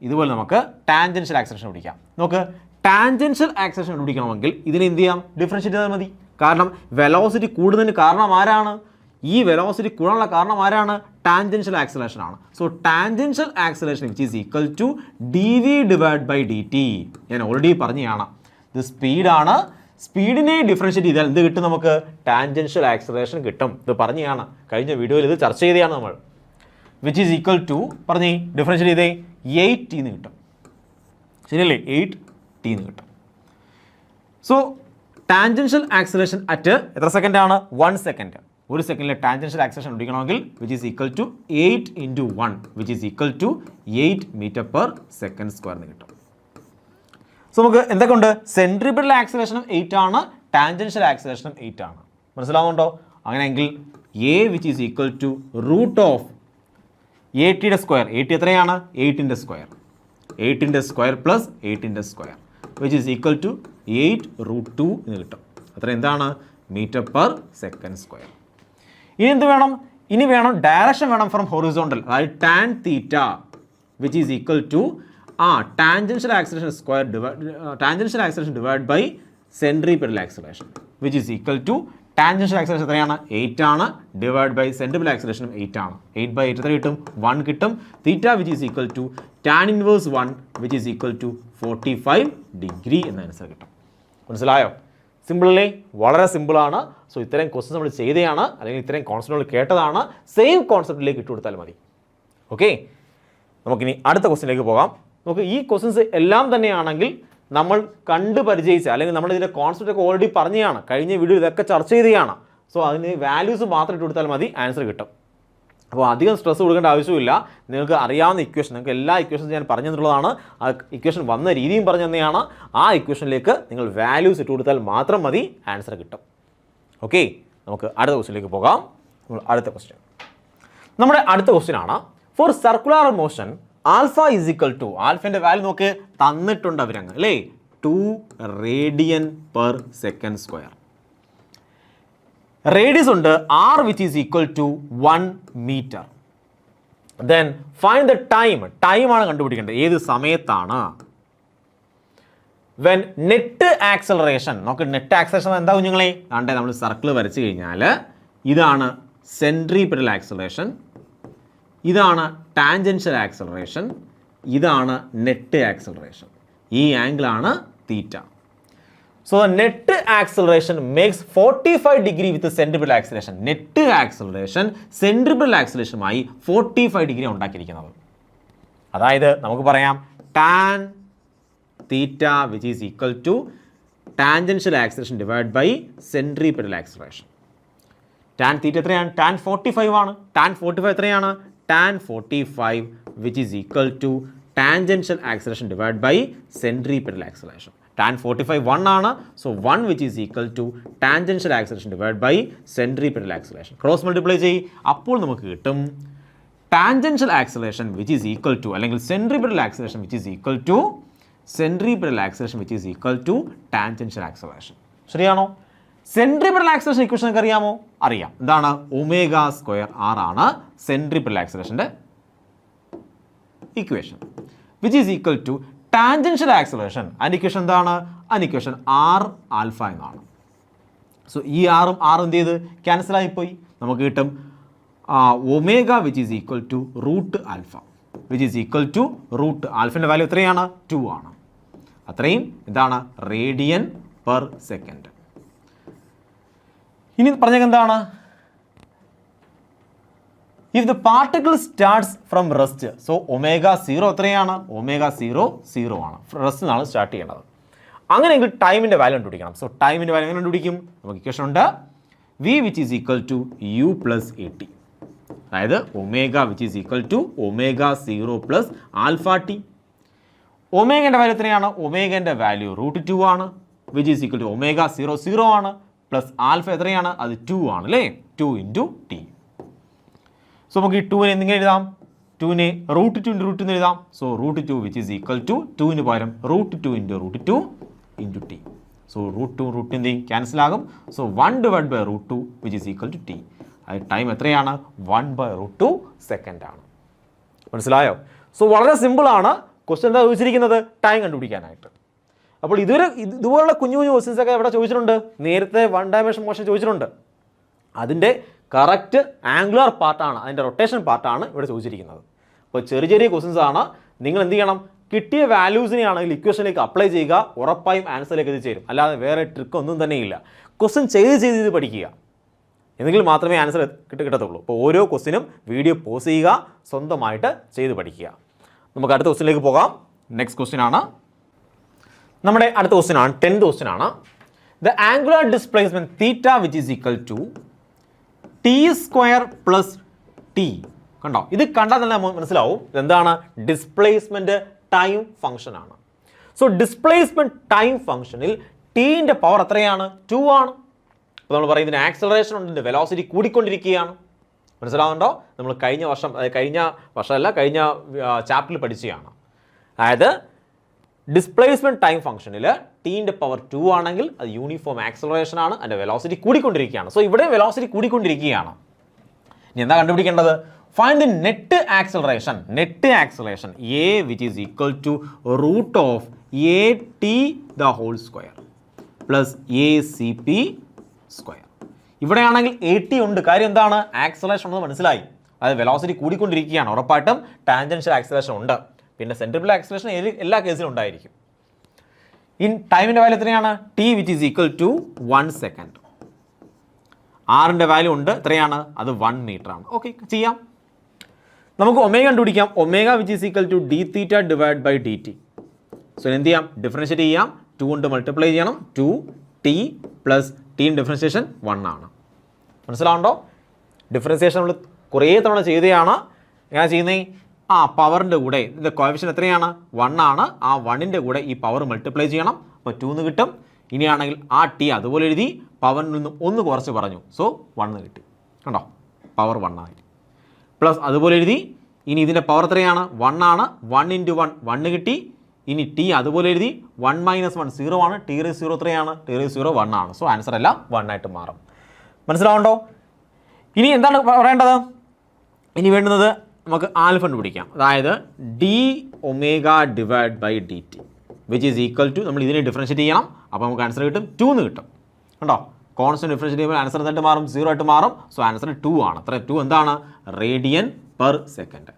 ഇതുപോലെ നമുക്ക് ടാൻജൻഷ്യൽ ആക്സിലറേഷൻ പിടിക്കാം. നമുക്ക് ടാൻജൻഷ്യൽ ആക്സിലറേഷൻ കണ്ടുപിടിക്കണമെങ്കിൽ ഇതിനെ എന്ത് ചെയ്യാം? ഡിഫറൻഷ്യേറ്റ് ചെയ്താൽ മതി. കാരണം വെലോസിറ്റി കൂടുന്നതിന് കാരണം ആരാണ്? ഈ വെലോസിറ്റി കൂടാനുള്ള കാരണം ആരാണ്? ടാൻജൻഷ്യൽ ആക്സിലറേഷൻ ആണ്. So tangential acceleration which is equal to D V divide by D T. ഞാൻ ഓൾറെഡി പറഞ്ഞതാണ്, ഇത് സ്പീഡാണ്. സ്പീഡിനെ ഡിഫറൻഷ്യേറ്റ് ചെയ്താൽ എന്ത് കിട്ടും? നമുക്ക് ടാൻജൻഷ്യൽ ആക്സിലറേഷൻ കിട്ടും. ഇത് പറഞ്ഞതാണ്, കഴിഞ്ഞ വീഡിയോയിൽ ഇത് ചർച്ച ചെയ്തതാണ് നമ്മൾ. വിച്ച് ഈസ് ഈക്വൽ ടു പറഞ്ഞേ ഡിഫറൻഷ്യേറ്റ് ചെയ്തേ 8t എന്ന് കിട്ടും. ശരിയല്ലേ? 8t എന്ന് കിട്ടും. സോ ടാൻജൻഷ്യൽ ആക്സിലറേഷൻ അറ്റ് എത്ര സെക്കൻഡ് ആണ്? 1 സെക്കൻഡ്. ഒരു സെക്കൻഡിലെ ടാൻജൻഷ്യൽ ആക്സിലറേഷൻ പിടിക്കണമെങ്കിൽ which is equal to 8 × 1 which is equal to 8 metre per second square എന്ന് കിട്ടും. സോ നമുക്ക് എന്തൊക്കെ ഉണ്ട്? സെൻട്രിപെറ്റൽ ആക്സിലറേഷനും 8 ആണ്, ടാൻജൻഷ്യൽ ആക്സിലറേഷനും 8 ആണ്. മനസ്സിലാവുന്നുണ്ടോ? അങ്ങനെയെങ്കിൽ A which is equal to root of 8യുടെ സ്ക്വയർ. 8 എത്രയാണ്? 8ൻ്റെ സ്ക്വയർ. 8ൻ്റെ സ്ക്വയർ പ്ലസ് 8ൻ്റെ square which is equal to 8√2 എന്ന് കിട്ടും. അത്ര എന്താണ്? Metre per second square. ഇനി എന്ത് വേണം? ഇനി വേണം ഡയറക്ഷൻ വേണം ഫ്രം ഹൊറിസോണ്ടൽ, അതായത് tan theta which is equal to tangential acceleration square tangential acceleration divide by centripetal acceleration which is equal to tangential acceleration എത്രയാണ്? 8 ആണ്. ഡിവൈഡ് ബൈ സെൻട്രിപെറ്റൽ ആക്സിലറേഷനും 8 ആണ്. 8/8 എത്ര കിട്ടും? 1 കിട്ടും. Theta which is equal to tan inverse 1 which is equal to 45 degree എന്ന answer കിട്ടും. മനസ്സിലായോ? Simple അല്ലേ? വളരെ സിമ്പിളാണ്. സോ ഇത്രയും ക്വസ്റ്റ്യൻ നമ്മൾ ചെയ്തതാണ്, അല്ലെങ്കിൽ ഇത്രയും കോൺസെപ്റ്റുകൾ കേട്ടതാണ്. സെയിം കോൺസെപ്റ്റിലേക്ക് ഇട്ട് കൊടുത്താൽ മതി. ഓക്കെ, നമുക്കിനി അടുത്ത ക്വസ്റ്റ്യനിലേക്ക് പോകാം. നമുക്ക് ഈ ക്വസ്റ്റ്യൻസ് എല്ലാം തന്നെയാണെങ്കിൽ നമ്മൾ കണ്ട് പരിചയിച്ച, അല്ലെങ്കിൽ നമ്മൾ ഇതിൻ്റെ കോൺസെപ്റ്റ് ഒക്കെ ഓൾറെഡി പറഞ്ഞതാണ്, കഴിഞ്ഞ വീഡിയോ ഇതൊക്കെ ചർച്ച ചെയ്തതാണ്. സോ അതിന് വാല്യൂസ് മാത്രം ഇട്ട് കൊടുത്താൽ മതി, ആൻസർ കിട്ടും. അപ്പോൾ അധികം സ്ട്രെസ് കൊടുക്കേണ്ട ആവശ്യമില്ല. നിങ്ങൾക്ക് അറിയാവുന്ന ഇക്വേഷൻ, നിങ്ങൾക്ക് എല്ലാ ഇക്വേഷൻസും ഞാൻ പറഞ്ഞു തന്നിട്ടുള്ളതാണ്. ആ ഇക്വേഷൻ വന്ന രീതിയും പറഞ്ഞു തന്നെയാണ്. ആ ഇക്വേഷനിലേക്ക് നിങ്ങൾ വാല്യൂസ് ഇട്ട് കൊടുത്താൽ മാത്രം മതി, ആൻസർ കിട്ടും. ഓക്കെ, നമുക്ക് അടുത്ത ക്വസ്റ്റ്യനിലേക്ക് പോകാം. അടുത്ത ക്വസ്റ്റ്യൻ, നമ്മുടെ അടുത്ത ക്വസ്റ്റ്യൻ ആണ് for circular motion alpha is equal to, ആൽഫേൻ്റെ വാല്യൂ നോക്ക് തന്നിട്ടുണ്ട് അവരങ്ങ് അല്ലേ, 2 radian per second square. Radius ഉണ്ട് r which is equal to 1 meter. Then find the time. Time ആണ് കണ്ടുപിടിക്കേണ്ടത്, ഏത് സമയത്താണ്. When net acceleration, നമുക്ക് നെറ്റ് ആക്സലറേഷൻ എന്താ കുഞ്ഞുങ്ങളെ? ആണ്ടെ നമ്മൾ സർക്കിൾ വരച്ചു കഴിഞ്ഞാൽ ഇതാണ് സെൻട്രിപെറ്റൽ ആക്സലറേഷൻ, ഇതാണ് ടാൻജൻഷ്യൽ ആക്സലറേഷൻ, ഇതാണ് നെറ്റ് ആക്സലറേഷൻ. ഈ ആംഗിളാണ് തീറ്റ. So the net acceleration makes 45 degree with the centripetal acceleration. Net acceleration centripetal acceleration ആയി 45 ഡിഗ്രി ഉണ്ടാക്കിയിരിക്കുന്നത്. അതായത് നമുക്ക് പറയാം tan theta which is equal to tangential acceleration divided by centripetal acceleration. Tan theta എത്രയാണ്? Tan 45 ആണ്. Tan 45 എത്രയാണ്? Tan 45 which is equal to tangential acceleration divided by centripetal acceleration. Tan 45 1 ആണ്. So 1 which is equal to tangential acceleration divided by centripetal acceleration. Cross multiply ചെയ്യ്, അപ്പോൾ നമുക്ക് കിട്ടും tangential acceleration which is equal to, അല്ലെങ്കിൽ centripetal acceleration which is equal to centripetal acceleration which is equal to tangential acceleration. ശരിയാണോ? Centripetal acceleration equation ഒക്കെ അറിയാമോ? അറിയാം. എന്താണ്? ഒമേഗ സ്ക്വയർ ആർ ആണ് സെൻട്രിപെറ്റൽ ആക്സിലറേഷൻ്റെ equation which is equal to tangential acceleration. അതിൻ്റെ equation എന്താണ്? അതിൻ്റെ ഇക്വേഷൻ ആർ ആൽഫ എന്നാണ്. സോ ഈ ആറും എന്ത് ചെയ്ത് ക്യാൻസൽ ആയിപ്പോയി. നമുക്ക് കിട്ടും omega which is equal to root alpha. Which is equal to root ആൽഫയുടെ വാല്യൂ എത്രയാണ് 2 ആണ്. അത്രയും ഇതാണ് റേഡിയൻ പെർ സെക്കൻഡ്. ഇനി പറഞ്ഞേക്ക് എന്താണ്, if the particle starts from rest, so omega 0 എത്രയാണ്, ഒമേഗ 0 ആണ്, റെസ്റ്റിനാണ് സ്റ്റാർട്ട് ചെയ്യേണ്ടത്. അങ്ങനെയെങ്കിൽ ടൈമിൻ്റെ വാല്യൂ കണ്ടുപിടിക്കണം. സോ ടൈമിൻ്റെ വാല്യൂ എങ്ങനെ കണ്ടുപിടിക്കും, നമുക്ക് ഇക്വേഷൻ ഉണ്ട് V which is equal to U plus A T, അതായത് omega which is equal to omega 0 plus alpha T. ഒമേഗൻ്റെ വാല്യൂ എത്രയാണ്, ഒമേഗൻ്റെ വാല്യൂ √2 ആണ്, which is equal to omega 0 ആണ്, പ്ലസ് ആൽഫ എത്രയാണ്, അത് 2 ആണ് അല്ലേ, 2 ഇൻറ്റു ടി. സോ നമുക്ക് ഈ 2നെ എന്തെങ്കിലും എഴുതാം, 2നെ √2 ഇൻറ്റു √2 എഴുതാം. So √2 which is equal to 2ന് പകരം √2 ഇൻറ്റു √2 ഇൻറ്റു ടി. സോ √2 √2 എന്തെയും ക്യാൻസൽ ആകും. So 1/√2 which is equal to T. അത് ടൈം എത്രയാണ്, 1/√2 സെക്കൻഡ് ആണ്. മനസ്സിലായോ? സോ വളരെ സിമ്പിളാണ്. ക്വസ്റ്റ്യൻ എന്താ ചോദിച്ചിരിക്കുന്നത്, ടൈം കണ്ടുപിടിക്കാനായിട്ട്. അപ്പോൾ ഇതുപോലുള്ള കുഞ്ഞു കുഞ്ഞു ക്വസ്റ്റ്യൻസ് ഒക്കെ ഇവിടെ ചോദിച്ചിട്ടുണ്ട്. നേരത്തെ 1 ഡയമെൻഷൻ മോഷൻ ചോദിച്ചിട്ടുണ്ട്. അതിൻ്റെ കറക്റ്റ് ആംഗുലർ പാർട്ടാണ്, അതിൻ്റെ റൊട്ടേഷൻ പാർട്ടാണ് ഇവിടെ ചോദിച്ചിരിക്കുന്നത്. അപ്പോൾ ചെറിയ ചെറിയ ക്വസ്റ്റ്യൻസ് ആണ്. നിങ്ങൾ എന്ത് ചെയ്യണം, കിട്ടിയ വാല്യൂസിനെ ആണെങ്കിൽ ഇക്വേഷനിലേക്ക് അപ്ലൈ ചെയ്യുക, ഉറപ്പായും ആൻസറിലേക്ക് എത്തിച്ചേരും. അല്ലാതെ വേറെ ട്രിക്ക് ഒന്നും തന്നെ ഇല്ല. ക്വസ്റ്റ്യൻ ചെയ്ത് പഠിക്കുക, എന്നെങ്കിൽ മാത്രമേ ആൻസർ കിട്ടത്തുള്ളൂ. അപ്പോൾ ഓരോ ക്വസ്റ്റിനും വീഡിയോ പോസ് ചെയ്യുക, സ്വന്തമായിട്ട് ചെയ്ത് പഠിക്കുക. നമുക്ക് അടുത്ത ക്വസ്റ്റിനിലേക്ക് പോകാം. നെക്സ്റ്റ് ക്വസ്റ്റ്യൻ ആണ് നമ്മുടെ അടുത്ത ക്വസ്റ്റ്യൻ ആണ് 10th ക്വസ്റ്റ്യൻ ആണ്. The angular displacement theta which is equal to t² plus T. കണ്ടോ, ഇത് കണ്ടാൽ തന്നെ മനസ്സിലാവും എന്താണ്, ഡിസ്പ്ലേസ്മെന്റ് ടൈം ഫംഗ്ഷൻ ആണ്. സോ ഡിസ്പ്ലേസ്മെന്റ് ടൈം ഫംഗ്ഷനിൽ ടീൻ്റെ പവർ എത്രയാണ്, 2 ആണ്. അപ്പോൾ നമ്മൾ പറയും ഇതിന് ആക്സലറേഷൻ ഉണ്ട്, ഇതിൻ്റെ വെലോസിറ്റി കൂടിക്കൊണ്ടിരിക്കുകയാണ്. മനസ്സിലാവുന്നുണ്ടോ? നമ്മൾ കഴിഞ്ഞ ചാപ്റ്ററിൽ പഠിച്ചതാണ്. അതായത് ഡിസ്പ്ലേസ്മെന്റ് ടൈം ഫംഗ്ഷനിൽ ടീൻ്റെ പവർ 2 ആണെങ്കിൽ അത് യൂണിഫോം ആക്സലറേഷൻ ആണ്, അതിൻ്റെ വെലോസിറ്റി കൂടിക്കൊണ്ടിരിക്കുകയാണ്. സോ ഇവിടെ വെലോസിറ്റി കൂടിക്കൊണ്ടിരിക്കുകയാണ്. ഇനി എന്താ കണ്ടുപിടിക്കേണ്ടത്, find the net acceleration A which is equal to root of A T the whole square plus A C P square. ഇവിടെയാണെങ്കിൽ എ ടി ഉണ്ട്, കാര്യം എന്താണ്, ആക്സലറേഷൻ ഉണ്ടെന്ന് മനസ്സിലായി. അതായത് വെലോസിറ്റി കൂടിക്കൊണ്ടിരിക്കുകയാണ്, ഉറപ്പായിട്ടും ടാൻജൻഷ്യൽ ആക്സലറേഷൻ ഉണ്ട്. പിന്നെ സെൻട്രിപെറ്റൽ ആക്സലറേഷൻ എല്ലാ കേസിലും ഉണ്ടായിരിക്കും. ഇൻ ടൈമിൻ്റെ വാല്യൂ എത്രയാണ്, T which is equal to 1 second. ആറിൻ്റെ വാല്യൂ ഉണ്ട്, എത്രയാണ്, അത് 1 മീറ്റർ ആണ്. ഓക്കെ, ചെയ്യാം. നമുക്ക് ഒമേഗ കണ്ടുപിടിക്കാം. Omega which is equal to D theta divide by D T. So എന്ത് ചെയ്യാം, ഡിഫറൻഷ്യേറ്റ് ചെയ്യാം, 2 കൊണ്ട് മൾട്ടിപ്ലൈ ചെയ്യണം. 2t പ്ലസ് ടീം ഡിഫറൻഷ്യേഷൻ 1 ആണ്. മനസ്സിലാവുണ്ടോ? ഡിഫറൻഷ്യേഷൻ നമ്മൾ കുറേ തവണ ചെയ്തതാണ്. എങ്ങനെ ചെയ്യുന്നത്, പവറിൻ്റെ കൂടെ ഇതിൻ്റെ കോഎഫിഷ്യന്റ് എത്രയാണ്, 1 ആണ്. ആ 1ൻ്റെ കൂടെ ഈ പവർ മൾട്ടിപ്ലൈ ചെയ്യണം. അപ്പോൾ 2 കിട്ടും. ഇനിയാണെങ്കിൽ ആ ടി അതുപോലെ എഴുതി, പവറിൽ നിന്നും 1 കുറച്ച് പറഞ്ഞു, സോ 1 കിട്ടി. കണ്ടോ, പവർ 1 ആയി. പ്ലസ് അതുപോലെ എഴുതി. ഇനി ഇതിൻ്റെ പവർ എത്രയാണ്, 1 ആണ്. 1 × 1 1 കിട്ടി. ഇനി ടി അതുപോലെ എഴുതി, 1 - 1 0 ആണ്. t⁻0 എത്രയാണ്, t⁻0 1 ആണ്. സോ ആൻസർ എല്ലാം 1 ആയിട്ട് മാറും. മനസ്സിലാവുണ്ടോ? ഇനി എന്താണ് പറയേണ്ടത്, ഇനി വേണ്ടുന്നത് നമുക്ക് ആൽഫ കണ്ടുപിടിക്കാം. അതായത് D omega divide by D T which is equal to, നമ്മൾ ഇതിനെ ഡിഫറൻഷ്യേറ്റ് ചെയ്യണം. അപ്പോൾ നമുക്ക് ആൻസർ കിട്ടും 2 എന്ന് കിട്ടും. കണ്ടോ, കോൺസ്റ്റന്റ് ഡിഫറൻഷ്യേറ്റ് ചെയ്യുമ്പോൾ ആൻസർ എന്തായിട്ട് മാറും, 0 ആയിട്ട് മാറും. സോ ആൻസർ 2 ആണ്. അത്ര 2 എന്താണ്, റേഡിയൻ പെർ സെക്കൻഡ്.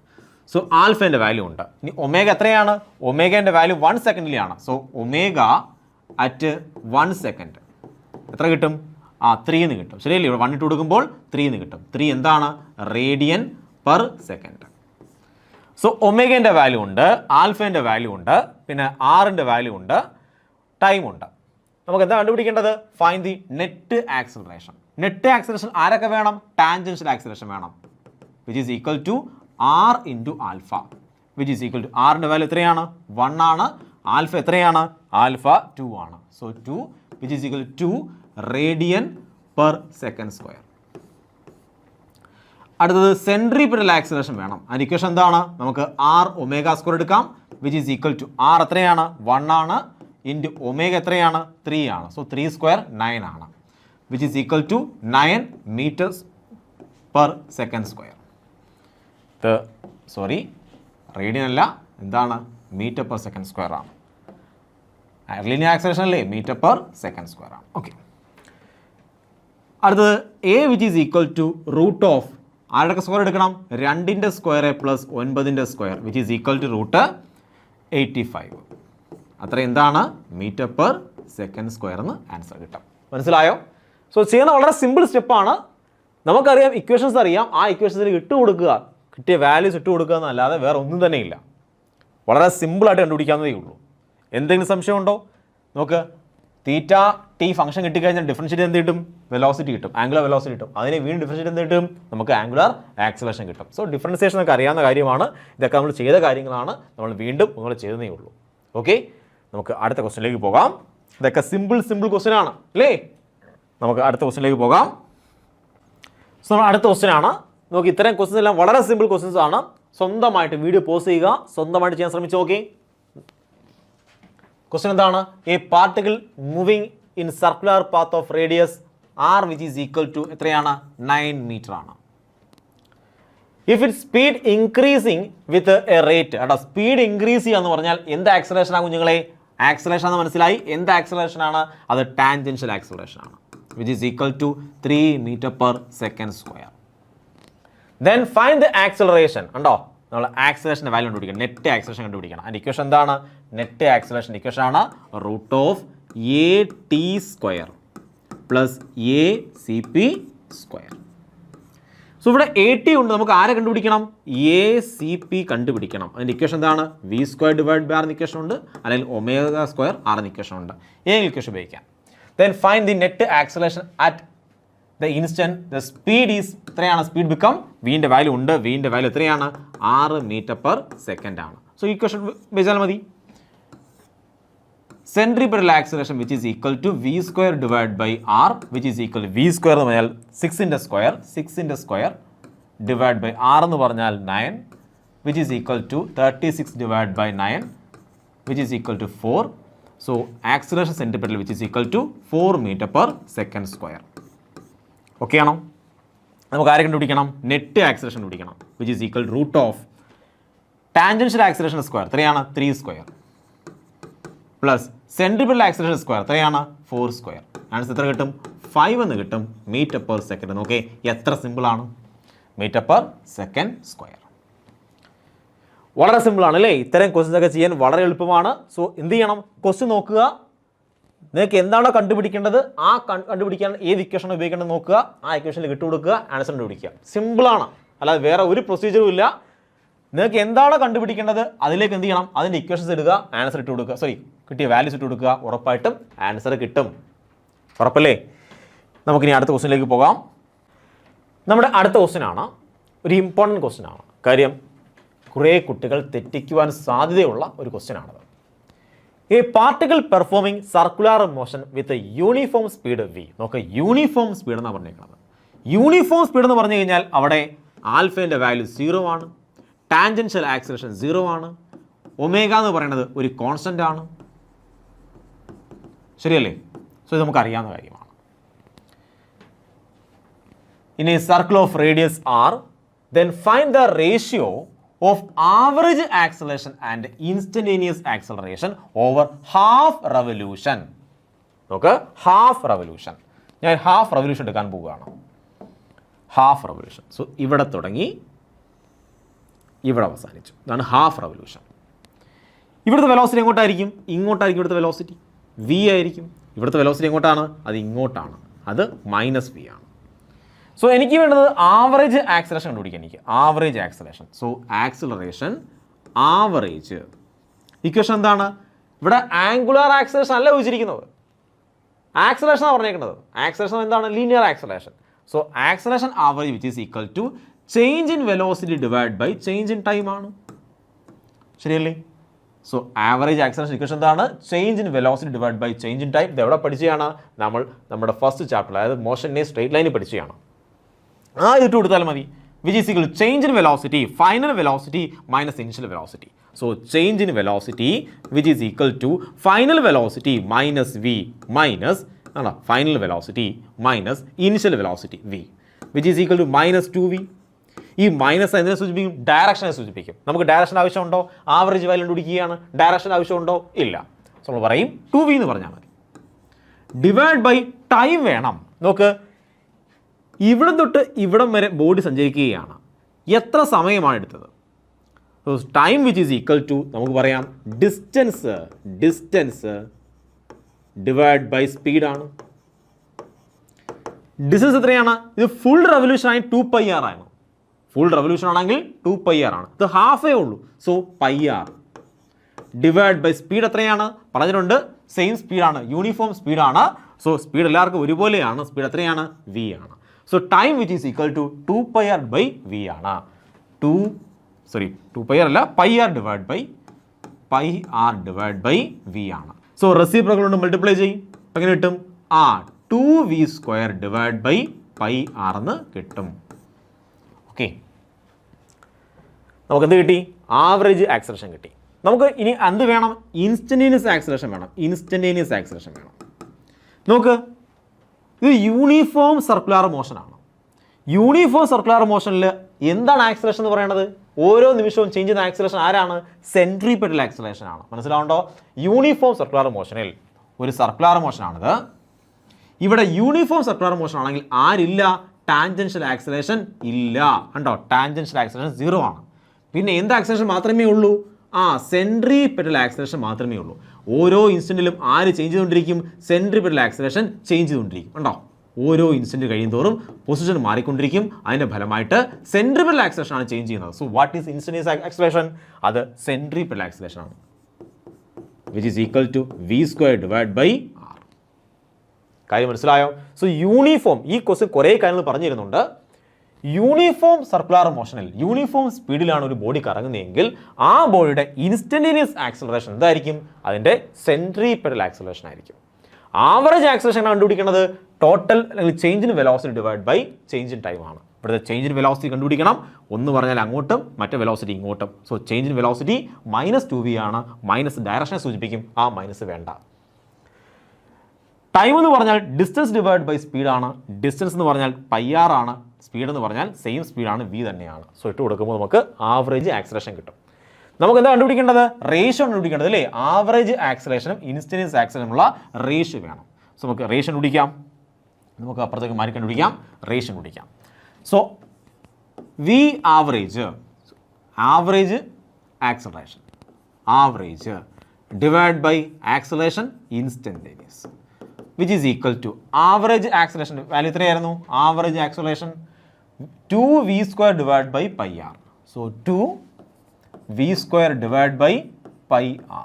സോ ആൽഫേൻ്റെ വാല്യൂ ഉണ്ട്. ഇനി ഒമേഗ എത്രയാണ്, ഒമേഗേൻ്റെ വാല്യൂ 1 സെക്കൻഡിലാണ്. സോ ഒമേഗ അറ്റ് 1 സെക്കൻഡ് എത്ര കിട്ടും, 3 എന്ന് കിട്ടും. ശരിയല്ലേ, ഇവിടെ 1 ഇട്ട് കൊടുക്കുമ്പോൾ 3 എന്ന് കിട്ടും. 3 എന്താണ്, റേഡിയൻ പെർ സെക്കൻഡ്. സോ ഒമേഗേൻ്റെ വാല്യൂ ഉണ്ട്, ആൽഫേൻ്റെ വാല്യൂ ഉണ്ട്, പിന്നെ ആറിൻ്റെ വാല്യൂ ഉണ്ട്, ടൈം ഉണ്ട്. നമുക്ക് എന്താ കണ്ടുപിടിക്കേണ്ടത്, find the net acceleration. Net acceleration ആരൊക്കെ വേണം, ടാൻജൻഷ്യൽ ആക്സലറേഷൻ വേണം, which is equal to R into alpha, which is equal to ആറിൻ്റെ വാല്യൂ എത്രയാണ്, 1 ആണ്. ആൽഫ എത്രയാണ്, ആൽഫ 2 ആണ്. So 2 which is equal to radian per second square. അടുത്തത് centripetal acceleration വേണം. അതിൻ്റെ ഇക്വേഷൻ എന്താണ്, നമുക്ക് ആർ ഒമേഗ സ്ക്വയർ എടുക്കാം, which is equal to R എത്രയാണ്, 1 ആണ്, ഇൻറ്റു ഒമേഗ എത്രയാണ്, 3 ആണ്. സോ 3 സ്ക്വയർ 9 ആണ്, which is equal to 9 metres per second square. Radian അല്ല, എന്താണ്, മീറ്റർ പെർ സെക്കൻഡ് സ്ക്വയർ ആണ്. ലീനിയർ ആക്സലറേഷൻ അല്ലേ, മീറ്റർ പെർ സെക്കൻഡ് സ്ക്വയർ ആണ്. ഓക്കെ, അടുത്തത് A which is equal to root of ആരുടെയൊക്കെ സ്ക്വയർ എടുക്കണം? 2ന്റെ സ്ക്വയർ പ്ലസ് 9ന്റെ square which is equal to root 85. അത്ര എന്താണ്? മീറ്റർ പെർ സെക്കൻഡ് സ്ക്വയർ എന്ന് ആൻസർ കിട്ടും. മനസ്സിലായോ? സോ ചെയ്യുന്ന വളരെ സിമ്പിൾ സ്റ്റെപ്പാണ്. നമുക്കറിയാം, ഇക്വേഷൻസ് അറിയാം, ആ ഇക്വേഷൻസിൽ ഇട്ട് കൊടുക്കുക, കിട്ടിയ വാല്യൂസ് ഇട്ട് കൊടുക്കുക എന്നല്ലാതെ വേറെ ഒന്നും തന്നെ ഇല്ല. വളരെ സിമ്പിളായിട്ട് കണ്ടുപിടിക്കാവുന്നതേ ഉള്ളൂ. എന്തെങ്കിലും സംശയമുണ്ടോ? നോക്ക്, തീറ്റ ടി ഫംഗ്ഷൻ കിട്ടിക്കഴിഞ്ഞാൽ ഡിഫറൻഷ്യേറ്റ് എന്ത് കിട്ടും? വെലോസിറ്റി കിട്ടും, ആംഗുലർ വെലോസിറ്റി കിട്ടും. അതിനെ വീണ്ടും ഡിഫറൻഷ്യേറ്റ് എന്ത് കിട്ടും? നമുക്ക് ആംഗുലർ ആക്സലറേഷൻ കിട്ടും. സോ ഡിഫറൻസിയേഷൻ ഒക്കെ അറിയാവുന്ന കാര്യമാണ്. ഇതൊക്കെ നമ്മൾ ചെയ്ത കാര്യങ്ങളാണ്, നമ്മൾ വീണ്ടും നിങ്ങൾ ചെയ്തതേ ഉള്ളൂ. ഓക്കെ, നമുക്ക് അടുത്ത ക്വസ്റ്റ്യനിലേക്ക് പോകാം. ഇതൊക്കെ സിമ്പിൾ ക്വസ്റ്റ്യൻ ആണ് അല്ലേ? നമുക്ക് അടുത്ത ക്വസ്റ്റ്യനിലേക്ക് പോകാം. സോ നമ്മൾ അടുത്ത ക്വസ്റ്റ്യൻ ആണ്. നോക്കി, ഇത്തരം ക്വസ്റ്റ്യൻസ് എല്ലാം വളരെ സിമ്പിൾ ക്വസ്റ്റ്യൻസ് ആണ്. സ്വന്തമായിട്ട് വീഡിയോ പോസ് ചെയ്യുക, സ്വന്തമായിട്ട് ചെയ്യാൻ ശ്രമിച്ചു. ഓക്കെ, ക്വസ്റ്റ്യൻ എന്താണ്? A particle moving in circular path of radius R which is equal to എത്രയാണ്? 9 മീറ്റർ ആണ്. If it speed increasing with A rate, കേട്ടോ, സ്പീഡ് ഇൻക്രീസ് ചെയ്യുക എന്ന് പറഞ്ഞാൽ എന്ത് ആക്സലറേഷൻ ആണ് കുഞ്ഞുങ്ങളെ? ആക്സലറേഷൻ ആണെന്ന് മനസ്സിലായി. എന്ത് ആക്സലറേഷൻ ആണ്? അത് ടാൻജൻഷ്യൽ ആക്സലറേഷൻ ആണ്, which is equal to 3 meter per second square. Then find the acceleration. ഉണ്ടോ? നമ്മൾ ആക്സലറേഷൻ്റെ വാല്യൂ കണ്ടുപിടിക്കണം, നെറ്റ് ആക്സലറേഷൻ കണ്ടുപിടിക്കണം. അതിൻ്റെ ഇക്വേഷൻ എന്താണ്? നെറ്റ് ആക്സലറേഷൻ ഇക്വേഷൻ ആണ് root of A T square plus A C P square. So ഇവിടെ എ ടി ഉണ്ട്, നമുക്ക് ആരെ കണ്ടുപിടിക്കണം? എ സി പി കണ്ടുപിടിക്കണം. അതിൻ്റെ ഇക്വേഷൻ എന്താണ്? V square divide by R എന്ന ഇക്വേഷൻ ഉണ്ട്, അല്ലെങ്കിൽ ഒമേഗ സ്ക്വയർ ആർ എന്ന ഇക്വേഷൻ ഉണ്ട്. ഏതെങ്കിലും ഇക്വേഷൻ ഉപയോഗിക്കാം. Then find the net acceleration at the instant the speed is എത്രയാണ്? സ്പീഡ് ബിക്കം വീൻ്റെ വാല്യൂ ഉണ്ട്, വീൻ്റെ വാല്യൂ എത്രയാണ്? 6 മീറ്റർ പെർ സെക്കൻഡ് ആണ്. സോ ഇക്വേഷൻ വെച്ചാൽ മതി. Centripetal acceleration which is equal to V square divide by R which is equal V square എന്ന് പറഞ്ഞാൽ 6ന്റെ സ്ക്വയർ ഡിവൈഡ് ബൈ ആർ എന്ന് പറഞ്ഞാൽ 9 which is equal to 36 divide by 9 which is equal to 4. So acceleration centripetal which is equal to 4 meter per second square. Okay ആണോ? നമുക്ക് ആരെ കണ്ടുപിടിക്കണം? Net acceleration കണ്ടുപിടിക്കണം, which is equal to root of tangential acceleration square എത്രയാണ്? 3 square plus centripetal acceleration square എത്രയാണ്? 4 square. Answer എത്ര കിട്ടും? 5 എന്ന് കിട്ടും, മീറ്റർ പെർ സെക്കൻഡ്. നോക്കേ എത്ര സിമ്പിളാണ്, മീറ്റർ പെർ സെക്കൻഡ് സ്ക്വയർ. വളരെ സിമ്പിളാണ് അല്ലേ? ഇത്തരം ക്വസ്റ്റ്യൻസ് ഒക്കെ ചെയ്യാൻ വളരെ എളുപ്പമാണ്. സോ എന്ത് ചെയ്യണം? ക്വസ്റ്റ്യൻ നോക്കുക, നിങ്ങൾക്ക് എന്താണോ കണ്ടുപിടിക്കേണ്ടത് ആ കണ്ടുപിടിക്കാൻ ഏത് ഇക്വേഷൻ ഉപയോഗിക്കേണ്ടത് നോക്കുക, ആ ഇക്വേഷനിൽ ഇട്ട് കൊടുക്കുക, ആൻസർ കണ്ടുപിടിക്കുക. സിമ്പിളാണ്, അല്ലാതെ വേറെ ഒരു പ്രൊസീജിയറും ഇല്ല. നിങ്ങൾക്ക് എന്താണോ കണ്ടുപിടിക്കേണ്ടത് അതിലേക്ക് എന്ത് ചെയ്യണം? അതിൻ്റെ ഇക്വേഷൻസ് ഇടുക, ആൻസർ ഇട്ട് കൊടുക്കുക, കിട്ടിയ വാല്യൂസ് ഇട്ട് കൊടുക്കുക, ഉറപ്പായിട്ടും ആൻസർ കിട്ടും. ഉറപ്പല്ലേ? നമുക്കിനി അടുത്ത ക്വസ്റ്റ്യനിലേക്ക് പോകാം. നമ്മുടെ അടുത്ത ക്വസ്റ്റ്യൻ ആണ് ഒരു ഇമ്പോർട്ടൻറ്റ് ക്വസ്റ്റ്യൻ ആണ്. കാര്യം കുറേ കുട്ടികൾ തെറ്റിക്കുവാൻ സാധ്യതയുള്ള ഒരു ക്വസ്റ്റ്യൻ ആണത്. A particle performing circular motion with uniform speed V. നോക്കുക, യൂണിഫോം സ്പീഡ് എന്നാണ് പറഞ്ഞിരിക്കുന്നത്. യൂണിഫോം സ്പീഡ് എന്ന് പറഞ്ഞു കഴിഞ്ഞാൽ അവിടെ ആൽഫേൻ്റെ വാല്യൂ 0 ആണ്, ടാൻജൻഷ്യൽ ആക്സലറേഷൻ 0 ആണ്, ഒമേഗ എന്ന് പറയുന്നത് ഒരു കോൺസ്റ്റൻ്റ് ആണ്. ശരിയല്ലേ? സോ ഇത് നമുക്ക് അറിയാവുന്ന കാര്യമാണ്. ഇനി circle of radius R, then find the ratio of average acceleration and instantaneous acceleration over half revolution. നോക്ക്, ഹാഫ് റെവല്യൂഷൻ. ഞാൻ ഹാഫ് റെവല്യൂഷൻ എടുക്കാൻ പോവുകയാണ്. Half revolution. സോ ഇവിടെ തുടങ്ങി ഇവിടെ അവസാനിച്ചു. ഇതാണ് ഹാഫ് റെവല്യൂഷൻ. ഇവിടുത്തെ വെലോസിറ്റി എങ്ങോട്ടായിരിക്കും? ഇങ്ങോട്ടായിരിക്കും ഇവിടുത്തെ വെലോസിറ്റി, വി ആയിരിക്കും. ഇവിടുത്തെ വെലോസിറ്റി എങ്ങോട്ടാണ്? അത് ഇങ്ങോട്ടാണ്, അത് മൈനസ് വി ആണ്. സോ എനിക്ക് വേണ്ടത് ആവറേജ് ആക്സലറേഷൻ കണ്ടുപിടിക്കാൻ. എനിക്ക് average acceleration. So acceleration average equation എന്താണ്? ഇവിടെ ആംഗുലർ ആക്സലറേഷൻ അല്ല ചോദിച്ചിരിക്കുന്നത്, ആക്സലറേഷൻ ആണ് പറഞ്ഞേക്കുന്നത്. ആക്സലറേഷൻ എന്താണ്? Linear acceleration. So acceleration average which is equal to change in velocity divide by change in time ആണ്. ശരിയല്ലേ? സോ ആവറേജ് ആക്സലറേഷൻ ഇക്വേഷൻ എന്താണ്? Change in velocity divide by change in time. ഇത് എവിടെ പഠിച്ചതാണ്? നമ്മൾ നമ്മുടെ ഫസ്റ്റ് ചാപ്റ്റർ, അതായത് മോഷനെ straight ലൈനിൽ പഠിച്ചതാണ്. ആ ഇട്ട് കൊടുത്താൽ മതി. Which is equal change in velocity final velocity minus initial velocity. So change in velocity which is equal to final velocity minus V minus final velocity minus initial velocity V which is equal to minus 2v. ഈ minus എന്തിനെ സൂചിപ്പിക്കും? ഡയറക്ഷനെ സൂചിപ്പിക്കും. നമുക്ക് direction ആവശ്യമുണ്ടോ? Average value കണ്ടുപിടിക്കുകയാണ്, direction ആവശ്യമുണ്ടോ? ഇല്ല. So നമ്മൾ പറയും 2v എന്ന് പറഞ്ഞാൽ മതി. ഡിവൈഡ് ബൈ ടൈം വേണം. നോക്ക്, ഇവിടെ തൊട്ട് ഇവിടം വരെ ബോഡി സഞ്ചരിക്കുകയാണ്. എത്ര സമയമാണ് എടുത്തത്? So time which is equal to നമുക്ക് പറയാം ഡിസ്റ്റൻസ് ഡിവൈഡ് ബൈ സ്പീഡാണ്. ഡിസ്റ്റൻസ് എത്രയാണ്? ഇത് ഫുൾ റെവല്യൂഷൻ ആയി 2πr ആണ്. ഫുൾ റെവല്യൂഷൻ ആണെങ്കിൽ 2πr ആണ്. ഇത് ഹാഫേ ഉള്ളൂ. So πr divide by speed എത്രയാണ് പറഞ്ഞിട്ടുണ്ട്? സെയിം സ്പീഡാണ്, യൂണിഫോം സ്പീഡാണ്. സോ സ്പീഡ് എല്ലാവർക്കും ഒരുപോലെയാണ്. സ്പീഡ് എത്രയാണ്? v ആണ്. So time which is equal to 2πr by v ആണ്. 2πr അല്ല, πr ഡിവൈഡ് ബൈ v ആണ്. സോ റെസിപ്രോക്കൽ കൊണ്ട് മൾട്ടിപ്ലൈ ചെയ്യും. അങ്ങനെ കിട്ടും 2v² ഡിവൈഡ് ബൈ πr എന്ന് കിട്ടും. ഓക്കെ, നമുക്ക് എന്ത് കിട്ടി? ആവറേജ് ആക്സലറേഷൻ കിട്ടി. നമുക്ക് ഇനി എന്ത് വേണം? ഇൻസ്റ്റന്റേനിയസ് ആക്സലറേഷൻ വേണം. നോക്ക്, ഇത് യൂണിഫോം സർക്കുലർ മോഷനാണ്. യൂണിഫോം സർക്കുലർ മോഷനിൽ എന്താണ് ആക്സലറേഷൻ എന്ന് പറയുന്നത്? ഓരോ നിമിഷവും ചേഞ്ച് ചെയ്യുന്ന ആക്സലറേഷൻ ആരാണ്? സെൻട്രിപെറ്റൽ ആക്സലറേഷൻ ആണ്. മനസ്സിലാവുണ്ടോ? യൂണിഫോം സർക്കുലർ മോഷനിൽ ഒരു സർക്കുലർ മോഷനാണിത്. ഇവിടെ യൂണിഫോം സർക്കുലർ മോഷൻ ആണെങ്കിൽ ആരില്ല? ടാൻജൻഷ്യൽ ആക്സലറേഷൻ ഇല്ല. കണ്ടോ? ടാൻജൻഷ്യൽ ആക്സലറേഷൻ 0 ആണ്. പിന്നെ എന്ത് ആക്സലറേഷൻ മാത്രമേ ഉള്ളൂ? സെൻട്രിപെറ്റൽ ആക്സലറേഷൻ മാത്രമേ ഉള്ളൂ. ഓരോ ഇൻസ്റ്റന്റിലും ആര് ചേഞ്ച് ചെയ്തുകൊണ്ടിരിക്കും? സെൻട്രിപെറ്റൽ ആക്സലറേഷൻ ചേഞ്ച് ചെയ്തുകൊണ്ടിരിക്കും. കണ്ടോ? ഓരോ ഇൻസ്റ്റന്റ് കഴിയുന്തോറും പൊസിഷൻ മാറിക്കൊണ്ടിരിക്കും. അതിൻ്റെ ഫലമായിട്ട് സെൻട്രിപെറ്റൽ ആക്സലറേഷൻ ആണ് ചേഞ്ച് ചെയ്യുന്നത്. So what is instantaneous acceleration? അത് സെൻട്രിപെറ്റൽ ആക്സലറേഷൻ ആണ്, which is equal to v² divide by r. കാര്യം മനസ്സിലായോ? സോ യൂണിഫോം, ഈ ക്വസ്റ്റ്യൻ കുറേ കാര്യങ്ങൾ പറഞ്ഞിരുന്നുണ്ട്. യൂണിഫോം സർക്കുലർ മോഷനിൽ യൂണിഫോം സ്പീഡിലാണ് ഒരു ബോഡി കറങ്ങുന്നതെങ്കിൽ ആ ബോഡിയുടെ ഇൻസ്റ്റന്റേനിയസ് ആക്സലറേഷൻ എന്തായിരിക്കും? അതിൻ്റെ സെൻട്രിപെറ്റൽ ആക്സലറേഷൻ ആയിരിക്കും. ആവറേജ് ആക്സലറേഷൻ കണ്ടുപിടിക്കുന്നത് ടോട്ടൽ അല്ലെങ്കിൽ change in velocity divide by change in time ആണ്. ഇവിടുത്തെ ചേഞ്ച് ഇൻ വെലോസിറ്റി കണ്ടുപിടിക്കണം. ഒന്ന് പറഞ്ഞാൽ അങ്ങോട്ടും, മറ്റേ വെലോസിറ്റി ഇങ്ങോട്ടും. So change in velocity -2v ആണ്. മൈനസ് ഡയറക്ഷനെ സൂചിപ്പിക്കും, ആ മൈനസ് വേണ്ട. ടൈം എന്ന് പറഞ്ഞാൽ ഡിസ്റ്റൻസ് ഡിവൈഡ് ബൈ സ്പീഡാണ്. ഡിസ്റ്റൻസ് എന്ന് പറഞ്ഞാൽ πr ആണ്. സ്പീഡ് എന്ന് പറഞ്ഞാൽ സെയിം സ്പീഡാണ്, v തന്നെയാണ്. സോ ഇട്ട് കൊടുക്കുമ്പോൾ നമുക്ക് ആവറേജ് ആക്സലറേഷൻ കിട്ടും. നമുക്ക് എന്താ കണ്ടുപിടിക്കേണ്ടത്? റേഷ്യോ കണ്ടുപിടിക്കേണ്ടത് അല്ലേ? ആവറേജ് ആക്സലറേഷനും ഇൻസ്റ്റന്റേനിയസ് ആക്സലറേഷനുള്ള റേഷ്യോ വേണം. സോ നമുക്ക് റേഷ്യോ കണ്ടുപിടിക്കാം. നമുക്ക് അപ്പുറത്തേക്ക് മാറി കണ്ടുപിടിക്കാം, റേഷ്യോ കണ്ടുപിടിക്കാം. So v average acceleration divide by acceleration instantaneous, which is equal to average acceleration value എത്രയായിരുന്നു? average acceleration 2v² divided by πr. so 2v² divided by πr.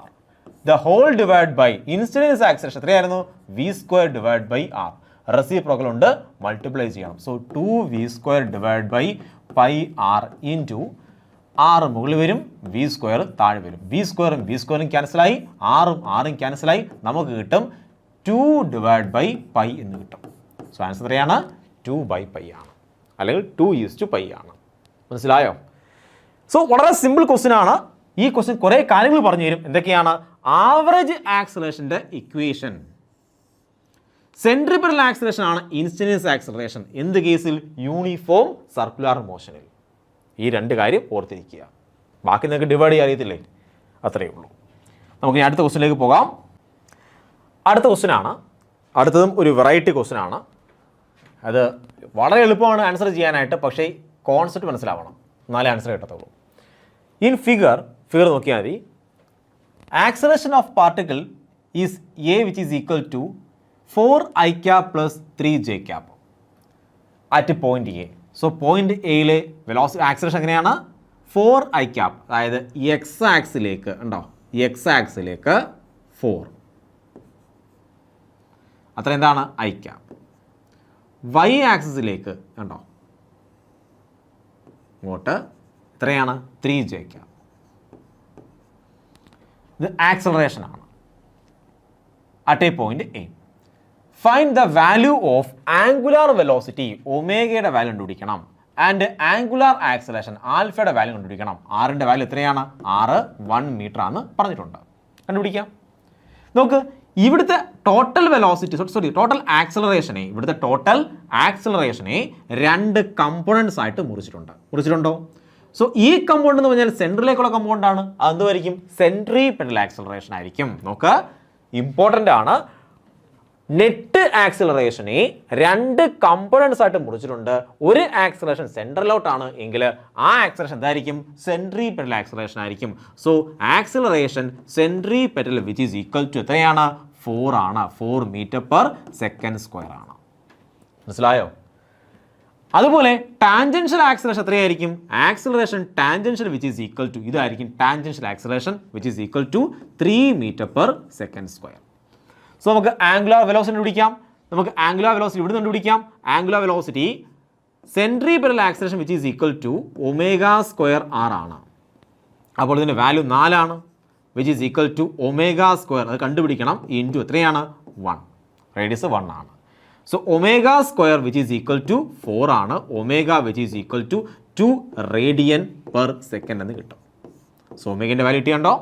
the whole divided by instantaneous acceleration എത്രയായിരുന്നു? v² divided by r. Reciprocal കൊണ്ട് multiply ചെയ്യണം. So 2v² divided by πr into r മുകളിൽ വരും, v² താഴെ വരും. v² ക്യാൻസലായി, r ക്യാൻസലായി. നമുക്ക് കിട്ടും 2 divide by π എന്ന് കിട്ടും. സോ ആൻസർ എത്രയാണ്? 2/π ആണ്, അല്ലെങ്കിൽ 2:π ആണ്. മനസ്സിലായോ? സോ വളരെ സിമ്പിൾ ക്വസ്റ്റ്യൻ ആണ്. ഈ ക്വസ്റ്റ്യൻ കുറേ കാര്യങ്ങൾ പറഞ്ഞു തരും. എന്തൊക്കെയാണ്? ആവറേജ് ആക്സലറേഷൻ്റെ ഇക്വേഷൻ, സെൻട്രിപെറ്റൽ ആക്സലറേഷൻ ആണ് ഇൻസ്റ്റന്റേനിയസ് ആക്സലറേഷൻ. എന്ത് കേസിൽ? യൂണിഫോം സർക്കുലർ മോഷനിൽ. ഈ രണ്ട് കാര്യം ഓർത്തിരിക്കുക. ബാക്കി നിങ്ങൾക്ക് ഡിവൈഡ് ചെയ്യാൻ അറിയത്തില്ലേ? അത്രയേ ഉള്ളൂ. നമുക്ക് അടുത്ത ക്വസ്റ്റ്യനിലേക്ക് പോകാം. അടുത്ത ക്വസ്റ്റ്യനാണ്. അടുത്തതും ഒരു വെറൈറ്റി ക്വസ്റ്റ്യനാണ്. അത് വളരെ എളുപ്പമാണ് ആൻസർ ചെയ്യാനായിട്ട്, പക്ഷേ കോൺസെപ്റ്റ് മനസ്സിലാവണം, എന്നാലേ ആൻസർ കിട്ടത്തുള്ളൂ. ഇൻ ഫിഗർ നോക്കിയാൽ മതി. Acceleration of particle is A which is equal to 4i cap plus 3j cap at point A. So point എയിലെ വെലോസിറ്റി ആക്സലറേഷൻ എങ്ങനെയാണ്? 4i cap, അതായത് എക്സ് ആക്സിലേക്ക് ഉണ്ടോ, എക്സ് ആക്സിലേക്ക് 4, അത്ര എന്താണ് i cap. വൈ ആക്സിസിലേക്ക് കണ്ടോ ഇങ്ങോട്ട് എത്രയാണ്? 3j cap. ഇത് ആക്സലറേഷൻ ആണ് at a point A. Find the value of angular velocity, ഒമേഗയുടെ വാല്യൂ കണ്ടുപിടിക്കണം. ആൻഡ് ആംഗുലാർ ആക്സലറേഷൻ ആൽഫയുടെ വാല്യൂ കണ്ടുപിടിക്കണം. ആറിൻ്റെ വാല്യൂ എത്രയാണ്? 1 മീറ്റർ ആണ് പറഞ്ഞിട്ടുണ്ട്. കണ്ടുപിടിക്കാം. നോക്ക്, ഇവിടുത്തെ ടോട്ടൽ വെലോസിറ്റി ടോട്ടൽ ആക്സലറേഷനെ, ഇവിടുത്തെ ടോട്ടൽ ആക്സലറേഷനെ 2 കമ്പോണൻസ് ആയിട്ട് മുറിച്ചിട്ടുണ്ടോ? സോ ഈ കമ്പോണന്റ് എന്ന് പറഞ്ഞാൽ സെൻട്രലിലേക്കുള്ള കമ്പോണന്റ് ആണ്. അതെന്തുമായിരിക്കും? സെൻട്രിപെറ്റൽ ആക്സലറേഷൻ ആയിരിക്കും. നോക്ക്, ഇമ്പോർട്ടൻ്റ് ആണ്. നെറ്റ് ആക്സിലറേഷനെ രണ്ട് കമ്പോണൻസ് ആയിട്ട് മുറിച്ചിട്ടുണ്ട്. ഒരു ആക്സിലറേഷൻ സെൻട്രലോട്ടാണ് എങ്കിൽ ആ ആക്സിലറേഷൻ എന്തായിരിക്കും? സെൻട്രിപെറ്റൽ ആക്സിലറേഷൻ ആയിരിക്കും. So acceleration centripetal which is equal to എത്രയാണ്? 4 ആണ്. 4 m/s² ആണ്. മനസ്സിലായോ? അതുപോലെ ടാൻജൻഷ്യൽ ആക്സിലറേഷൻ എത്രയായിരിക്കും? Acceleration tangential which is equal to ഇതായിരിക്കും. Tangential acceleration which is equal to 3 m/s². So നമുക്ക് ആംഗുലാർ വെലോസിറ്റി കണ്ടുപിടിക്കാം. നമുക്ക് ആംഗുലാർ വെലോസിറ്റി ഇവിടെ നിന്ന് കണ്ടുപിടിക്കാം. Angular velocity centripetal acceleration which is equal to ω² ആണ്. അപ്പോൾ ഇതിൻ്റെ വാല്യൂ 4 ആണ്. Which is equal to ω². അത് കണ്ടുപിടിക്കണം. ഇൻറ്റു എത്രയാണ്? 1. റേഡിയസ് 1 ആണ്. So ω² which is equal to 4 ആണ്. ω which is equal to 2 radian/s എന്ന് കിട്ടും. സോ ഒമേഗൻ്റെ വാല്യൂ കിട്ടിയുണ്ടോ?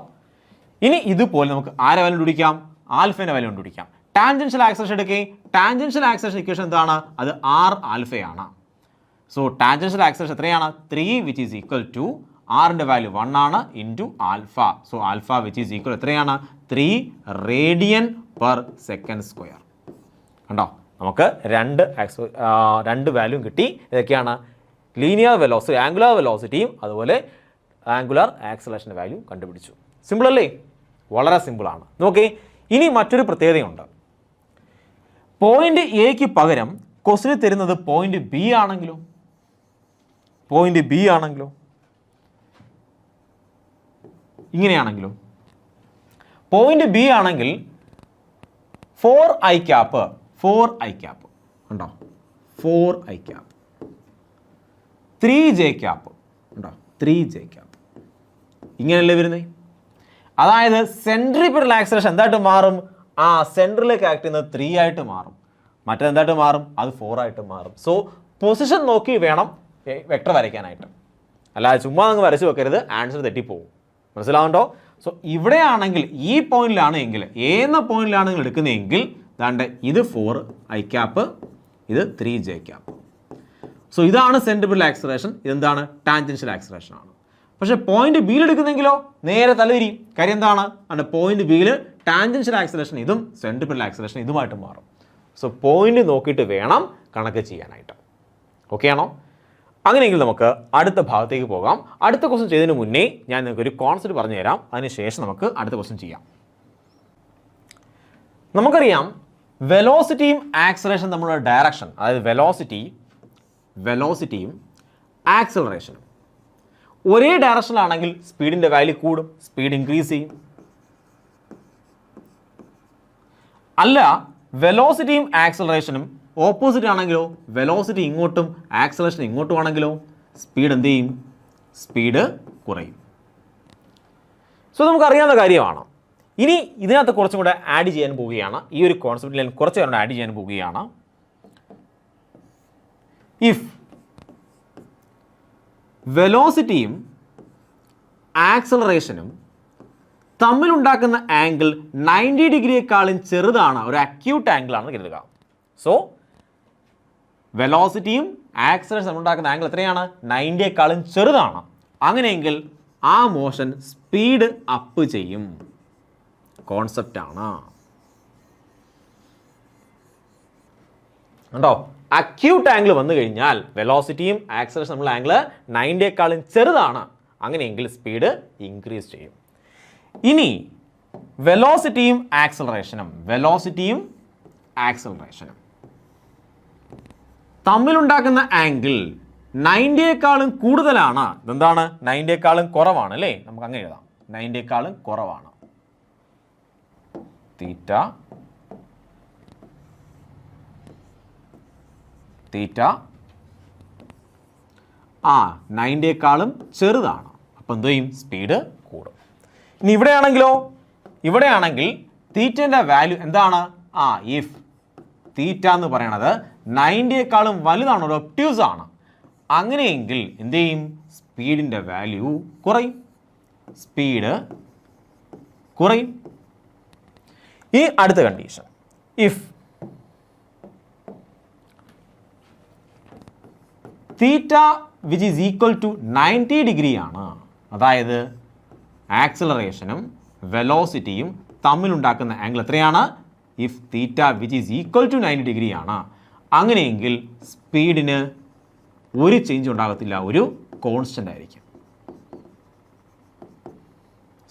ഇനി ഇതുപോലെ നമുക്ക് ആരെ വാല്യൂ കണ്ടുപിടിക്കാം? ആൽഫേൻ്റെ വാല്യൂ കണ്ടുപിടിക്കാം. ടാൻജൻഷ്യൽ ആക്സിലറേഷൻ എടുക്കുകയും ടാൻജൻഷ്യൽ ആക്സിലറേഷൻ ഇക്വേഷൻ എന്താണ്? അത് r∠α ആണ്. സോ ടാൻജൻഷ്യൽ ആക്സിലറേഷൻ എത്രയാണ്? 3 വിച്ച് ഈസ് ഈക്വൽ ടു ആറിൻ്റെ വാല്യൂ 1 ആണ് into alpha. So alpha which is equal എത്രയാണ്? 3 radian/s². കണ്ടോ? നമുക്ക് രണ്ട് വാല്യൂം കിട്ടി. ഇതൊക്കെയാണ് ലീനിയർ വെലോസിറ്റി, ആംഗുലാർ വെലോസിറ്റിയും അതുപോലെ ആംഗുലാർ ആക്സിലറേഷൻ്റെ വാല്യൂ കണ്ടുപിടിച്ചു. സിമ്പിൾ അല്ലേ? വളരെ സിമ്പിളാണ്. നോക്കേ, ഇനി മറ്റൊരു പ്രത്യേകതയുണ്ട്. പോയിന്റ് എക്ക് പകരം ക്വസ്റ്റ്യൻ തരുന്നത് പോയിന്റ് ബി ആണെങ്കിലോ? ഇങ്ങനെയാണെങ്കിലോ? പോയിന്റ് ബി ആണെങ്കിൽ 4i ഉണ്ടോ? 4i 3j ഉണ്ടോ? 3j ഇങ്ങനെയല്ലേ വരുന്നത്? അതായത് സെൻട്രിപെറ്റൽ ആക്സിലറേഷൻ എന്തായിട്ട് മാറും? ആ സെൻട്രലിലേക്ക് ആക്ട് ചെയ്യുന്നത് 3 ആയിട്ട് മാറും. മറ്റെന്തായിട്ട് മാറും? അത് 4 ആയിട്ട് മാറും. സോ പൊസിഷൻ നോക്കി വേണം വെക്ടർ വരയ്ക്കാനായിട്ട്. അല്ലാതെ ചുമ്മാ അങ്ങ് വരച്ച് വെക്കരുത്, ആൻസർ തെറ്റിപ്പോവും. മനസ്സിലാവുണ്ടോ? സോ ഇവിടെയാണെങ്കിൽ ഈ പോയിന്റിലാണ് എങ്കിൽ, ഏന്ന പോയിന്റിലാണ് നിങ്ങൾ എടുക്കുന്നതെങ്കിൽ ദാണ്ട് ഇത് 4i ഇത് 3j. സോ ഇതാണ് സെൻട്രിപെറ്റൽ ആക്സിലറേഷൻ. ഇതെന്താണ്? ടാൻജൻഷ്യൽ ആക്സിലറേഷൻ ആണ്. പക്ഷേ പോയിന്റ് ബിയിൽ എടുക്കുന്നെങ്കിലോ നേരെ തലതിരിയും. കാര്യം എന്താണ്? അതിൻ്റെ പോയിന്റ് ബിയിൽ ടാൻജൻഷ്യൽ ആക്സിലറേഷൻ ഇതും സെൻട്രിപെറ്റൽ ആക്സിലറേഷൻ ഇതുമായിട്ട് മാറും. സോ പോയിന്റ് നോക്കിയിട്ട് വേണം കണക്ക് ചെയ്യാനായിട്ട്. ഓക്കെ ആണോ? അങ്ങനെയെങ്കിൽ നമുക്ക് അടുത്ത ഭാഗത്തേക്ക് പോകാം. അടുത്ത ക്വസ്റ്റ്യൻ ചെയ്തതിന് മുന്നേ ഞാൻ നിങ്ങൾക്ക് ഒരു കോൺസെപ്റ്റ് പറഞ്ഞു തരാം. അതിനുശേഷം നമുക്ക് അടുത്ത ക്വസ്റ്റ്യൻ ചെയ്യാം. നമുക്കറിയാം വെലോസിറ്റിയും ആക്സിലറേഷൻ തമ്മിലുള്ള ഡയറക്ഷൻ, അതായത് വെലോസിറ്റിയും ആക്സിലറേഷനും ഒരേ ഡയറക്ഷനിലാണെങ്കിൽ സ്പീഡിൻ്റെ വാല്യൂ കൂടും, സ്പീഡ് ഇൻക്രീസ് ചെയ്യും. അല്ല, വെലോസിറ്റിയും ആക്സിലറേഷനും ഓപ്പോസിറ്റ് ആണെങ്കിലോ, വെലോസിറ്റി ഇങ്ങോട്ടും ആക്സിലറേഷൻ ഇങ്ങോട്ടും ആണെങ്കിലോ സ്പീഡ് എന്ത് ചെയ്യും? സ്പീഡ് കുറയും. സോ നമുക്കറിയാവുന്ന കാര്യമാണ്. ഇനി ഇതിനകത്ത് കുറച്ചും കൂടെ ആഡ് ചെയ്യാൻ പോവുകയാണ്. ഈ ഒരു കോൺസെപ്റ്റിൽ ഞാൻ കുറച്ച് കൂടെ ആഡ് ചെയ്യാൻ പോവുകയാണ്. ഇഫ് വെലോസിറ്റിയും ആക്സിലറേഷനും തമ്മിലുണ്ടാക്കുന്ന ആംഗിൾ 90 ഡിഗ്രിയേക്കാളും ചെറുതാണ്, ഒരു അക്യൂട്ട് ആംഗിൾ ആണെന്ന് കരുതുക. സോ വെലോസിറ്റിയും ആക്സിലറേഷൻ തമ്മിലുണ്ടാക്കുന്ന ആംഗിൾ എത്രയാണ്? 90യേക്കാളും ചെറുതാണ്. അങ്ങനെയെങ്കിൽ ആ മോഷൻ സ്പീഡ് അപ്പ് ചെയ്യും. കോൺസെപ്റ്റാണ് കണ്ടോ? അക്യൂട്ട് ആംഗിൾ വന്നു കഴിഞ്ഞാൽ വെലോസിറ്റിയും ആക്സിലറേഷൻ തമ്മിലുള്ള ആംഗിൾ 90യേക്കാളും ചെറുതാണ്. അങ്ങനെയെങ്കിൽ സ്പീഡ് ഇൻക്രീസ് ചെയ്യും. ഇനി വെലോസിറ്റിയും ആക്സിലറേഷനും തമ്മിലുണ്ടാക്കുന്ന ആംഗിൾ 90യേക്കാളും കൂടുതലാണ്. ഇതെന്താണ്? 90യേക്കാളും കുറവാണ് അല്ലേ? നമുക്ക് അങ്ങനെ എഴുതാം. 90യേക്കാളും കുറവാണ്. തീറ്റ 90യേക്കാളും ചെറുതാണ്. അപ്പം എന്ത് ചെയ്യും? സ്പീഡ് കൂടും. ഇനി ഇവിടെയാണെങ്കിൽ തീറ്റൻ്റെ വാല്യൂ എന്താണ്? ഇഫ് തീറ്റ എന്ന് പറയണത് 90യേക്കാളും വലുതാണ്, ഒരു ഒബ്റ്റ്യൂസ് ആണ്. അങ്ങനെയെങ്കിൽ എന്ത് ചെയ്യും? സ്പീഡിൻ്റെ വാല്യൂ കുറയും. ഈ അടുത്ത condition, if theta which is equal to 90 degree ആണ്, അതായത് ആക്സിലറേഷനും വെലോസിറ്റിയും തമ്മിലുണ്ടാക്കുന്ന ആംഗിൾ എത്രയാണ്? If theta which is equal to 90 degree ആണ്, അങ്ങനെയെങ്കിൽ സ്പീഡിന് ഒരു ചേഞ്ച് ഉണ്ടാകത്തില്ല, ഒരു കോൺസ്റ്റൻ്റ് ആയിരിക്കും.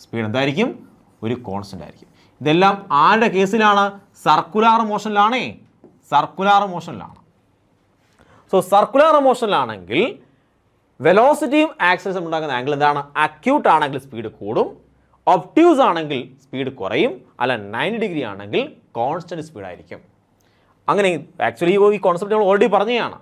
സ്പീഡ് എന്തായിരിക്കും? ഒരു കോൺസ്റ്റൻ്റ് ആയിരിക്കും. ഇതെല്ലാം ആരുടെ കേസിലാണ്? സർക്കുലാർ മോഷനിലാണേ, സർക്കുലാർ മോഷനിലാണ്. സോ സർക്കുലാർ മോഷനിലാണെങ്കിൽ വെലോസിറ്റിയും ആക്സിലറേഷനും ഉണ്ടാക്കുന്ന ആംഗിൾ എന്താണ്? അക്യൂട്ട് ആണെങ്കിൽ സ്പീഡ് കൂടും, ഒബ്റ്റ്യൂസ് ആണെങ്കിൽ സ്പീഡ് കുറയും, അല്ല 90 ഡിഗ്രി ആണെങ്കിൽ കോൺസ്റ്റൻറ്റ് സ്പീഡായിരിക്കും. അങ്ങനെ ആക്ച്വലി ഈ കോൺസെപ്റ്റ് നമ്മൾ ഓൾറെഡി പറഞ്ഞതാണ്,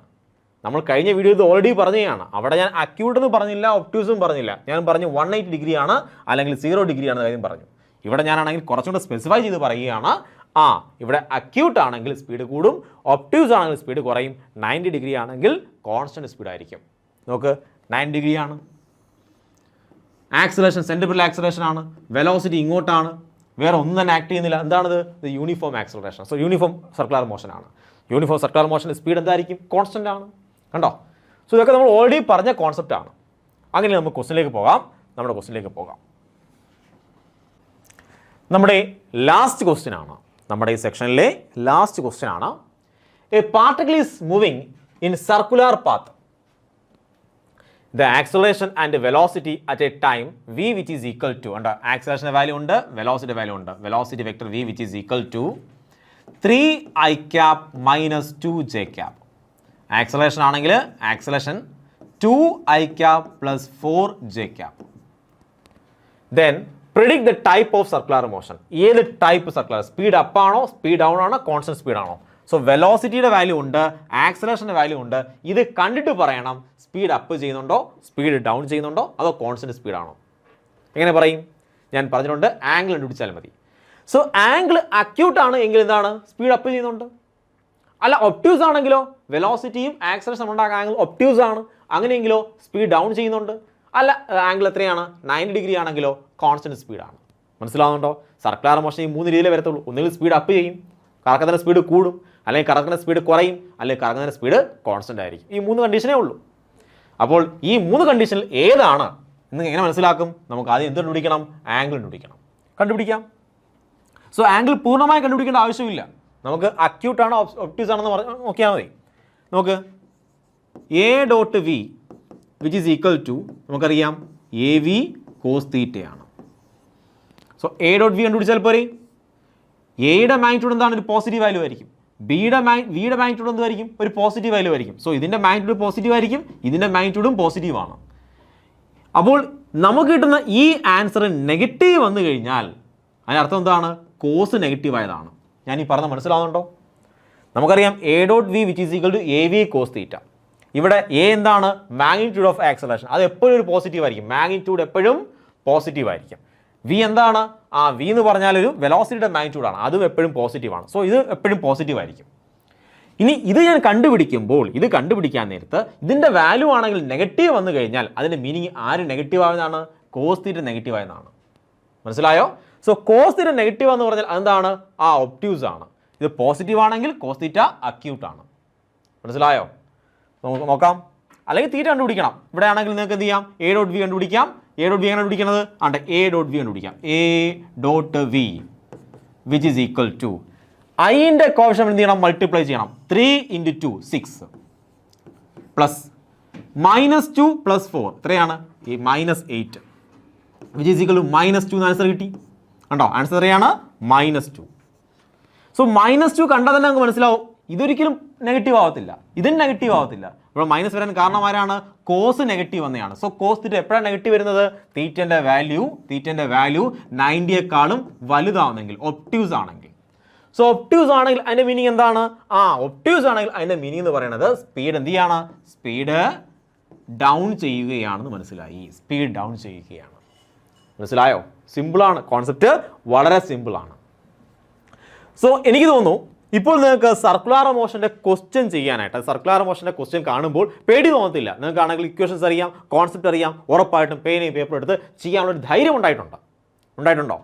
നമ്മൾ കഴിഞ്ഞ വീഡിയോ ഇത് ഓൾറെഡി പറഞ്ഞതാണ്. അവിടെ ഞാൻ അക്യൂട്ട് എന്ന് പറഞ്ഞില്ല, ഒബ്റ്റ്യൂസും പറഞ്ഞില്ല, ഞാൻ പറഞ്ഞു 180 ഡിഗ്രി ആണ് അല്ലെങ്കിൽ 0 ഡിഗ്രി ആണെന്ന് കാര്യം പറഞ്ഞു. ഇവിടെ ഞാനാണെങ്കിൽ കുറച്ചുകൂടെ സ്പെസിഫൈ ചെയ്ത് പറയുകയാണ്, ഇവിടെ അക്യൂട്ട് ആണെങ്കിൽ സ്പീഡ് കൂടും, ഒബ്റ്റ്യൂസ് ആണെങ്കിൽ സ്പീഡ് കുറയും, 90 ഡിഗ്രി ആണെങ്കിൽ കോൺസ്റ്റൻറ്റ് സ്പീഡായിരിക്കും. നോക്ക്, 90 ഡിഗ്രിയാണ്, ആക്സിലറേഷൻ സെൻട്രിപെറ്റൽ ആക്സിലറേഷൻ ആണ്, വെലോസിറ്റി ഇങ്ങോട്ടാണ്, വേറെ ഒന്നും തന്നെ ആക്ട് ചെയ്യുന്നില്ല. എന്താണിത്? ഇത് uniform acceleration. So uniform circular motion ആണ്. യൂണിഫോം സർക്കുലർ മോഷൻ്റെ സ്പീഡ് എന്തായിരിക്കും? കോൺസ്റ്റൻ്റ് ആണ്. കണ്ടോ? സോ ഇതൊക്കെ നമ്മൾ ഓൾറെഡി പറഞ്ഞ കോൺസെപ്റ്റ് ആണ്. അങ്ങനെ നമുക്ക് ക്വസ്റ്റിനിലേക്ക് പോകാം. നമ്മുടെ ലാസ്റ്റ് ക്വസ്റ്റ്യൻ ആണ്, നമ്മുടെ ഈ സെക്ഷനിലെ ലാസ്റ്റ് ക്വസ്റ്റ്യൻ ആണ്. A particle is moving in circular path. The acceleration and velocity at a time v which is equal to, and acceleration value ഉണ്ട്, velocity value ഉണ്ട്, velocity vector v which is equal to 3i cap minus 2j cap. Acceleration ആണെങ്കിൽ acceleration 2i cap plus 4j cap. Then predict the type of circular motion. ഏത് type circular? Speed up ആണോ, speed down ആണോ, constant speed ആണോ? So വെലോസിറ്റിയുടെ value ഉണ്ട്, ആക്സിലറേഷൻ്റെ value ഉണ്ട്. ഇത് കണ്ടിട്ട് പറയണം സ്പീഡ് അപ്പ് ചെയ്യുന്നുണ്ടോ, സ്പീഡ് ഡൗൺ ചെയ്യുന്നുണ്ടോ, അതോ കോൺസ്റ്റന്റ് സ്പീഡാണോ. എങ്ങനെ പറയും? ഞാൻ പറഞ്ഞിട്ടുണ്ട്, ആംഗിൾ കണ്ടുപിടിച്ചാൽ മതി. സോ ആംഗിൾ അക്യൂട്ട് ആണ് എങ്കിൽ എന്താണ്? സ്പീഡ് അപ്പ് ചെയ്യുന്നുണ്ട്. അല്ല ഒബ്റ്റ്യൂസ് ആണെങ്കിലോ, വെലോസിറ്റിയും ആക്സിലറേഷൻ ഉണ്ടാക്കുന്ന ആംഗിൾ ഒബ്റ്റ്യൂസ് ആണ്, അങ്ങനെയെങ്കിലോ സ്പീഡ് ഡൗൺ ചെയ്യുന്നുണ്ട്. അല്ല ആംഗിൾ എത്രയാണ്? 90 ഡിഗ്രി ആണെങ്കിലോ കോൺസ്റ്റന്റ് സ്പീഡാണ്. മനസ്സിലാവുന്നുണ്ടോ? സർക്കുലർ മോഷൻ ഈ 3 രീതിയിലേ വരത്തുള്ളൂ. ഒന്നുകിൽ സ്പീഡ് അപ്പ് ചെയ്യും, കറക്കത്തിൻ്റെ സ്പീഡ് കൂടും, അല്ലെങ്കിൽ കറക്കുന്ന സ്പീഡ് കുറയും, അല്ലെങ്കിൽ കറങ്ങുന്ന സ്പീഡ് കോൺസ്റ്റന്റ് ആയിരിക്കും. ഈ 3 കണ്ടീഷനേ ഉള്ളൂ. അപ്പോൾ ഈ 3 കണ്ടീഷനിൽ ഏതാണ് എന്ന് എങ്ങനെ മനസ്സിലാക്കും? നമുക്ക് ആദ്യം എന്ത് കണ്ടുപിടിക്കണം? ആംഗിൾ കണ്ടുപിടിക്കാം. സോ ആംഗിൾ പൂർണ്ണമായി കണ്ടുപിടിക്കേണ്ട ആവശ്യമില്ല. നമുക്ക് അക്യൂട്ട് ആണോ ഒബ്റ്റ്യൂസ് ആണെന്ന് നോക്കിയാൽ മതി. നമുക്ക് A dot V which is equal to, നമുക്കറിയാം എ വി കോസ് തീറ്റയാണ്. സോ എ ഡോട്ട് വി കണ്ടുപിടിച്ചാൽ പോരെ. എയുടെ മാഗ്നിറ്റ്യൂഡ് എന്താണ്? ഒരു പോസിറ്റീവ് വാല്യൂ ആയിരിക്കും. വിയുടെ മാഗ്നിറ്റ്യൂഡ് എന്തായിരിക്കും? ഒരു പോസിറ്റീവ് വാല്യൂ ആയിരിക്കും. സോ ഇതിൻ്റെ മാഗ്നിറ്റ്യൂഡ് പോസിറ്റീവ് ആയിരിക്കും, ഇതിൻ്റെ മാഗ്നിറ്റ്യൂഡും പോസിറ്റീവ് ആണ്. അപ്പോൾ നമുക്ക് കിട്ടുന്ന ഈ ആൻസർ നെഗറ്റീവ് വന്നു കഴിഞ്ഞാൽ അതിനർത്ഥം എന്താണ്? കോസ് നെഗറ്റീവ് ആയതാണ്. ഞാൻ ഈ പറഞ്ഞ മനസ്സിലാവുന്നുണ്ടോ? നമുക്കറിയാം A dot V which is equal to A V cos theta. ഇവിടെ എ എന്താണ്? Magnitude of acceleration. അത് എപ്പോഴും ഒരു പോസിറ്റീവ് ആയിരിക്കും. മാഗ്നിറ്റ്യൂഡ് എപ്പോഴും പോസിറ്റീവ് ആയിരിക്കും. വി എന്താണ്? വി എന്ന് പറഞ്ഞാൽ ഒരു വെലോസിറ്റിയുടെ മാഗ്നിറ്റ്യൂഡാണ്, അതും എപ്പോഴും പോസിറ്റീവാണ്. സോ ഇത് എപ്പോഴും പോസിറ്റീവ് ആയിരിക്കും. ഇനി ഇത് ഞാൻ കണ്ടുപിടിക്കുമ്പോൾ, ഇത് കണ്ടുപിടിക്കാൻ നേരത്ത് ഇതിൻ്റെ വാല്യൂ ആണെങ്കിൽ നെഗറ്റീവ് വന്നു കഴിഞ്ഞാൽ അതിൻ്റെ മീനിങ് ആര് നെഗറ്റീവ് ആവുന്നതാണ്? കോസ് തീറ്റ നെഗറ്റീവ് ആയെന്നാണ്. മനസ്സിലായോ? സോ കോസ് തീറ്റ നെഗറ്റീവ് എന്ന് പറഞ്ഞാൽ എന്താണ്? ഒബ്റ്റ്യൂസ് ആണ്. ഇത് പോസിറ്റീവ് ആണെങ്കിൽ കോസ് തീറ്റ അക്യൂട്ട് ആണ്. മനസ്സിലായോ? നമുക്ക് നോക്കാം. അല്ലെങ്കിൽ തീറ്റ കണ്ടുപിടിക്കണം. ഇവിടെ ആണെങ്കിൽ നിങ്ങൾക്ക് എന്ത് ചെയ്യാം? എ ഡോട്ട് വി കണ്ടുപിടിക്കാം. എ ഡോട്ട് വി എങ്ങനെ കണ്ടുപിടിക്കുന്നത്? എ ഡോട്ട് വി കണ്ടുപിടിക്കാം. A dot V which is equal to ഐൻ്റെ കോഫിഷ്യന്റ് എന്ത് ചെയ്യണം? മൾട്ടിപ്ലൈ ചെയ്യണം. 3 × 2 6 പ്ലസ് -2 + 4 എത്രയാണ്? ഈ -8 വിച്ച് ഈസ് ഈക്വൽ ടു -2 എന്ന് ആൻസർ കിട്ടി. കണ്ടോ? ആൻസർ എത്രയാണ്? -2. സോ -2 കണ്ടാൽ തന്നെ നമുക്ക് മനസ്സിലാവും ഇതൊരിക്കലും നെഗറ്റീവ് ആവത്തില്ല, ഇതും നെഗറ്റീവ് ആവത്തില്ല. ഇവിടെ മൈനസ് വരാൻ കാരണം ആരാണ്? കോസ് നെഗറ്റീവ് വന്നെയാണ്. സോ കോസ് തീറ്റ എപ്പോഴാണ് നെഗറ്റീവ് വരുന്നത്? തീറ്റൻ്റെ വാല്യൂ 90യേക്കാളും വലുതാവുന്നെങ്കിൽ, ഒബ്റ്റ്യൂസ് ആണെങ്കിൽ. സോ ഒബ്റ്റ്യൂസ് ആണെങ്കിൽ അതിൻ്റെ മീനിങ് എന്താണ്? ഒബ്റ്റ്യൂസ് ആണെങ്കിൽ അതിൻ്റെ മീനിങ് എന്ന് പറയുന്നത് സ്പീഡ് എന്ത് ചെയ്യാണ്? സ്പീഡ് ഡൗൺ ചെയ്യുകയാണെന്ന് മനസ്സിലായി. സ്പീഡ് ഡൗൺ ചെയ്യുകയാണ്. മനസ്സിലായോ? സിമ്പിളാണ്, കോൺസെപ്റ്റ് വളരെ സിമ്പിളാണ്. സോ എനിക്ക് തോന്നുന്നു ഇപ്പോൾ നിങ്ങൾക്ക് സർക്കുലർ മോഷൻ്റെ ക്വസ്റ്റ്യൻ ചെയ്യാനായിട്ട്, സർക്കുലർ മോഷൻ്റെ ക്വസ്റ്റ്യൻ കാണുമ്പോൾ പേടി തോന്നത്തില്ല. നിങ്ങൾക്കാണെങ്കിൽ ഇക്വേഷൻസ് അറിയാം, കോൺസെപ്റ്റ് അറിയാം, ഉറപ്പായിട്ടും പേനയും പേപ്പറും എടുത്ത് ചെയ്യാനുള്ളൊരു ധൈര്യം ഉണ്ടായിട്ടുണ്ടോ?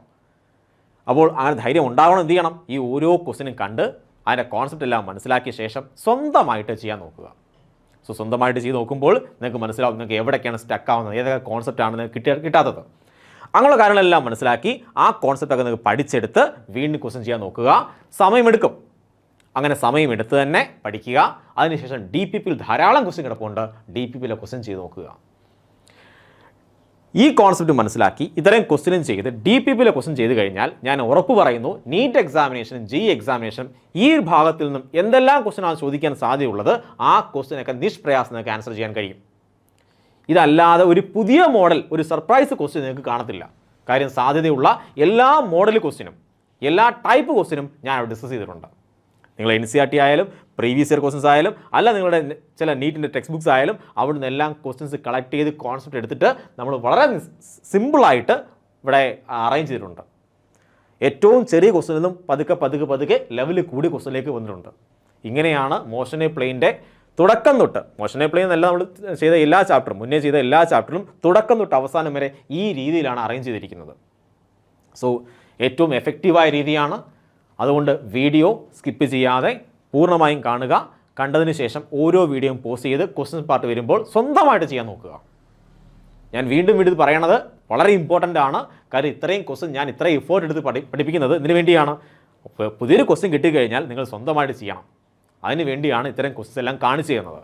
അപ്പോൾ അങ്ങനെ ധൈര്യം ഉണ്ടാവണം. എന്ത് ചെയ്യണം? ഈ ഓരോ ക്വസ്റ്റ്യനും കണ്ട് അതിൻ്റെ കോൺസെപ്റ്റ് എല്ലാം മനസ്സിലാക്കിയ ശേഷം സ്വന്തമായിട്ട് ചെയ്യാൻ നോക്കുക. സോ സ്വന്തമായിട്ട് ചെയ്ത് നോക്കുമ്പോൾ നിങ്ങൾക്ക് മനസ്സിലാവും നിങ്ങൾക്ക് എവിടെയൊക്കെയാണ് സ്റ്റക്ക് ആവുന്നത്, ഏതൊക്കെ കോൺസെപ്റ്റാണ് നിങ്ങൾക്ക് കിട്ടാത്തത്. അങ്ങനെയുള്ള കാര്യങ്ങളെല്ലാം മനസ്സിലാക്കി ആ കോൺസെപ്റ്റൊക്കെ നിങ്ങൾക്ക് പഠിച്ചെടുത്ത് വീണ്ടും ക്വസ്റ്റ്യൻ ചെയ്യാൻ നോക്കുക. സമയമെടുക്കും, അങ്ങനെ സമയമെടുത്ത് തന്നെ പഠിക്കുക. അതിനുശേഷം DPP ധാരാളം ക്വസ്റ്റ്യൻ കിടപ്പുണ്ട്, DPP ക്വസ്റ്റ്യൻ ചെയ്ത് നോക്കുക. ഈ കോൺസെപ്റ്റ് മനസ്സിലാക്കി ഇത്രയും ക്വസ്റ്റ്യനും ചെയ്ത് DPP ക്വസ്റ്റ്യൻ ചെയ്ത് കഴിഞ്ഞാൽ ഞാൻ ഉറപ്പ് പറയുന്നു, നീറ്റ് എക്സാമിനേഷനും JEE എക്സാമിനേഷനും ഈ ഭാഗത്തിൽ നിന്നും എന്തെല്ലാം ക്വസ്റ്റ്യനാണ് ചോദിക്കാൻ സാധ്യതയുള്ളത് ആ ക്വസ്റ്റ്യനൊക്കെ നിഷ്പ്രയാസം നിങ്ങൾക്ക് ആൻസർ ചെയ്യാൻ കഴിയും. ഇതല്ലാതെ ഒരു പുതിയ മോഡൽ, ഒരു സർപ്രൈസ് ക്വസ്റ്റ്യൻ നിങ്ങൾക്ക് കാണത്തില്ല. കാര്യം സാധ്യതയുള്ള എല്ലാ മോഡൽ ക്വസ്റ്റ്യനും, എല്ലാ ടൈപ്പ് ക്വസ്റ്റ്യനും ഞാൻ അവിടെ ഡിസ്കസ് ചെയ്തിട്ടുണ്ട്. നിങ്ങൾ NCERT ആയാലും പ്രീവിയസ് ഇയർ ക്വസ്റ്റ്യൻസ് ആയാലും അല്ല നിങ്ങളുടെ ചില നീറ്റിൻ്റെ ടെക്സ്റ്റ് ബുക്സ് ആയാലും അവിടെ നിന്ന് എല്ലാം ക്വസ്റ്റ്യൻസ് കളക്ട് ചെയ്ത് കോൺസെപ്റ്റ് എടുത്തിട്ട് നമ്മൾ വളരെ സിമ്പിളായിട്ട് ഇവിടെ അറേഞ്ച് ചെയ്തിട്ടുണ്ട്. ഏറ്റവും ചെറിയ ക്വസ്റ്റ്യനിൽ നിന്നും പതുക്കെ ലെവൽ കൂടി ക്വസ്റ്റ്യനിലേക്ക് വന്നിട്ടുണ്ട്. ഇങ്ങനെയാണ് മോഷൻ എ പ്ലെയിൻ്റെ തുടക്കം തൊട്ട്, മോഷൻ എ പ്ലെയിൻ എന്നല്ല നമ്മൾ ചെയ്ത എല്ലാ ചാപ്റ്ററും, മുന്നേ ചെയ്ത എല്ലാ ചാപ്റ്ററും തുടക്കം തൊട്ട് അവസാനം വരെ ഈ രീതിയിലാണ് അറേഞ്ച് ചെയ്തിരിക്കുന്നത്. സോ ഏറ്റവും എഫക്റ്റീവായ രീതിയാണ്. അതുകൊണ്ട് വീഡിയോ സ്കിപ്പ് ചെയ്യാതെ പൂർണ്ണമായും കാണുക. കണ്ടതിന് ശേഷം ഓരോ വീഡിയോയും പോസ് ചെയ്ത് ക്വസ്റ്റ്യൻ പാർട്ട് വരുമ്പോൾ സ്വന്തമായിട്ട് ചെയ്യാൻ നോക്കുക. ഞാൻ വീണ്ടും ഇത് പറയണത് വളരെ ഇമ്പോർട്ടൻ്റ് ആണ്. കാര്യം ഇത്രയും ക്വസ്റ്റ്യൻ ഞാൻ ഇത്രയും എഫേർട്ട് എടുത്ത് പഠിപ്പിക്കുന്നത് ഇതിനു വേണ്ടിയാണ്. പുതിയൊരു ക്വസ്റ്റ്യൻ കിട്ടിക്കഴിഞ്ഞാൽ നിങ്ങൾ സ്വന്തമായിട്ട് ചെയ്യണം. അതിന് വേണ്ടിയാണ് ഇത്തരം ക്വസ്റ്റ്യൻസ് എല്ലാം കാണിച്ചു തരുന്നത്.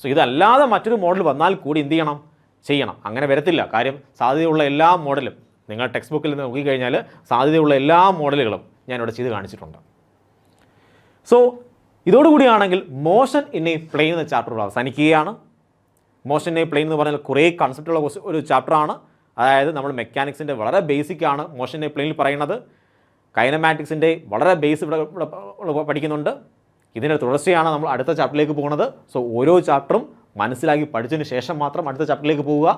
സോ ഇതല്ലാതെ മറ്റൊരു മോഡൽ വന്നാൽ കൂടി എന്ത് ചെയ്യണം? അങ്ങനെ വരത്തില്ല. കാര്യം സാധ്യതയുള്ള എല്ലാ മോഡലും നിങ്ങൾ ടെക്സ്റ്റ് ബുക്കിൽ നിന്ന് നോക്കിക്കഴിഞ്ഞാൽ സാധ്യതയുള്ള എല്ലാ മോഡലുകളും ഞാനിവിടെ ചെയ്ത് കാണിച്ചിട്ടുണ്ട്. സോ ഇതോടുകൂടിയാണെങ്കിൽ മോഷൻ ഇൻ എ പ്ലെയിൻ എന്ന ചാപ്റ്റർ അവസാനിക്കുകയാണ്. മോഷൻ ഇൻ എ പ്ലെയിൻ എന്ന് പറഞ്ഞാൽ കുറേ കൺസെപ്റ്റുള്ള ഒരു ചാപ്റ്ററാണ്. അതായത് നമ്മൾ മെക്കാനിക്സിൻ്റെ വളരെ ബേസിക്കാണ് മോഷൻ ഇൻ എ പ്ലെയിനിൽ പറയുന്നത്. കൈനമാറ്റിക്സിൻ്റെ വളരെ ബേസ് ഇവിടെ പഠിക്കുന്നുണ്ട്. ഇതിൻ്റെ തുടർച്ചയാണ് നമ്മൾ അടുത്ത ചാപ്റ്ററിലേക്ക് പോകുന്നത്. സോ ഓരോ ചാപ്റ്ററും മനസ്സിലാക്കി പഠിച്ചതിന് ശേഷം മാത്രം അടുത്ത ചാപ്റ്ററിലേക്ക് പോവുക.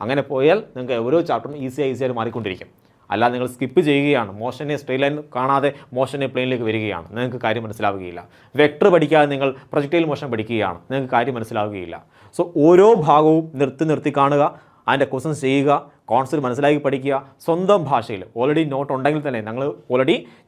അങ്ങനെ പോയാൽ നിങ്ങൾക്ക് ഓരോ ചാപ്റ്ററും ഈസിയായി മാറിക്കൊണ്ടിരിക്കും. അല്ലാതെ നിങ്ങൾ സ്കിപ്പ് ചെയ്യുകയാണ്, മോഷനെ സ്ട്രെയിറ്റ് ലൈൻ കാണാതെ മോഷനെ പ്ലെയിനിലേക്ക് വരികയാണ്, നിങ്ങൾക്ക് കാര്യം മനസ്സിലാവുകയില്ല. വെക്ടർ പഠിക്കാതെ നിങ്ങൾ പ്രൊജക്ടൈൽ മോഷൻ പഠിക്കുകയാണ്, നിങ്ങൾക്ക് കാര്യം മനസ്സിലാവുകയില്ല. സോ ഓരോ ഭാഗവും നിർത്തി കാണുക, അതിൻ്റെ ക്വസ്റ്റ്യൻസ് ചെയ്യുക, കോൺസെപ്റ്റ് മനസ്സിലാക്കി പഠിക്കുക. സ്വന്തം ഭാഷയിൽ ഓൾറെഡി നോട്ട് ഉണ്ടെങ്കിൽ തന്നെ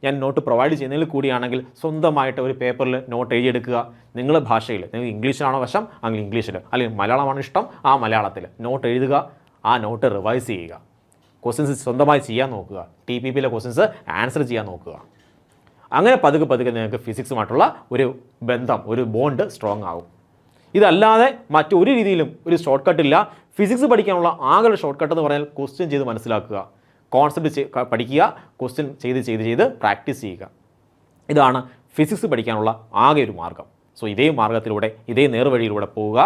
ഞാൻ നോട്ട് പ്രൊവൈഡ് ചെയ്യുന്നതിൽ കൂടിയാണെങ്കിൽ സ്വന്തമായിട്ട് ഒരു പേപ്പറിൽ നോട്ട് എഴുതിയെടുക്കുക. നിങ്ങളുടെ ഭാഷയിൽ, നിങ്ങൾക്ക് ഇംഗ്ലീഷിലാണോ വശം അങ്ങനെ ഇംഗ്ലീഷിൽ, അല്ലെങ്കിൽ മലയാളമാണ് ഇഷ്ടം ആ മലയാളത്തിൽ നോട്ട് എഴുതുക. ആ നോട്ട് റിവൈസ് ചെയ്യുക. ക്വസ്റ്റ്യൻസ് സ്വന്തമായി ചെയ്യാൻ നോക്കുക. TPP ക്വസ്റ്റ്യൻസ് ആൻസർ ചെയ്യാൻ നോക്കുക. അങ്ങനെ പതുക്കെ നിങ്ങൾക്ക് ഫിസിക്സുമായിട്ടുള്ള ഒരു ബന്ധം, ഒരു ബോണ്ട് സ്ട്രോങ് ആകും. ഇതല്ലാതെ മറ്റൊരു രീതിയിലും ഒരു ഷോർട്ട് കട്ടില്ല. ഫിസിക്സ് പഠിക്കാനുള്ള ആകെ ഷോർട്ട് കട്ട് എന്ന് പറഞ്ഞാൽ ക്വസ്റ്റ്യൻ ചെയ്ത് മനസ്സിലാക്കുക, കോൺസെപ്റ്റ് പഠിക്കുക, ക്വസ്റ്റ്യൻ ചെയ്ത് പ്രാക്ടീസ് ചെയ്യുക. ഇതാണ് ഫിസിക്സ് പഠിക്കാനുള്ള ആകെ ഒരു മാർഗ്ഗം. സോ ഇതേ മാർഗ്ഗത്തിലൂടെ, ഇതേ നേർവഴിയിലൂടെ പോവുക.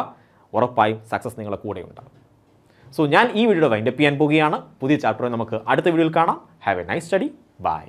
ഉറപ്പായും സക്സസ് നിങ്ങളുടെ കൂടെ ഉണ്ടാകും. സോ ഞാൻ ഈ വീഡിയോ വൈൻഡപ്പ് ചെയ്യാൻ പോവുകയാണ്. പുതിയ ചാപ്റ്ററെ നമുക്ക് അടുത്ത വീഡിയോയിൽ കാണാം. Have a nice study. By.